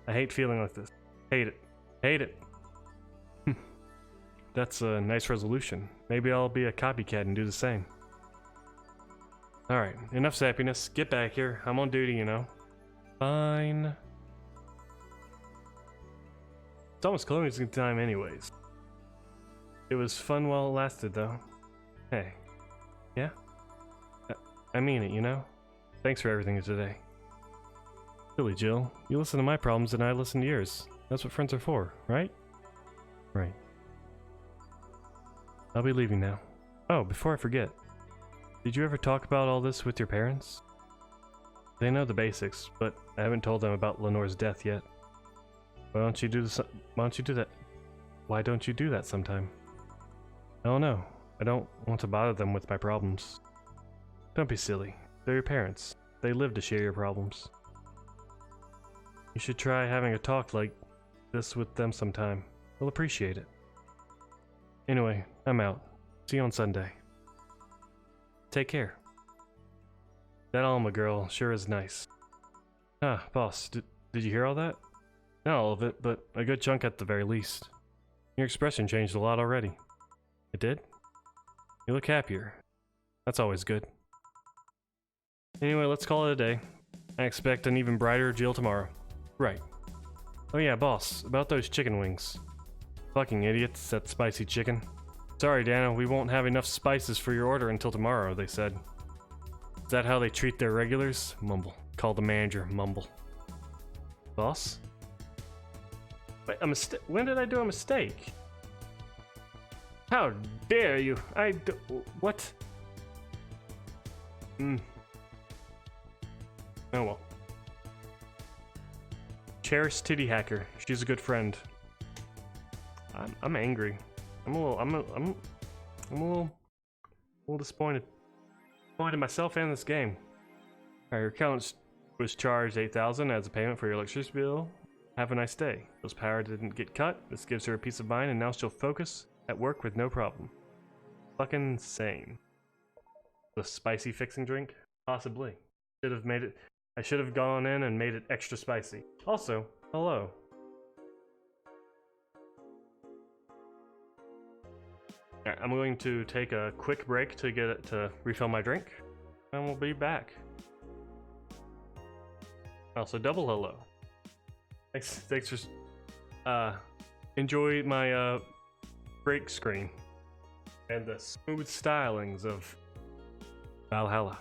I hate feeling like this. Hate it. That's a nice resolution. Maybe I'll be a copycat and do the same. Alright, enough sappiness. Get back here. I'm on duty, you know. Fine. It's almost closing time anyways. It was fun while it lasted, though. Hey. Yeah? I mean it, you know? Thanks for everything today. Silly Jill. You listen to my problems and I listen to yours. That's what friends are for, right? Right. I'll be leaving now. Oh, before I forget. Did you ever talk about all this with your parents? They know the basics, but I haven't told them about Lenore's death yet. Why don't you do that? Why don't you do that sometime? I don't know. I don't want to bother them with my problems. Don't be silly. They're your parents. They live to share your problems. You should try having a talk like this with them sometime. They'll appreciate it. Anyway, I'm out. See you on Sunday. Take care. That Alma girl sure is nice. Ah, boss, did you hear all that? Not all of it, but a good chunk at the very least. Your expression changed a lot already. It did? You look happier. That's always good. Anyway, let's call it a day. I expect an even brighter Jill tomorrow. Right. Oh yeah, boss, about those chicken wings. Fucking idiots, that spicy chicken. Sorry, Dana, we won't have enough spices for your order until tomorrow, they said. Is that how they treat their regulars? Mumble. Call the manager, mumble. boss. Wait, a mistake? When did I do a mistake? How dare you? What? Oh well. Cherish Titty Hacker. She's a good friend. I'm angry. I'm a little disappointed. Disappointed in myself and this game. Alright, your account was charged $8,000 as a payment for your electricity bill. Have a nice day. Those power didn't get cut. This gives her a peace of mind, and now she'll focus at work with no problem. Fucking insane. The spicy fixing drink? Possibly. I should have gone in and made it extra spicy. Also, hello. Alright, I'm going to take a quick break to refill my drink, and we'll be back. Also, double hello. Thanks for enjoy my break screen and the smooth stylings of Valhalla.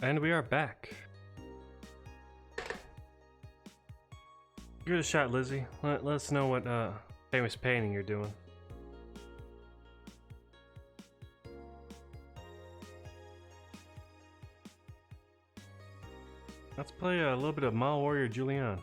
And we are back. Give it a shot, Lizzie. Let us know what famous painting you're doing. Let's play a little bit of Mile Warrior Julian.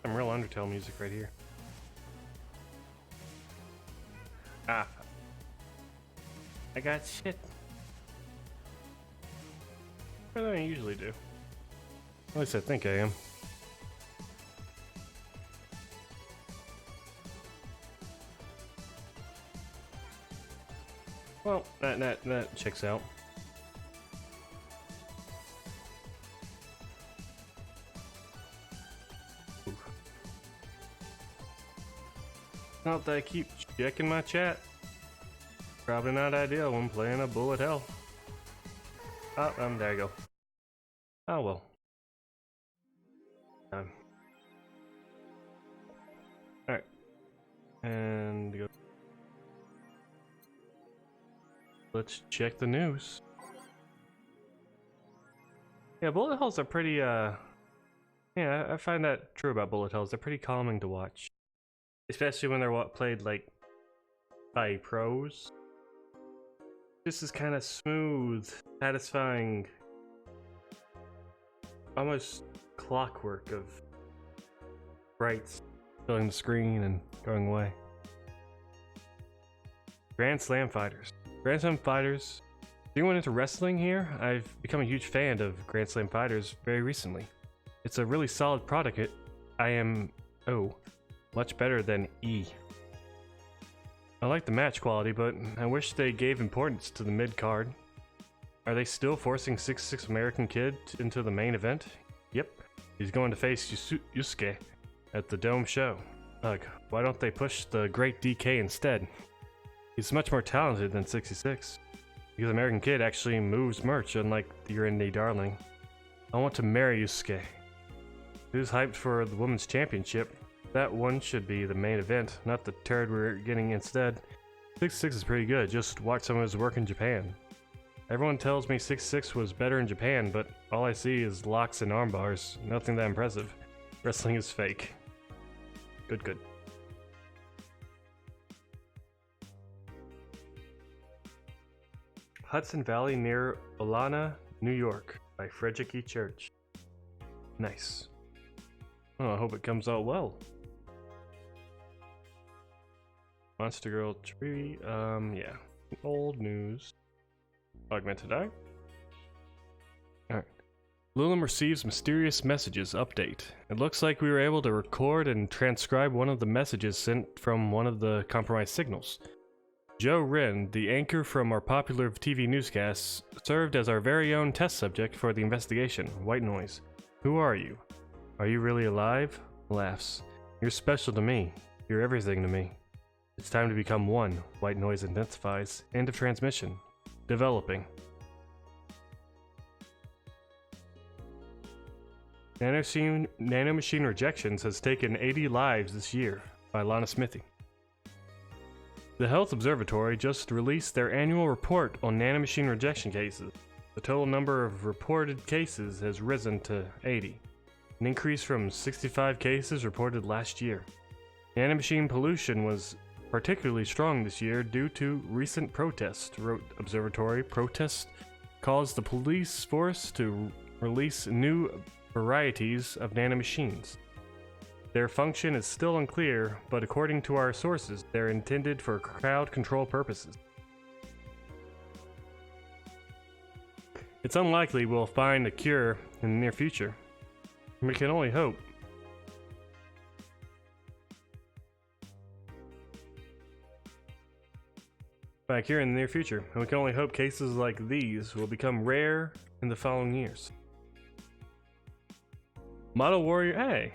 Some real Undertale music right here. Ah. I got shit. What do I usually do? At least I think I am. Well, that checks out. Not that I keep checking my chat. Probably not ideal when playing a bullet hell. Oh, there you go. Oh well. Alright. And go. Let's check the news. Yeah, bullet hells are pretty, yeah, I find that true about bullet hells. They're pretty calming to watch. Especially when they're played, like, by pros. This is kind of smooth, satisfying, almost clockwork of sprites filling the screen and going away. Grand Slam Fighters. Grand Slam Fighters. Anyone into wrestling here? I've become a huge fan of Grand Slam Fighters very recently. It's a really solid product. I am, much better than E. I like the match quality, but I wish they gave importance to the mid-card. Are they still forcing 6'6" American Kid into the main event? Yep. He's going to face Yusuke at the Dome show. Ugh, why don't they push the Great DK instead? He's much more talented than 66. Because American Kid actually moves merch, unlike your indie darling. I want to marry Yusuke. Who's hyped for the Women's Championship? That one should be the main event, not the turd we're getting instead. 6'6 is pretty good, just watch some of his work in Japan. Everyone tells me 6'6 was better in Japan, but all I see is locks and arm bars. Nothing that impressive. Wrestling is fake. Good. Hudson Valley near Olana, New York, by Frederick E. Church. Nice. Oh, I hope it comes out well. Monster Girl Tree, yeah. Old news. Augmented Eye. Alright. Lulum receives mysterious messages update. It looks like we were able to record and transcribe one of the messages sent from one of the compromised signals. Joe Wren, the anchor from our popular TV newscasts, served as our very own test subject for the investigation. White Noise. Who are you? Are you really alive? Laughs. You're special to me. You're everything to me. It's time to become one. White Noise intensifies. End of transmission. Developing. Nanomachine Rejections has taken 80 lives this year, by Lana Smithy. The Health Observatory just released their annual report on nanomachine rejection cases. The total number of reported cases has risen to 80, an increase from 65 cases reported last year. Nanomachine pollution was particularly strong this year due to recent protests, wrote Observatory. Protests caused the police force to release new varieties of nanomachines. Their function is still unclear, but according to our sources, they're intended for crowd control purposes. It's unlikely we'll find a cure in the near future. We can only hope. back here in the near future, and we can only hope cases like these will become rare in the following years. Model Warrior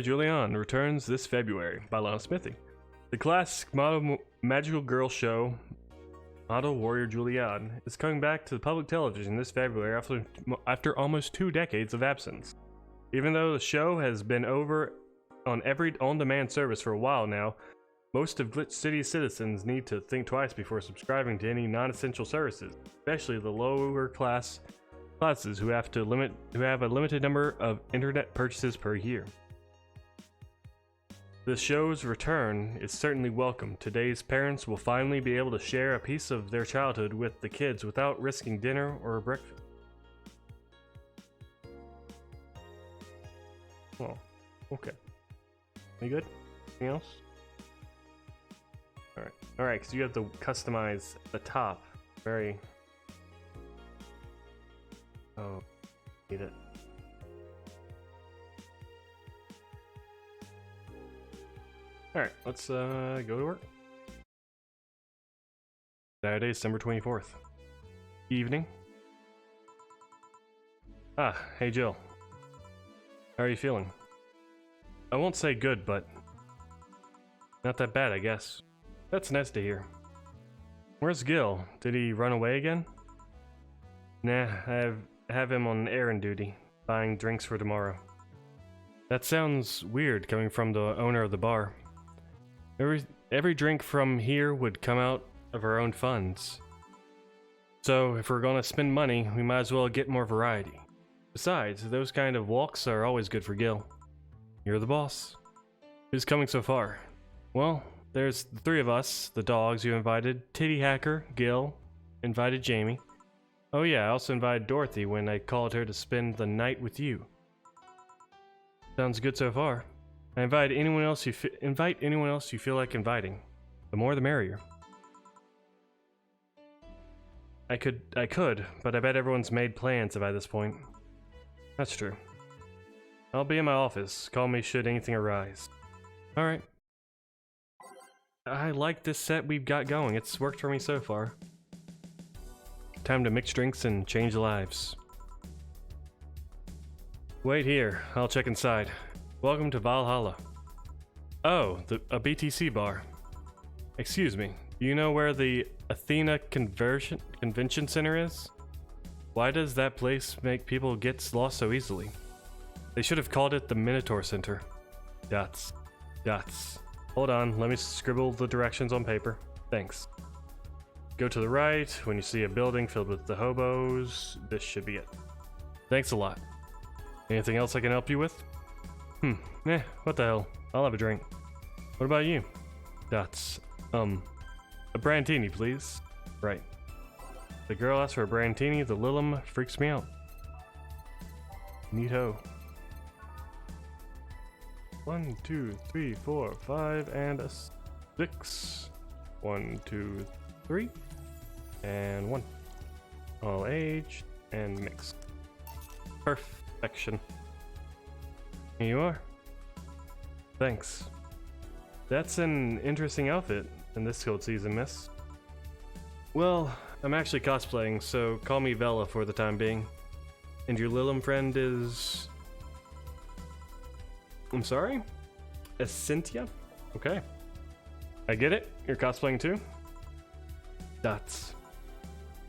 Julian returns this February by Lana Smithy. The classic magical girl show, Model Warrior Julian, is coming back to the public television this February after almost 2 decades of absence. Even though the show has been over on every on-demand service for a while now, most of Glitch City's citizens need to think twice before subscribing to any non-essential services, especially the lower classes who have a limited number of internet purchases per year. The show's return is certainly welcome. Today's parents will finally be able to share a piece of their childhood with the kids without risking dinner or breakfast. Oh, okay. You good? Anything else? Alright, because you have to customize the top. Very... Oh, need it. Alright, let's go to work. Saturday, December 24th. Evening. Ah, hey Jill. How are you feeling? I won't say good, but not that bad, I guess. That's nice to hear. Where's Gil? Did he run away again? Nah, I have him on errand duty, buying drinks for tomorrow. That sounds weird coming from the owner of the bar. Every drink from here would come out of our own funds. So if we're gonna spend money, we might as well get more variety. Besides, those kind of walks are always good for Gil. You're the boss. Who's coming so far? Well, there's the 3 of us, the dogs you invited, Titty Hacker, Gil, invited Jamie. Oh yeah, I also invited Dorothy when I called her to spend the night with you. Sounds good so far. I invite anyone else you feel like inviting. The more the merrier. I could, but I bet everyone's made plans by this point. That's true. I'll be in my office. Call me should anything arise. Alright. I like this set we've got going. It's worked for me so far. Time to mix drinks and change lives. Wait here. I'll check inside. Welcome to Valhalla. Oh, a BTC bar. Excuse me. Do you know where the Athena Convention Center is? Why does that place make people get lost so easily? They should have called it the Minotaur Center. Dots. Hold on, let me scribble the directions on paper. Thanks. Go to the right. When you see a building filled with the hobos, this should be it. Thanks a lot. Anything else I can help you with? What the hell? I'll have a drink. What about you? Dots. A Brandini, please. Right. The girl asked for a Brandini, the Lilum freaks me out. Neato. 1, 2, 3, 4, 5, and a 6. 1, 2, 3, and 1. All aged and mixed. Perfection. Here you are. Thanks. That's an interesting outfit in this cold season, miss. Well, I'm actually cosplaying, so call me Vela for the time being. And your Lilum friend is... I'm sorry? Essentia? Okay. I get it. You're cosplaying too? Dots.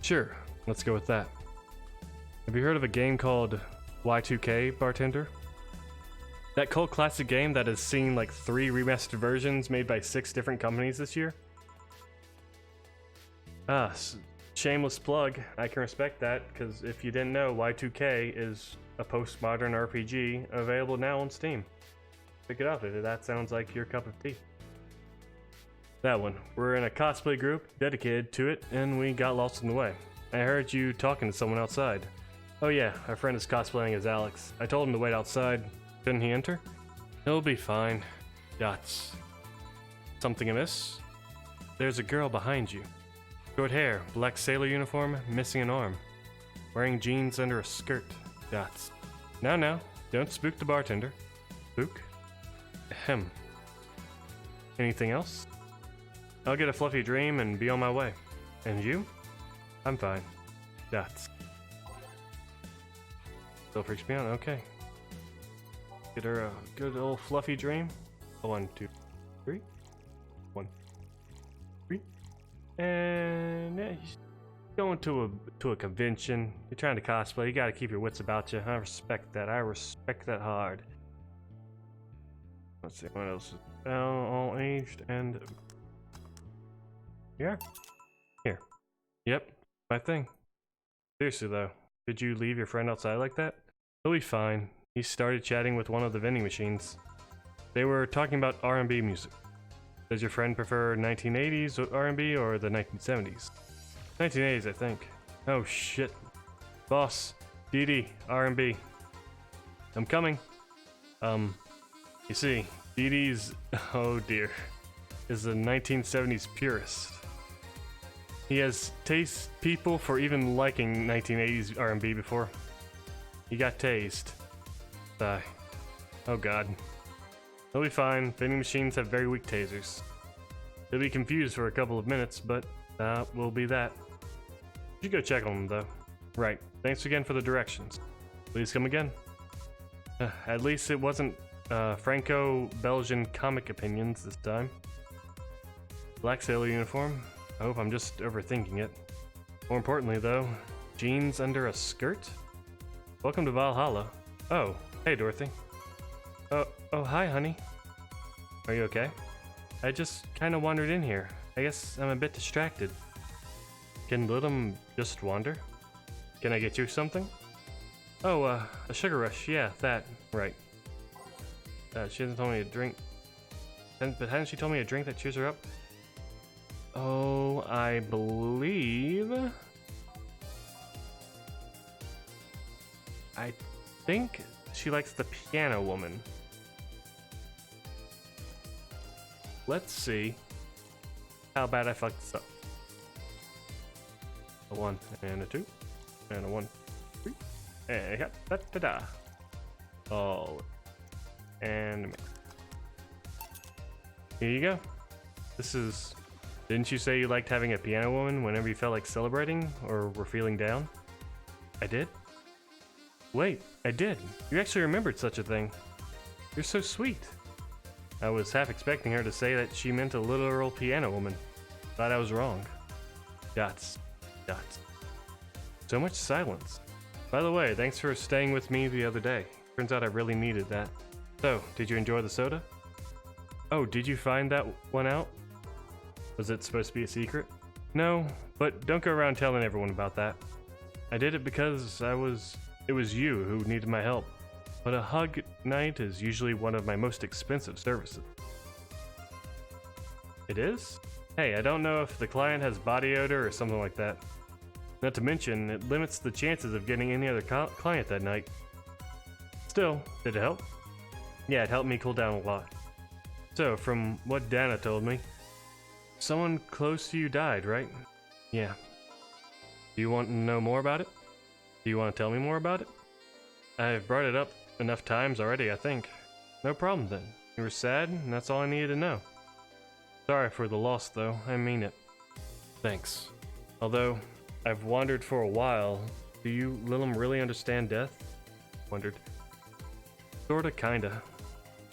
Sure, let's go with that. Have you heard of a game called Y2K Bartender? That cult classic game that has seen like 3 remastered versions made by 6 different companies this year? Shameless plug. I can respect that, because if you didn't know, Y2K is a postmodern RPG available now on Steam. Pick it up if that sounds like your cup of tea. That one. We're in a cosplay group dedicated to it, and we got lost in the way. I heard you talking to someone outside. Oh yeah, our friend is cosplaying as Alex. I told him to wait outside. Couldn't he enter? He'll be fine. Dots. Something amiss? There's a girl behind you. Short hair, black sailor uniform, missing an arm. Wearing jeans under a skirt. Dots. Now, don't spook the bartender. Spook? Ahem. Anything else? I'll get a fluffy dream and be on my way. And you? I'm fine. Dots. Still freaks me out? Okay. Get her a good old fluffy dream. 1, 2, 3. 1, 3. And yeah, he's going to a convention. You're trying to cosplay. You gotta keep your wits about you. I respect that. I respect that hard. Let's see what else is all aged and yeah. Here. Yep, my thing. Seriously though, did you leave your friend outside like that? He'll be fine. He started chatting with one of the vending machines. They were talking about R&B music. Does your friend prefer 1980s R&B or the 1970s? 1980s, I think. Oh shit. Boss, DD, R&B. I'm coming. You see, DD's, oh dear, is a 1970s purist. He has tased people for even liking 1980s R&B before. He got tased. Sigh. Oh god. He'll be fine. Vending machines have very weak tasers. He'll be confused for a couple of minutes, but will be that. You should go check on him though. Right. Thanks again for the directions. Please come again. At least it wasn't Franco-Belgian comic opinions this time. Black sailor uniform. I hope I'm just overthinking it. More importantly though, jeans under a skirt? Welcome to Valhalla. Oh, hey Dorothy. Oh hi honey. Are you okay? I just kinda wandered in here. I guess I'm a bit distracted. Can Lilim just wander? Can I get you something? Oh, a sugar rush, yeah, that, right. She hasn't told me a drink. But hadn't she told me a drink that cheers her up? Oh, I believe... I think she likes the piano woman. Let's see how bad I fucked this up. A 1 and a 2 and a 1, 3 and yeah, da-da-da. Oh, and here you go. This is. Didn't you say you liked having a piano woman whenever you felt like celebrating or were feeling down? I did? Wait, I did. You actually remembered such a thing. You're so sweet. I was half expecting her to say that she meant a literal piano woman. Thought I was wrong. Dots. Dots. So much silence. By the way, thanks for staying with me the other day. Turns out I really needed that. So, did you enjoy the soda? Oh, did you find that one out? Was it supposed to be a secret? No, but don't go around telling everyone about that. I did it because it was you who needed my help. But a hug night is usually one of my most expensive services. It is? Hey, I don't know if the client has body odor or something like that. Not to mention, it limits the chances of getting any other client that night. Still, did it help? Yeah, it helped me cool down a lot. So, from what Dana told me, someone close to you died, right? Yeah. Do you want to know more about it? Do you want to tell me more about it? I've brought it up enough times already, I think. No problem then. You were sad, and that's all I needed to know. Sorry for the loss, though. I mean it. Thanks. Although, I've wondered for a while, do you, Lilim, really understand death? Wondered. Sorta, kinda.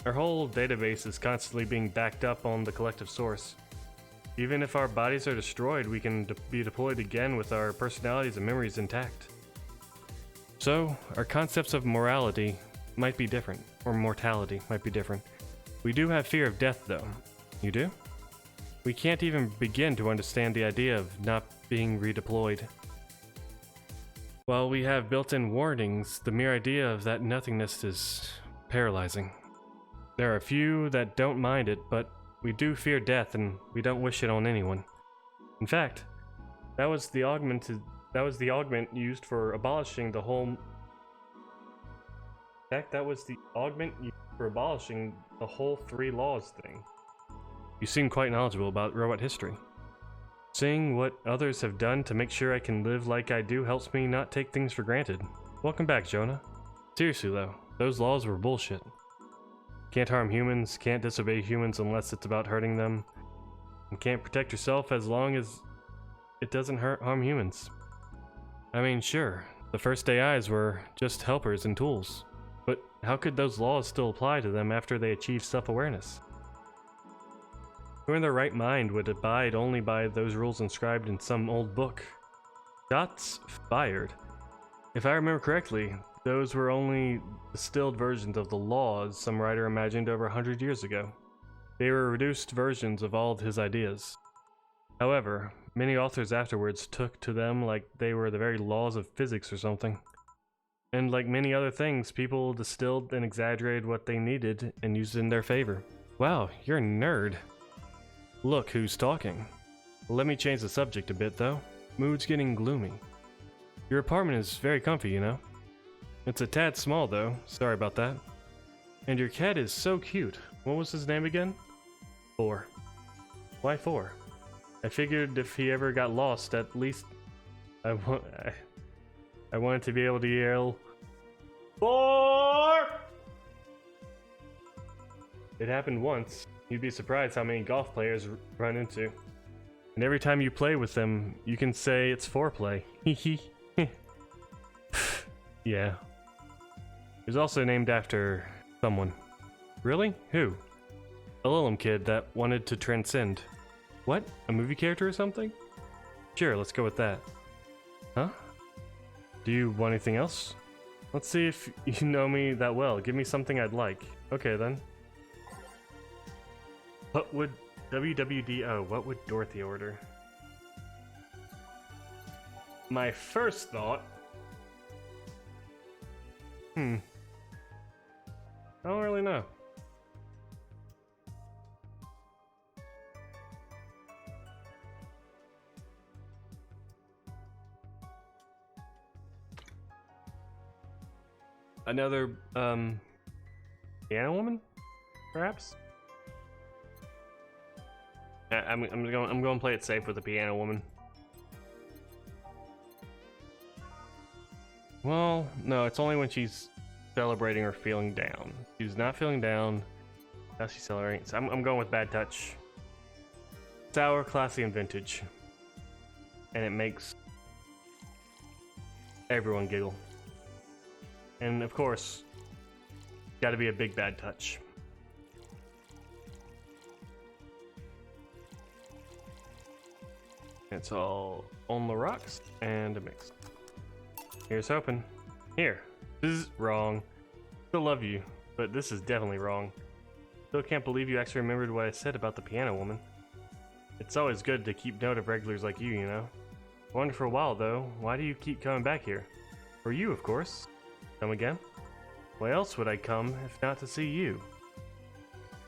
Our whole database is constantly being backed up on the collective source. Even if our bodies are destroyed, we can be deployed again with our personalities and memories intact. So, our concepts of morality might be different, or mortality might be different. We do have fear of death, though. You do? We can't even begin to understand the idea of not being redeployed. While we have built-in warnings, the mere idea of that nothingness is paralyzing. There are a few that don't mind it, but we do fear death and we don't wish it on anyone. In fact, that was the augment used for abolishing the whole... In fact, that was the augment used for abolishing the whole 3 laws thing. You seem quite knowledgeable about robot history. Seeing what others have done to make sure I can live like I do helps me not take things for granted. Welcome back, Jonah. Seriously though, those laws were bullshit. Can't harm humans, can't disobey humans unless it's about hurting them. and can't protect yourself as long as it doesn't harm humans. I mean, sure, the first AIs were just helpers and tools, but how could those laws still apply to them after they achieved self-awareness? Who in their right mind would abide only by those rules inscribed in some old book? Shots fired. If I remember correctly, those were only distilled versions of the laws some writer imagined over 100 years ago. They were reduced versions of all of his ideas. However, many authors afterwards took to them like they were the very laws of physics or something. And like many other things, people distilled and exaggerated what they needed and used it in their favor. Wow, you're a nerd. Look who's talking. Let me change the subject a bit though. Mood's getting gloomy. Your apartment is very comfy, you know. It's a tad small though, sorry about that. And your cat is so cute. What was his name again? 4. Why 4? I figured if he ever got lost, at least I wanted to be able to yell 4! It happened once. You'd be surprised how many golf players run into. And every time you play with them, you can say it's foreplay. Hee Yeah. It was also named after someone. Really? Who? A Lilum kid that wanted to transcend. What? A movie character or something? Sure, let's go with that. Huh? Do you want anything else? Let's see if you know me that well. Give me something I'd like. Okay then. What would WWDO, what would Dorothy order? My first thought... I don't really know. Another, piano woman? Perhaps? I'm going to play it safe with the piano woman. Well, no, it's only when she's celebrating or feeling down. She's not feeling down. Now she's celebrating. So I'm going with bad touch. Sour, classy, and vintage. And it makes everyone giggle. And of course, gotta be a big bad touch. It's all on the rocks and a mix. Here's hoping. Here. This is wrong. Still love you, but this is definitely wrong. Still can't believe you actually remembered what I said about the piano woman. It's always good to keep note of regulars like you, you know. I wonder for a while though, why do you keep coming back here? For you, of course. Come again? Why else would I come if not to see you?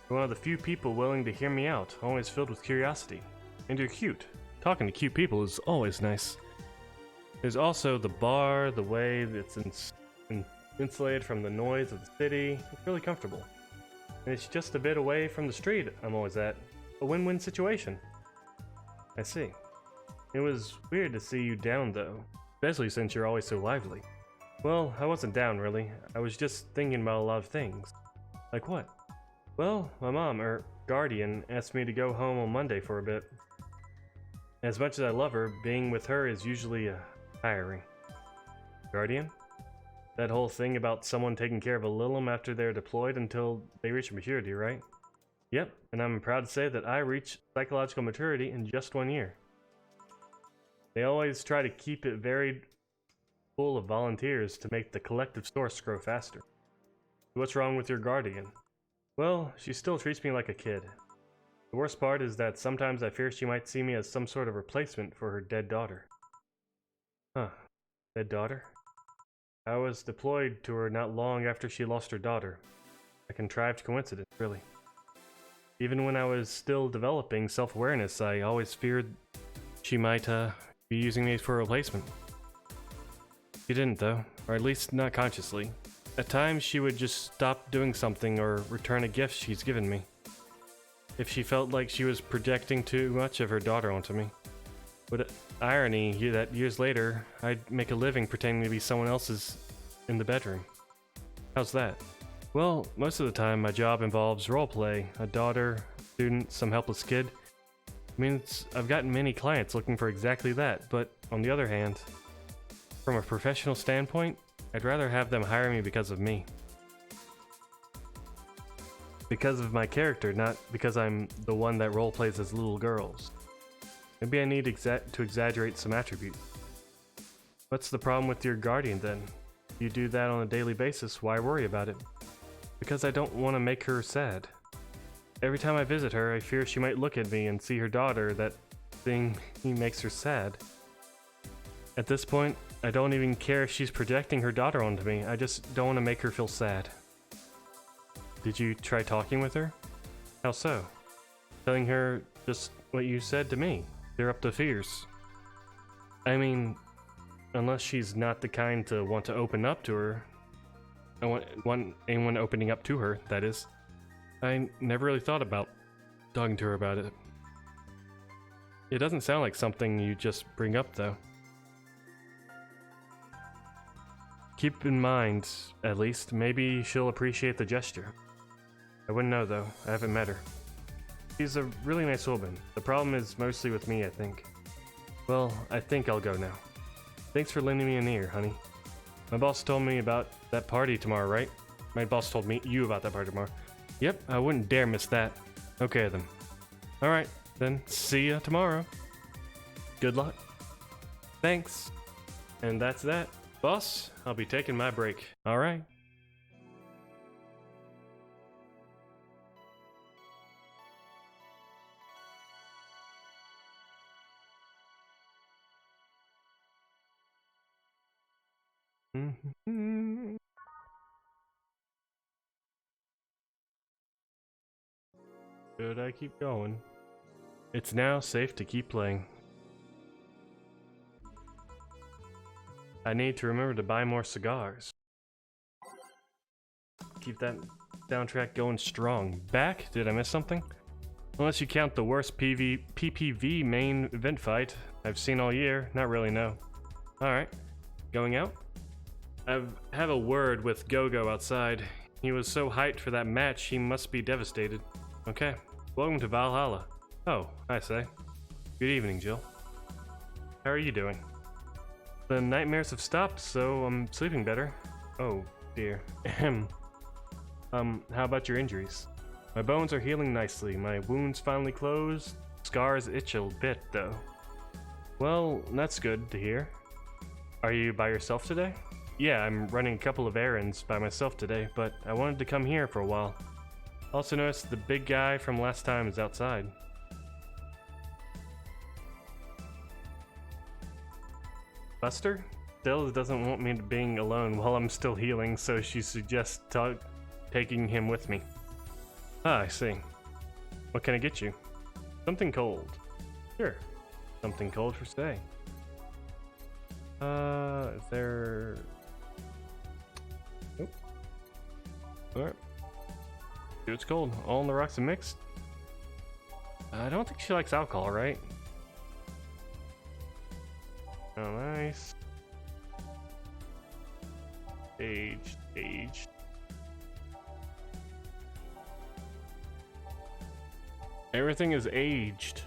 You're one of the few people willing to hear me out, always filled with curiosity. And you're cute. Talking to cute people is always nice. There's also the bar, the way it's insulated from the noise of the city. It's really comfortable. And it's just a bit away from the street I'm always at. A win-win situation. I see. It was weird to see you down though, especially since you're always so lively. Well, I wasn't down really. I was just thinking about a lot of things. Like what? Well, my mom, or guardian, asked me to go home on Monday for a bit. As much as I love her, being with her is usually tiring. Guardian? That whole thing about someone taking care of a Lilum after they're deployed until they reach maturity, right? Yep, and I'm proud to say that I reached psychological maturity in just 1 year. They always try to keep it very full of volunteers to make the collective source grow faster. What's wrong with your guardian? Well, she still treats me like a kid. The worst part is that sometimes I fear she might see me as some sort of replacement for her dead daughter. Huh. Dead daughter? I was deployed to her not long after she lost her daughter. A contrived coincidence, really. Even when I was still developing self-awareness, I always feared she might be using me for a replacement. She didn't though, or at least not consciously. At times she would just stop doing something or return a gift she's given me. If she felt like she was projecting too much of her daughter onto me. What irony that years later, I'd make a living pretending to be someone else's in the bedroom. How's that? Well, most of the time my job involves roleplay, a daughter, a student, some helpless kid. I mean, I've gotten many clients looking for exactly that, but on the other hand, from a professional standpoint, I'd rather have them hire me because of me. Because of my character, not because I'm the one that role plays as little girls. Maybe I need to exaggerate some attributes. What's the problem with your guardian then? You do that on a daily basis, why worry about it? Because I don't want to make her sad. Every time I visit her, I fear she might look at me and see her daughter. That thing makes her sad. At this point, I don't even care if she's projecting her daughter onto me. I just don't want to make her feel sad. Did you try talking with her? How so? Telling her just what you said to me. Clear up the fears. I mean, unless she's not the kind to want to open up to her. I want anyone opening up to her, that is. I never really thought about talking to her about it. It doesn't sound like something you just bring up, though. Keep in mind, at least, maybe she'll appreciate the gesture. I wouldn't know, though. I haven't met her. She's a really nice woman. The problem is mostly with me, I think. Well, I think I'll go now. Thanks for lending me an ear, honey. My boss told me about that party tomorrow, right? My boss told you about that party tomorrow. Yep, I wouldn't dare miss that. Okay, then. Alright, then see ya tomorrow. Good luck. Thanks. And that's that. Boss, I'll be taking my break. Alright. Should I keep going? It's now safe to keep playing. I need to remember to buy more cigars. Keep that soundtrack going strong. Back? Did I miss something? Unless you count the worst PPV main event fight I've seen all year. Not really, no. Alright. Going out? I have a word with Go-Go outside. He was so hyped for that match, he must be devastated. Okay. Welcome to Valhalla. Oh, I say. Good evening, Jill. How are you doing? The nightmares have stopped, so I'm sleeping better. Oh, dear. How about your injuries? My bones are healing nicely. My wounds finally closed. Scars itch a bit, though. Well, that's good to hear. Are you by yourself today? Yeah, I'm running a couple of errands by myself today, but I wanted to come here for a while. Also noticed the big guy from last time is outside. Buster? Stella doesn't want me being alone while I'm still healing, so she suggests taking him with me. Ah, I see. What can I get you? Something cold. Sure. Something cold for stay. Is there... Nope. Alright. Dude, it's cold. All on the rocks and mixed? I don't think she likes alcohol, right? Oh, nice. Aged. Everything is aged.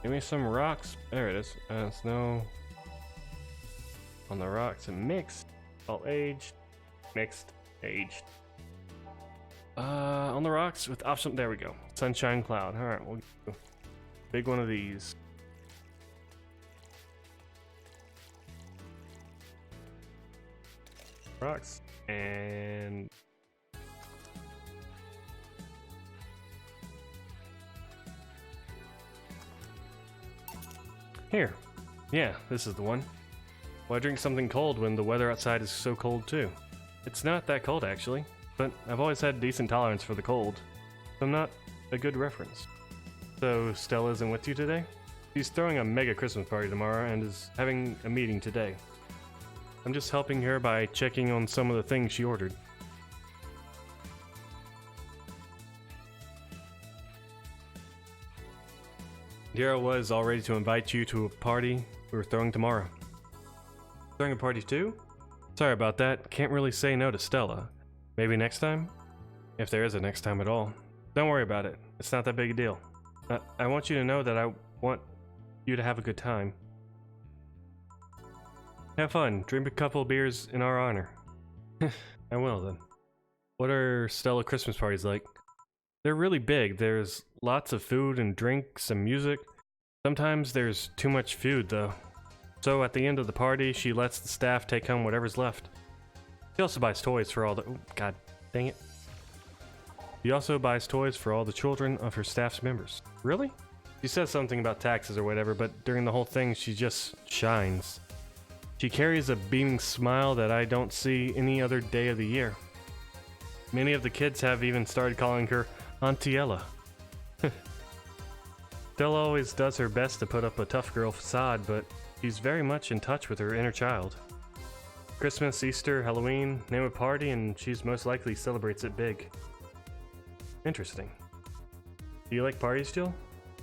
Give me some rocks. There it is. Snow. On the rocks and mixed. All aged. Mixed. Aged. On the rocks with option. There we go. Sunshine cloud. Alright, we'll go. Big one of these. Rocks. And here. Yeah, this is the one. Why drink something cold when the weather outside is so cold too? It's not that cold actually, but I've always had decent tolerance for the cold, so I'm not a good reference. So Stella isn't with you today? She's throwing a mega Christmas party tomorrow and is having a meeting today. I'm just helping her by checking on some of the things she ordered. Here I was all ready to invite you to a party we were throwing tomorrow. Throwing a party too? Sorry about that, can't really say no to Stella. Maybe next time? If there is a next time at all. Don't worry about it, it's not that big a deal. I want you to know that I want you to have a good time. Have fun. Drink a couple of beers in our honor. I will then. What are Stella Christmas parties like? They're really big. There's lots of food and drinks and music. Sometimes there's too much food though. So at the end of the party, she lets the staff take home whatever's left. She also buys toys for all the... Oh, god dang it. She also buys toys for all the children of her staff's members. Really? She says something about taxes or whatever, but during the whole thing, she just shines. She carries a beaming smile that I don't see any other day of the year. Many of the kids have even started calling her Auntie Ella. Stella always does her best to put up a tough girl facade, but she's very much in touch with her inner child. Christmas, Easter, Halloween, name a party, and she's most likely celebrates it big. Interesting. Do you like parties, Jill?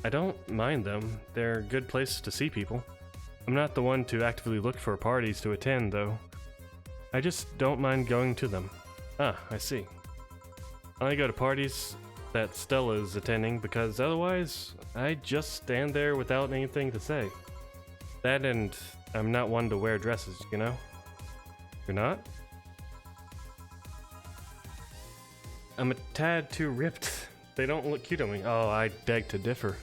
I don't mind them. They're good places to see people. I'm not the one to actively look for parties to attend, though. I just don't mind going to them. Ah, I see. I only go to parties that Stella's attending because otherwise, I just stand there without anything to say. That and I'm not one to wear dresses, you know? You're not? I'm a tad too ripped. They don't look cute on me. Oh, I beg to differ.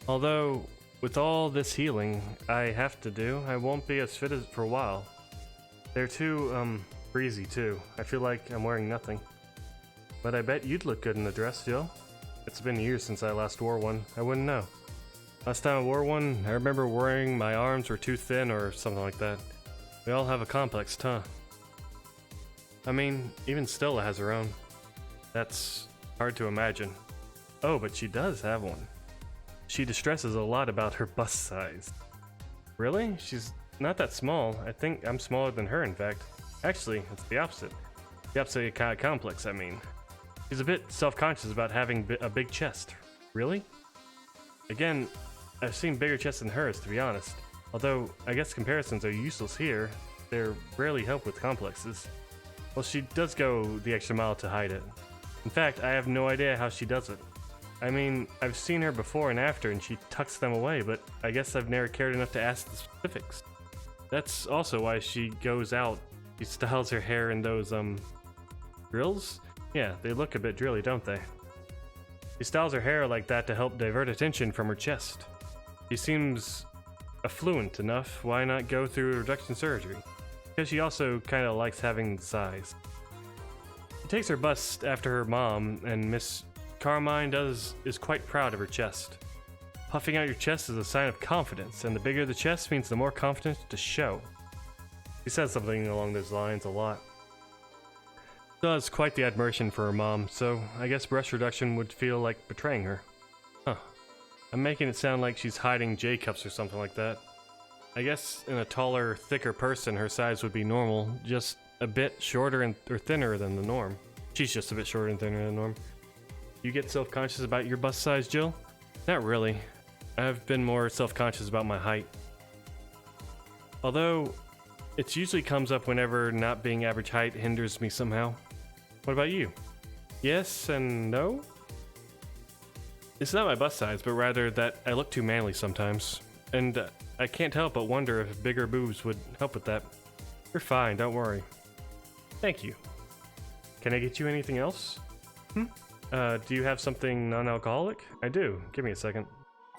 Although, with all this healing I have to do, I won't be as fit as for a while. They're too, breezy too. I feel like I'm wearing nothing. But I bet you'd look good in a dress, Jill. It's been years since I last wore one. I wouldn't know. Last time I wore one, I remember worrying my arms were too thin or something like that. We all have a complex, huh? I mean, even Stella has her own. That's hard to imagine. Oh, but she does have one. She distresses a lot about her bust size. Really? She's not that small. I think I'm smaller than her, in fact. Actually, it's the opposite. The opposite kind of complex, I mean. She's a bit self-conscious about having a big chest. Really? Again, I've seen bigger chests than hers, to be honest. Although, I guess comparisons are useless here. They're rarely help with complexes. Well, she does go the extra mile to hide it. In fact, I have no idea how she does it. I mean, I've seen her before and after and she tucks them away, but I guess I've never cared enough to ask the specifics. That's also why she goes out. She styles her hair in those, drills? Yeah, they look a bit drilly, don't they? She styles her hair like that to help divert attention from her chest. She seems affluent enough, why not go through reduction surgery? Because she also kinda likes having the size. She takes her bust after her mom, and Miss Carmine is quite proud of her chest. Puffing out your chest is a sign of confidence, and the bigger the chest means the more confidence to show. She says something along those lines a lot. She has quite the admiration for her mom, so I guess breast reduction would feel like betraying her. Huh. I'm making it sound like she's hiding J-cups or something like that. I guess in a taller, thicker person her size would be normal, just a bit shorter or thinner than the norm. She's just a bit shorter and thinner than the norm. You get self-conscious about your bust size, Jill? Not really. I've been more self-conscious about my height. Although, it usually comes up whenever not being average height hinders me somehow. What about you? Yes and no? It's not my bust size, but rather that I look too manly sometimes. And I can't help but wonder if bigger boobs would help with that. You're fine, don't worry. Thank you. Can I get you anything else? Do you have something non-alcoholic? I do. Give me a second.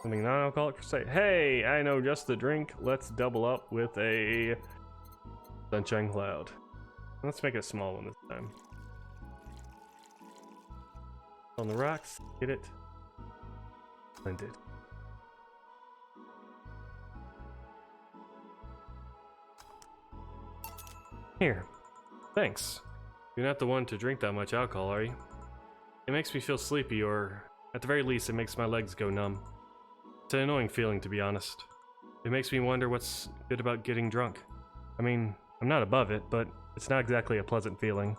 Something non-alcoholic for say. Hey, I know just the drink. Let's double up with a Sunshine Cloud. Let's make it a small one this time. On the rocks. Get it? Splendid. Here. Thanks. You're not the one to drink that much alcohol, are you? It makes me feel sleepy, or at the very least, it makes my legs go numb. It's an annoying feeling, to be honest. It makes me wonder what's good about getting drunk. I mean, I'm not above it, but it's not exactly a pleasant feeling.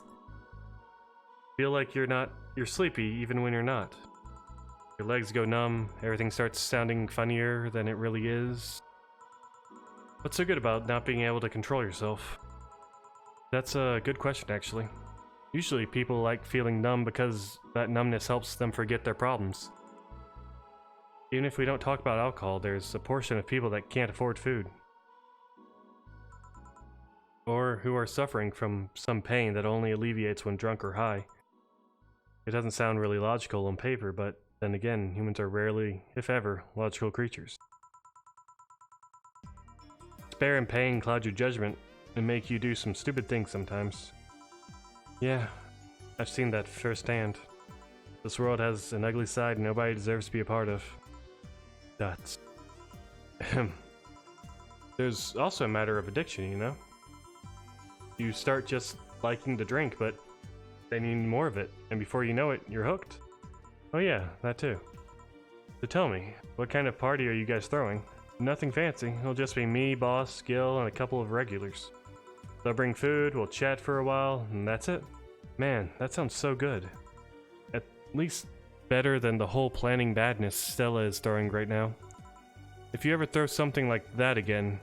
Feel like you're sleepy even when you're not. Your legs go numb, everything starts sounding funnier than it really is. What's so good about not being able to control yourself? That's a good question, actually. Usually people like feeling numb because that numbness helps them forget their problems. Even if we don't talk about alcohol, there's a portion of people that can't afford food. Or who are suffering from some pain that only alleviates when drunk or high. It doesn't sound really logical on paper, but then again, humans are rarely, if ever, logical creatures. Despair and pain cloud your judgment and make you do some stupid things sometimes. Yeah, I've seen that firsthand. This world has an ugly side nobody deserves to be a part of. That's... There's also a matter of addiction, you know? You start just liking to drink, but then you need more of it, and before you know it, you're hooked. Oh yeah, that too. So tell me, what kind of party are you guys throwing? Nothing fancy, it'll just be me, boss, Gil, and a couple of regulars. They'll bring food, we'll chat for a while, and that's it. Man, that sounds so good. At least better than the whole planning badness Stella is throwing right now. If you ever throw something like that again,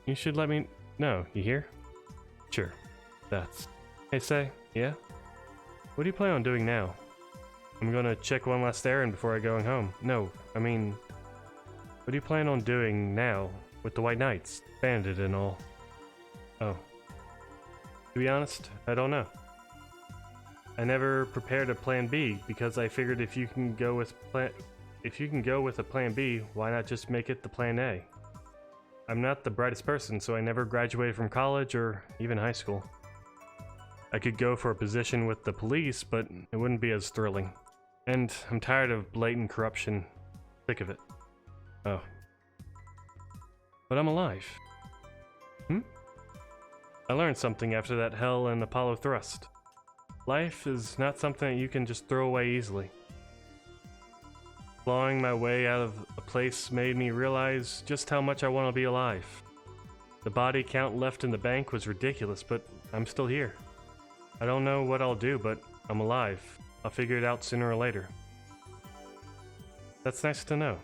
you should let me know, you hear? Sure, that's... Hey, Say, yeah? What do you plan on doing now? I'm gonna check one last errand before I go home. No, I mean... What do you plan on doing now, with the White Knights, bandit and all? Oh. To be honest, I don't know. I never prepared a plan B, because I figured if you can go with a plan B, why not just make it the plan A? I'm not the brightest person, so I never graduated from college or even high school. I could go for a position with the police, but it wouldn't be as thrilling. And I'm tired of blatant corruption. Sick of it. Oh. But I'm alive. I learned something after that hell and Apollo thrust. Life is not something that you can just throw away easily. Clawing my way out of a place made me realize just how much I want to be alive. The body count left in the bank was ridiculous, but I'm still here. I don't know what I'll do, but I'm alive. I'll figure it out sooner or later. That's nice to know.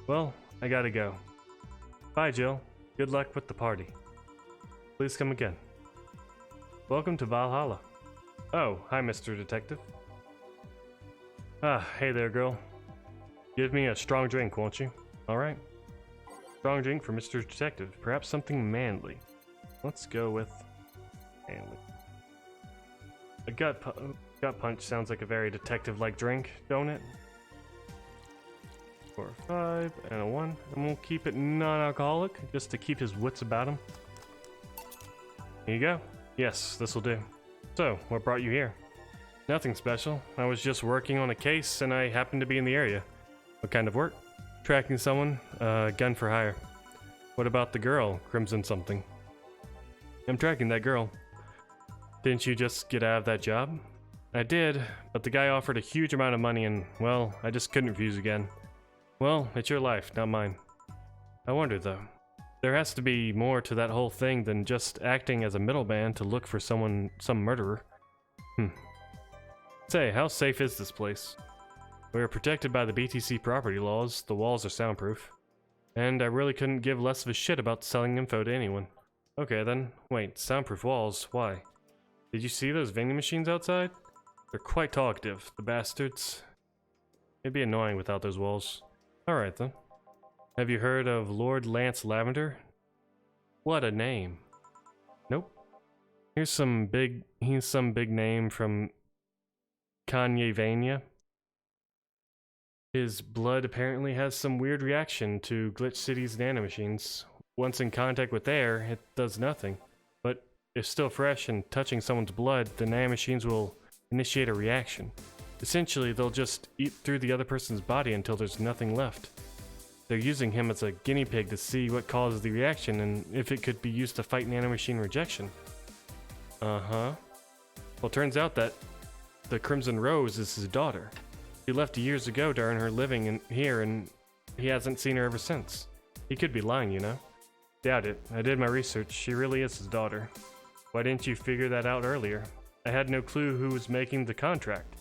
Well, I gotta go. Bye, Jill. Good luck with the party. Please come again. Welcome to Valhalla. Oh, hi, Mr. Detective. Ah, hey there, girl. Give me a strong drink, won't you? Alright. Strong drink for Mr. Detective. Perhaps something manly. Let's go with manly. A gut punch sounds like a very detective-like drink, don't it? 4, 5, and a 1. And we'll keep it non-alcoholic, just to keep his wits about him. Here you go. Yes, this'll do. So, what brought you here? Nothing special. I was just working on a case, and I happened to be in the area. What kind of work? Tracking someone, gun for hire. What about the girl, Crimson something? I'm tracking that girl. Didn't you just get out of that job? I did, but the guy offered a huge amount of money and, well, I just couldn't refuse again. Well, it's your life, not mine. I wonder, though. There has to be more to that whole thing than just acting as a middleman to look for some murderer. Say, how safe is this place? We are protected by the BTC property laws, the walls are soundproof. And I really couldn't give less of a shit about selling info to anyone. Okay then, wait, soundproof walls, why? Did you see those vending machines outside? They're quite talkative, the bastards. It'd be annoying without those walls. Alright then. Have you heard of Lord Lance Lavender? What a name. Nope. Here's some big name from Kanyevania. His blood apparently has some weird reaction to Glitch City's nanomachines. Once in contact with air, it does nothing. But if still fresh and touching someone's blood, the nanomachines will initiate a reaction. Essentially, they'll just eat through the other person's body until there's nothing left. They're using him as a guinea pig to see what causes the reaction and if it could be used to fight nanomachine rejection. Uh-huh. Well, turns out that the Crimson Rose is his daughter. He left years ago to earn her living here and he hasn't seen her ever since. He could be lying, you know? Doubt it. I did my research. She really is his daughter. Why didn't you figure that out earlier? I had no clue who was making the contract.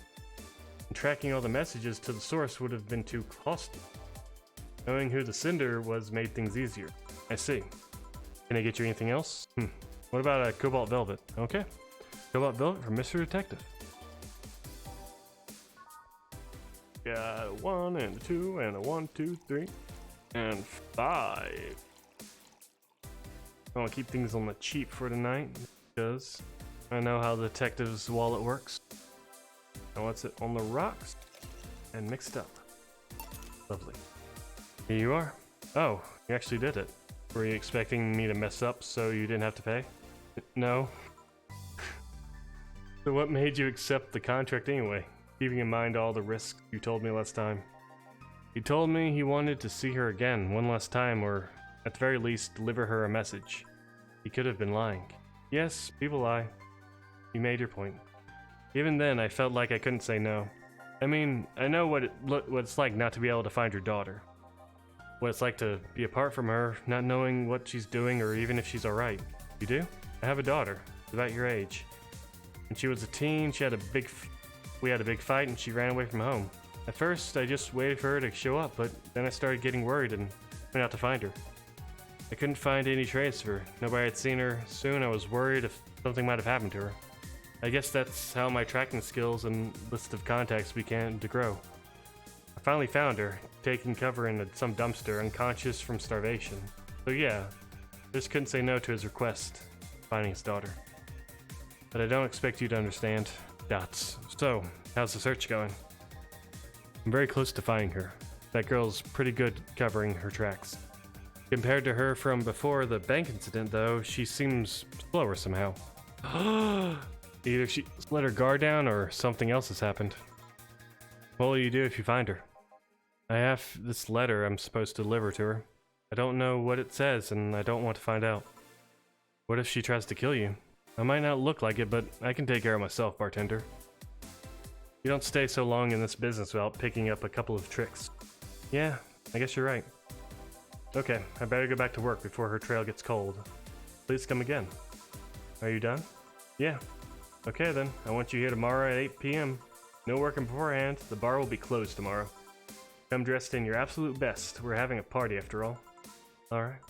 And tracking all the messages to the source would have been too costly. Knowing who the sender was made things easier. I see. Can I get you anything else? What about a Cobalt Velvet? Okay. Cobalt Velvet from Mr. Detective. Got a 1 and a 2 and a 1, 2, 3, and 5. I want to keep things on the cheap for tonight because I know how the detective's wallet works. And what's it on the rocks and mixed up. Lovely. Here you are. Oh, you actually did it. Were you expecting me to mess up so you didn't have to pay? No. So what made you accept the contract anyway, keeping in mind all the risks you told me last time? He told me he wanted to see her again one last time, or at the very least deliver her a message. He could have been lying. Yes, people lie. You made your point. Even then, I felt like I couldn't say no. I mean, I know what it's like not to be able to find your daughter. What it's like to be apart from her, not knowing what she's doing or even if she's alright. You do? I have a daughter, about your age. When she was a teen, we had a big fight and she ran away from home. At first, I just waited for her to show up, but then I started getting worried and went out to find her. I couldn't find any trace of her. Nobody had seen her. Soon I was worried if something might have happened to her. I guess that's how my tracking skills and list of contacts began to grow. I finally found her, taking cover in some dumpster, unconscious from starvation. So yeah, just couldn't say no to his request, finding his daughter. But I don't expect you to understand. Dots. So, how's the search going? I'm very close to finding her. That girl's pretty good covering her tracks. Compared to her from before the bank incident, though, she seems slower somehow. Either she let her guard down or something else has happened. What will you do if you find her? I have this letter I'm supposed to deliver to her. I don't know what it says, and I don't want to find out. What if she tries to kill you? I might not look like it, but I can take care of myself, bartender. You don't stay so long in this business without picking up a couple of tricks. Yeah, I guess you're right. Okay, I better go back to work before her trail gets cold. Please come again. Are you done? Yeah. Okay then, I want you here tomorrow at 8 p.m. No working beforehand, the bar will be closed tomorrow. Come dressed in your absolute best, we're having a party after all. Alright.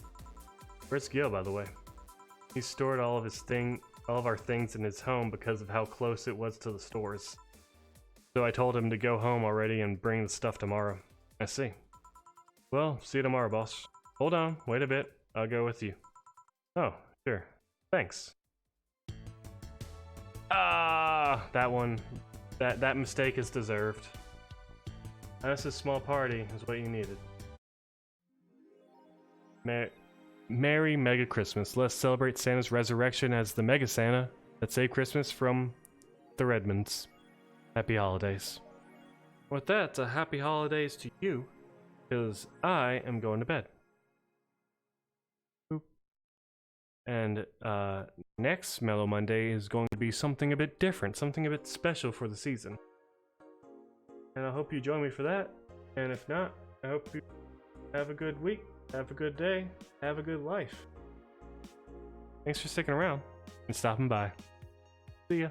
Where's Gil, by the way? He stored all of our things in his home because of how close it was to the stores. So I told him to go home already and bring the stuff tomorrow. I see. Well, see you tomorrow, boss. Hold on, wait a bit. I'll go with you. Oh, sure. Thanks. Ah, that one. That mistake is deserved. That's a small party is what you needed. Merry Mega Christmas. Let's celebrate Santa's resurrection as the Mega Santa that saved Christmas from the Redmonds. Happy holidays. With that, happy holidays to you, because I am going to bed. Boop. And next Mellow Monday is going to be something a bit different, something a bit special for the season. And I hope you join me for that. And if not, I hope you have a good week, have a good day, have a good life. Thanks for sticking around and stopping by. See ya.